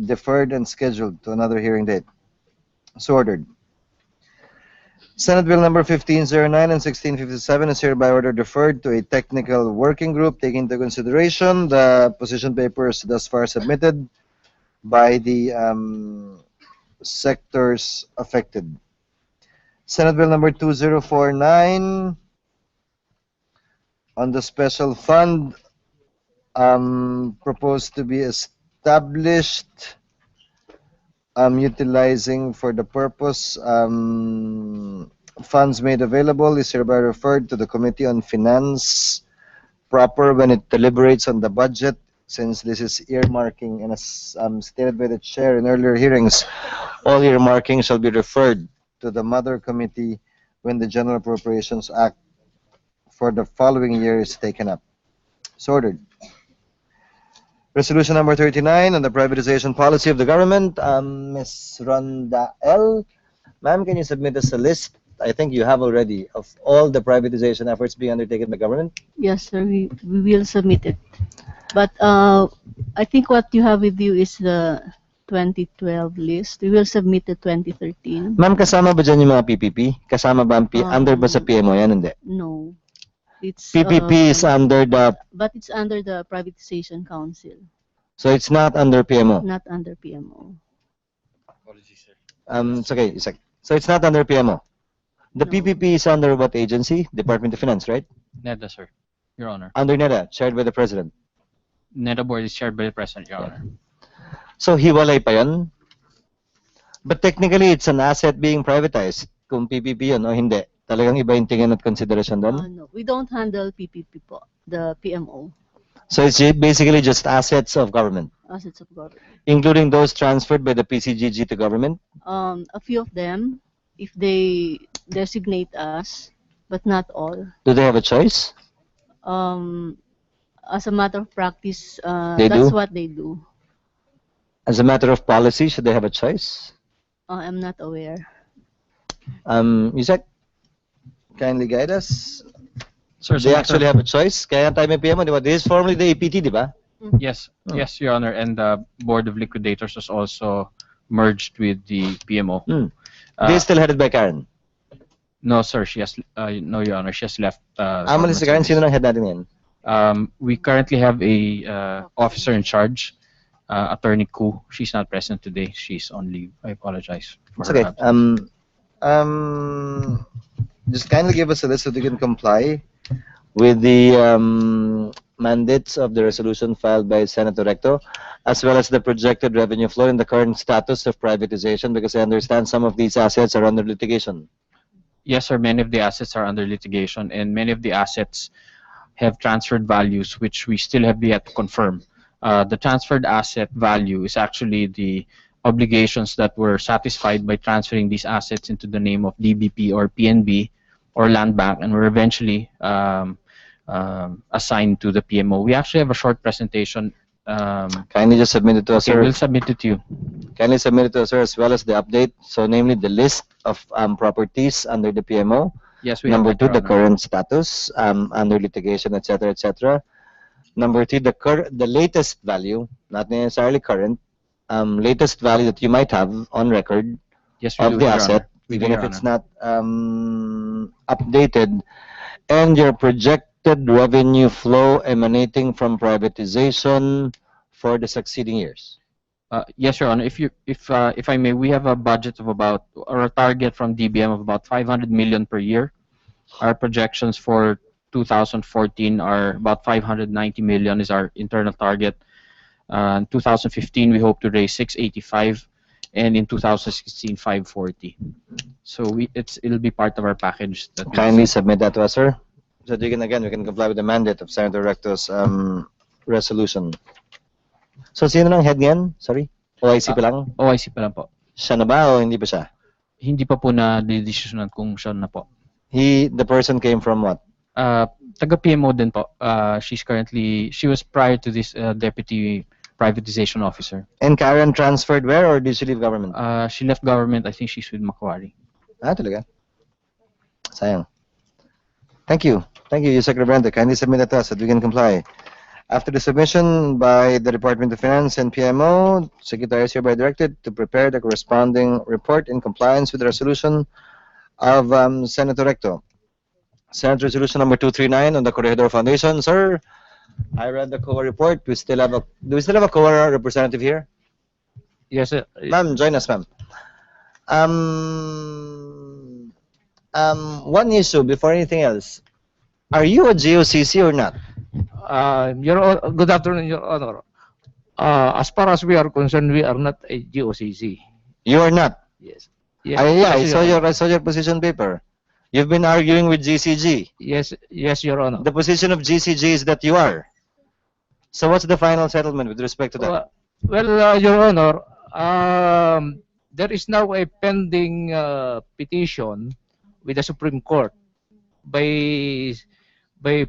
deferred and scheduled to another hearing date. So ordered. Senate Bill number 1509 and 1657 is hereby ordered deferred to a technical working group taking into consideration the position papers thus far submitted by the sectors affected. Senate Bill number 2049 on the special fund proposed to be established, utilizing for the purpose funds made available is hereby referred to the Committee on Finance proper when it deliberates on the budget, since this is earmarking, and as stated by the chair in earlier hearings, all earmarking shall be referred to the Mother Committee when the General Appropriations Act for the following year is taken up. So ordered. Resolution number 39 on the privatization policy of the government. Ms. Rhonda L. Ma'am, can you submit us a list? I think you have already, of all the privatization efforts being undertaken by government. Yes, sir, we will submit it. But I think what you have with you is the 2012 list. We will submit the 2013. Ma'am, kasama ba dyan yung mga PPP? Kasama ba ang under ba sa PMO yan? Hindi. No. It's PPP is under the... But it's under the Privatization Council. So it's not under PMO? Not under PMO. It's okay. So it's not under PMO? The No. PPP is under what agency? Department of Finance, right? NEDA, sir. Your Honor. Under NEDA, chaired by the President. NEDA board is chaired by the President, Your Honor. So hiwalay pa yun? But technically, it's an asset being privatized. Kung PPP yun o hindi. Talagang iba yung tingin at consideration doon? No, we don't handle PPP po, the PMO, So it's basically just assets of government, assets of government. including those transferred by the PCGG to government? A few of them, if they designate us, but not all. Do they have a choice? as a matter of practice, They that's do? what they do. As a matter of policy, should they have a choice? I'm not aware. Isaac, kindly guide us. Sir, as a They matter actually of, have a choice. Kaya tayo may PMO, di ba? This is formerly the APT, di ba? yes, Hmm. yes, Your Honor, and the Board of Liquidators was also merged with the PMO. They still headed by Karen. No, sir, she has, no, Your Honor, she has left. Aman si Karen, government sino service. nang head natin yan? We currently have a officer in charge, Attorney Koo. She's not present today. She's on leave. I apologize for It's her okay. absence. Just kindly give us a list so we can comply with the mandates of the resolution filed by Senator Recto, as well as the projected revenue flow and the current status of privatization, because I understand some of these assets are under litigation. Yes, sir. Many of the assets are under litigation, and many of the assets have transferred values, which we still have yet to confirm. The transferred asset value is actually the obligations that were satisfied by transferring these assets into the name of DBP or PNB or Land Bank, and were eventually assigned to the PMO. We actually have a short presentation. Kindly just submit it to us, Okay, sir. we'll submit it to you. Kindly submit it to us, sir, as well as the update. So, namely, the list of properties under the PMO. Yes, we Number have that, two, Your the Honor. current status under litigation, etc., etc. Number three, the latest value, not necessarily current, latest value that you might have on record Yes, we of do, the Your asset, Honor. We do, even Your if it's Honor. not updated, and your projected revenue flow emanating from privatization for the succeeding years. Yes, Your Honor. If I may, we have a budget of about, or a target from DBM of about 500 million per year. Our projections for 2014 are about 590 million is our internal target. In 2015, we hope to raise 685, and in 2016, 540. So it'll be part of our package. That Kindly submit that to us, sir. So we can comply with the mandate of Senator Recto's resolution. So sino nang head niyan? Sorry? OIC pa lang? OIC pa lang po. Siya na ba o hindi pa siya? Hindi pa po na decisionan kung siya na po. The person came from what? Taga PMO din po. She was prior to this deputy privatization officer. And Karen transferred where, or did she leave government? She left government. I think she's with Macquarie. Talaga? Sayang. Thank you. Thank you, Yusek Rebrante. Kindly submit that to us so that we can comply. After the submission by the Department of Finance and PMO, Secretary is hereby directed to prepare the corresponding report in compliance with the resolution of Senator Recto. Senate Resolution number 239 on the Corregidor Foundation. Sir, I read the COA report. Do we still have a COA representative here? Yes, sir. Ma'am, join us, ma'am. One issue before anything else. Are you a GOCC or not? Good afternoon, Your Honor. As far as we are concerned, we are not a GOCC. You are not? Yes. I saw your position paper. You've been arguing with GCG. Yes, Your Honor. The position of GCG is that you are. So what's the final settlement with respect to that? Your Honor, there is now a pending petition with the Supreme Court by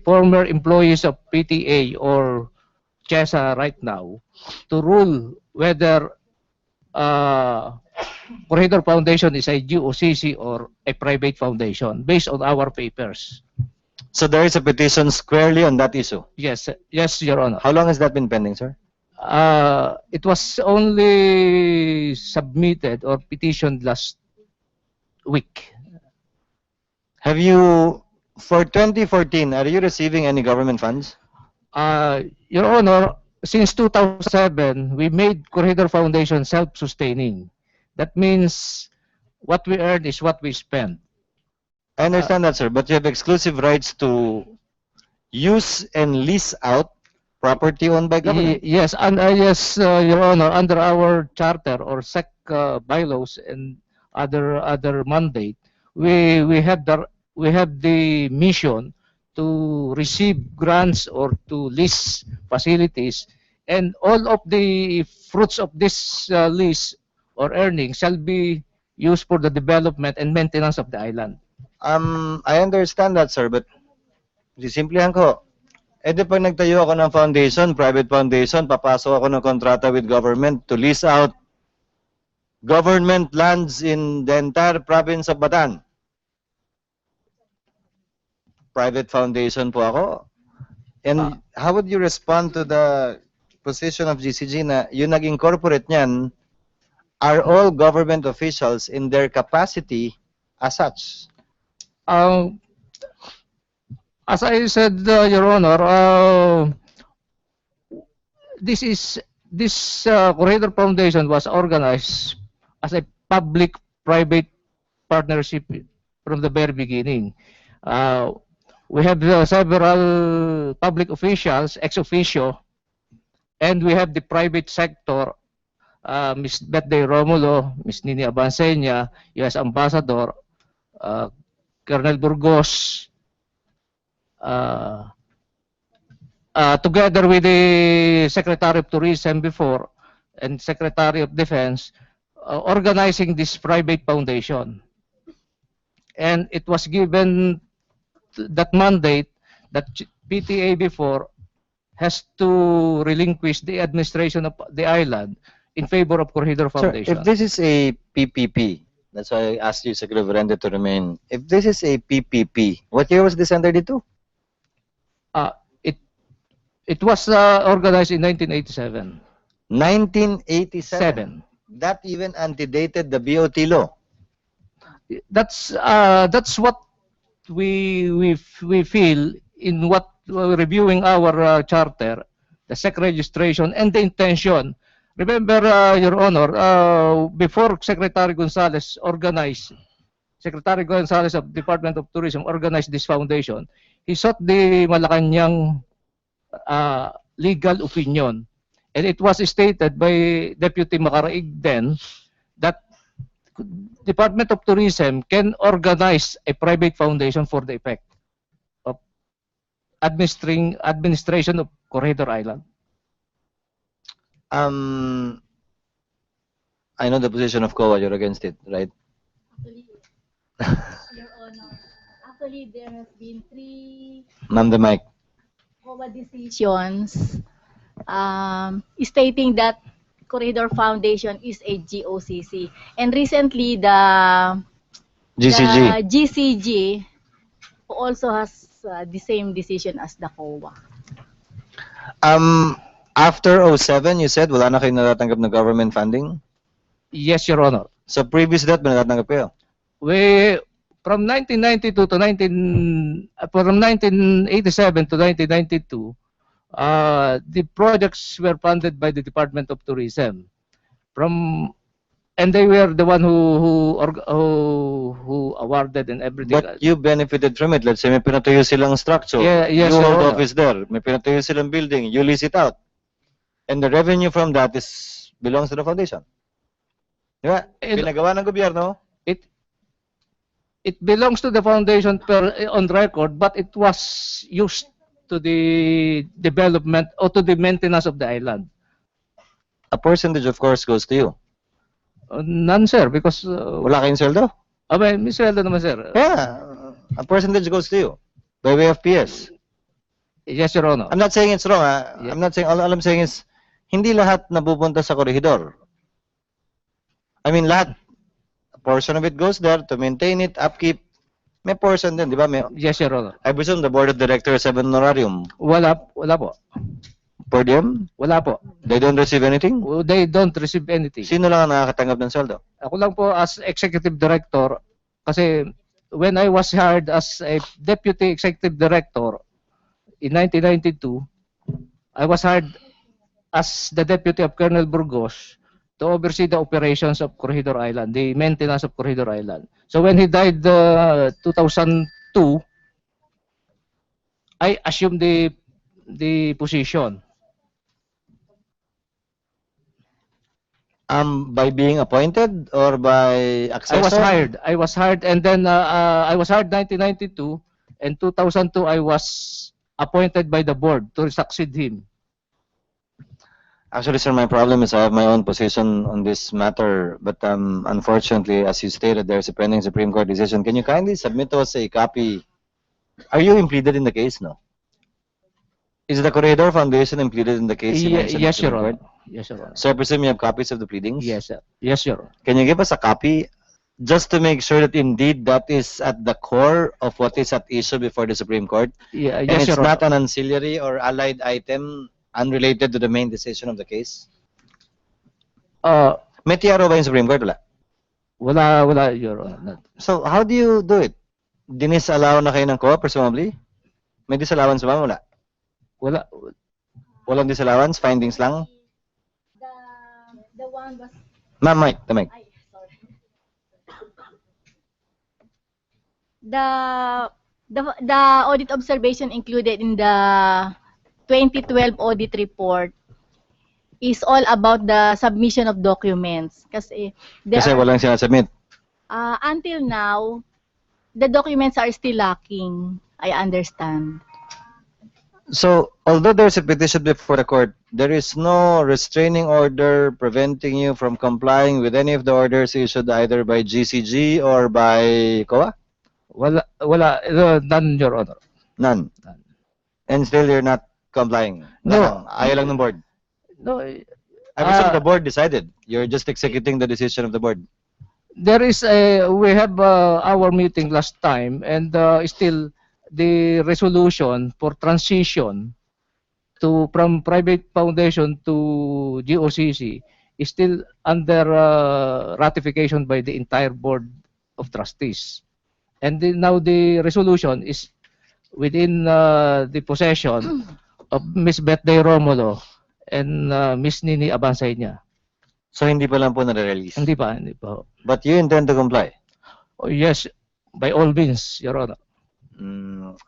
former employees of PTA or CHESA right now to rule whether Corridor Foundation is a GOCC or a private foundation based on our papers. So there is a petition squarely on that issue? Yes, Your Honor. How long has that been pending, sir? It was only submitted or petitioned last week. Have you, for 2014, are you receiving any government funds? Your Honor, since 2007, we made Corridor Foundation self-sustaining. That means what we earn is what we spend. I understand that, sir, but you have exclusive rights to use and lease out property owned by government. Yes, and yes, Your Honor, under our charter or SEC bylaws and other mandate, we have the mission to receive grants or to lease facilities, and all of the fruits of this lease or earnings shall be used for the development and maintenance of the island. I understand that, sir, but simplihan ko, Eh di pag nagtayo ako ng foundation, private foundation, papasok ako ng kontrata with government to lease out government lands in the entire province of Bataan. Private foundation po ako. And how would you respond to the position of GCG na yung naging corporate niyan are all government officials in their capacity as such? As I said, Your Honor, this Corridor Foundation was organized as a public-private partnership from the very beginning. We have several public officials, ex officio, and we have the private sector, Ms. Betday Romulo, Ms. Nini Abansenya, U.S. Ambassador, Colonel Burgos, together with the Secretary of Tourism before and Secretary of Defense, organizing this private foundation. And it was given that mandate that PTA before has to relinquish the administration of the island in favor of Corridor Sir, Foundation. if this is a PPP, that's why I asked you, Secretary Verenda, to remain. If this is a PPP, what year was this entered into? It was organized in 1987. 1987. That even antedated the BOT law. That's what we feel in what reviewing our charter, the SEC registration and the intention. Remember, Your Honor, before Secretary Gonzales organized, Secretary Gonzales of Department of Tourism organized this foundation, he sought the Malacanang legal opinion. And it was stated by Deputy Macaraig then that Department of Tourism can organize a private foundation for the effect of administration of Corridor Island. I know the position of COA, you're against it, right? Your Honor, actually there have been 3 Ma'am, the mic. COA decisions stating that Corridor Foundation is a GOCC. And recently the GCG also has the same decision as the COA. After 07, you said wala na kayo natatanggap na government funding? Yes, Your Honor. So previous that, ba natatanggap kayo? From 1992 to from 1987 to 1992, the projects were funded by the Department of Tourism. And they were the one who awarded and everything. But you benefited from it. Let's say may pinatayo silang structure. Yes, you Your hold Honor. office there. May pinatayo silang building. You lease it out. And the revenue from that belongs to the foundation. Diba? Pinagawa ng gobyerno. It belongs to the foundation on record, but it was used to the development or to the maintenance of the island. A percentage, of course, goes to you. None, sir, because... wala kayong sweldo? May sweldo naman, sir. Yeah. A percentage goes to you by way of PS. Yes, Your Honor. I'm not saying it's wrong. I'm not saying, all I'm saying is, hindi lahat napupunta sa korehidor. I mean, lahat. A portion of it goes there to maintain it, upkeep. May portion din, di ba? Yes, Your Honor. I presume the board of directors have an honorarium. Wala po. Per diem? Wala po. They don't receive anything? They don't receive anything. Sino lang ang nakakatanggap ng sweldo? Ako lang po as executive director, kasi when I was hired as a deputy executive director in 1992, I was hired as the deputy of Colonel Burgos to oversee the operations of Corridor Island, the maintenance of Corridor Island. So when he died 2002, I assumed the position. By being appointed or by accessor? I was hired and then I was hired 1992 and 2002 I was appointed by the board to succeed him. Actually, sir, my problem is I have my own position on this matter, but unfortunately, as you stated, there's a pending Supreme Court decision. Can you kindly submit to us a copy? Are you impleaded in the case, no? Is the Corredor Foundation included in the case you mentioned? Yes, in Your Supreme Honor. Court? Yes, Your Honor. So I presume you have copies of the pleadings? Yes, sir. Yes, Your Honor. Can you give us a copy just to make sure that indeed that is at the core of what is at issue before the Supreme Court? Yeah, And yes, it's Your not Honor. an ancillary or allied item unrelated to the main decision of the case? Uh, May TRO ba yung Supreme Court? wala, Your Honor. So how do you do it? Dinisallow na kayo ng co presumably? May disallowance ba? Wala. Wala. Walang disallowance? Findings lang? The one was Ma'am, mic. The mic. the audit observation included in the 2012 audit report is all about the submission of documents. Kasi Kasi walang sinasubmit. until now, the documents are still lacking. I understand. So, although there's a petition before the court, there is no restraining order preventing you from complying with any of the orders issued either by GCG or by COA? Wala, none, Your Honor. None. And still you're not complying? No. Ayaw lang ng board? No, I presume the board decided. You're just executing the decision of the board. there is we have our meeting last time, and still the resolution for transition from private foundation to GOCC is still under ratification by the entire board of trustees. And now the resolution is within the possession of Ms. Betday Romulo and Ms. Nini Abansay. So, hindi pa lang po na-release? Hindi pa. But you intend to comply? Oh, yes, by all means, Your Honor.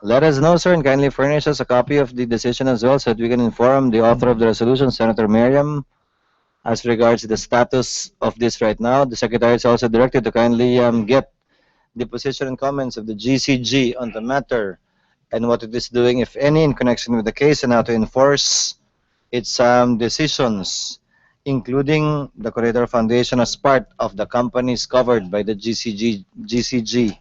Let us know, sir, and kindly furnish us a copy of the decision as well so that we can inform the author of the resolution, Senator Miriam, as regards the status of this right now. The Secretary is also directed to kindly get the position and comments of the GCG on the matter and what it is doing, if any, in connection with the case and how to enforce its decisions, including the Corredor Foundation as part of the companies covered by the GCG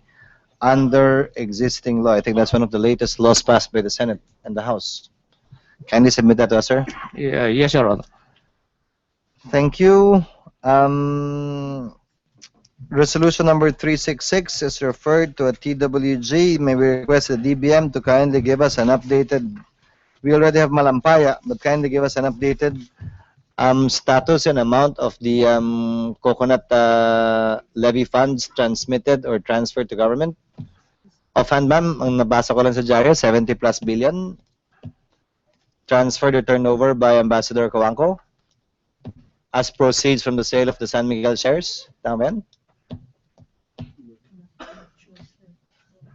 under existing law. I think that's one of the latest laws passed by the Senate and the House. Kindly submit that to us, sir. Yeah, yes, Your Honor. Thank you. Resolution number 366 is referred to a TWG. May we request the DBM to kindly give us an updated, we already have Malampaya, but kindly give us an updated status and amount of the coconut levy funds transmitted or transferred to government. Offhand, ma'am, ang nabasa ko lang sa dyaryo, 70 plus billion transferred or turned over by Ambassador Coangco as proceeds from the sale of the San Miguel shares. Tama ba yan?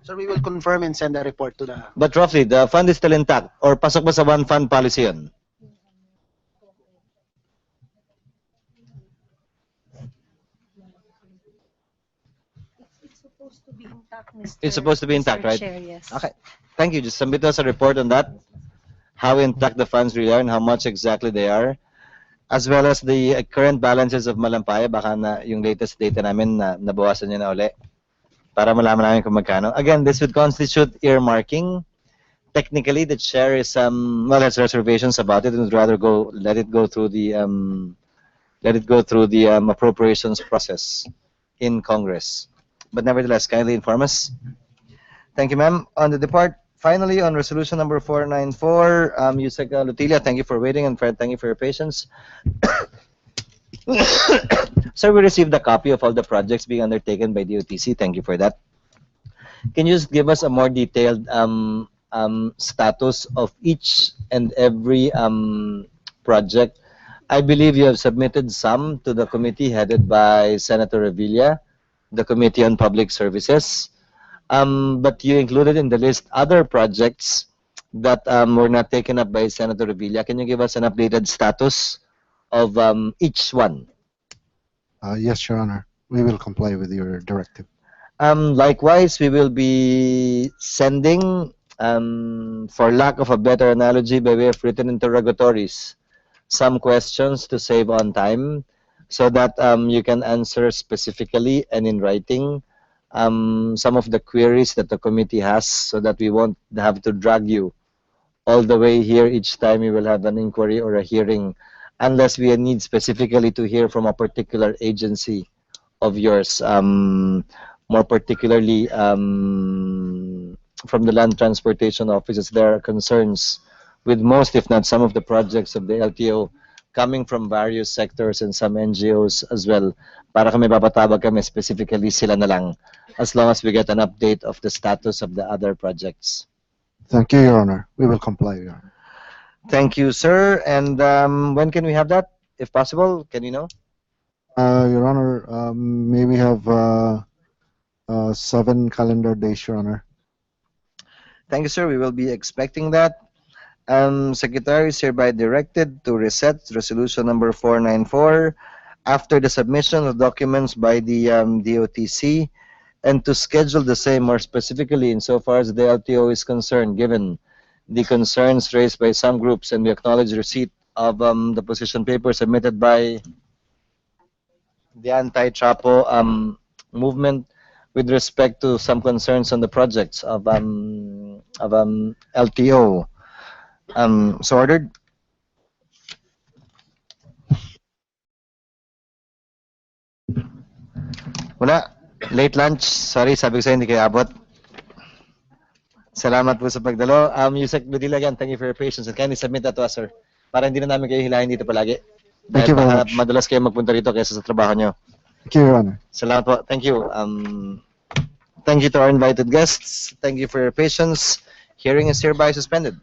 So we will confirm and send a report to the... But roughly, the fund is still intact or pasok ba sa one fund policy yun? It's supposed to be intact, right? Chair, yes. Okay. Thank you. Just submit us a report on that. How intact the funds really are and how much exactly they are. As well as the current balances of Malampaya. Baka na yung latest data namin na nabawasan niya na uli. Para malaman namin kung magkano. Again, this would constitute earmarking. Technically, the chair is well, has reservations about it and would rather let it go through the appropriations process in Congress. But nevertheless, kindly inform us. Thank you, ma'am. On the finally, on resolution number 494, Yusek Lutilia, thank you for waiting, and Fred, thank you for your patience. Sir, we received a copy of all the projects being undertaken by DOTC. Thank you for that. Can you just give us a more detailed status of each and every project? I believe you have submitted some to the committee headed by Senator Revilla, the Committee on Public Services, but you included in the list other projects that were not taken up by Senator Revilla. Can you give us an updated status of each one? Yes, Your Honor. We will comply with your directive. Likewise, we will be sending, for lack of a better analogy, by way of written interrogatories, some questions to save on time, so that you can answer specifically and in writing some of the queries that the committee has, so that we won't have to drag you all the way here each time we will have an inquiry or a hearing, unless we need specifically to hear from a particular agency of yours, more particularly from the land transportation offices. There are concerns with most, if not some, of the projects of the LTO coming from various sectors and some NGOs as well. Para kami papatawag kami specifically sila na lang, as long as we get an update of the status of the other projects. Thank you, Your Honor. We will comply, Your Honor. Thank you, sir. And when can we have that, if possible? Can you know? Your Honor, may we have 7 calendar days, Your Honor. Thank you, sir. We will be expecting that. Secretary is hereby directed to reset resolution number 494 after the submission of documents by the DOTC, and to schedule the same more specifically insofar as the LTO is concerned, given the concerns raised by some groups, and we acknowledge receipt of the position paper submitted by the anti-Chapo movement with respect to some concerns on the projects of LTO. So ordered. Wala. Late lunch. Sorry, sabi ko sa'yo hindi kayo abot. Salamat po sa pagdalo. Yusek Budila, again, thank you for your patience and kindly submit that to us, sir. Para hindi na namin kayo hilahin dito palagi. Thank you very much. Madalas kayo magpunta rito kaysa sa trabaho nyo. Thank you, Your Honor. Salamat po. Thank you. Thank you to our invited guests. Thank you for your patience. Hearing is hereby suspended.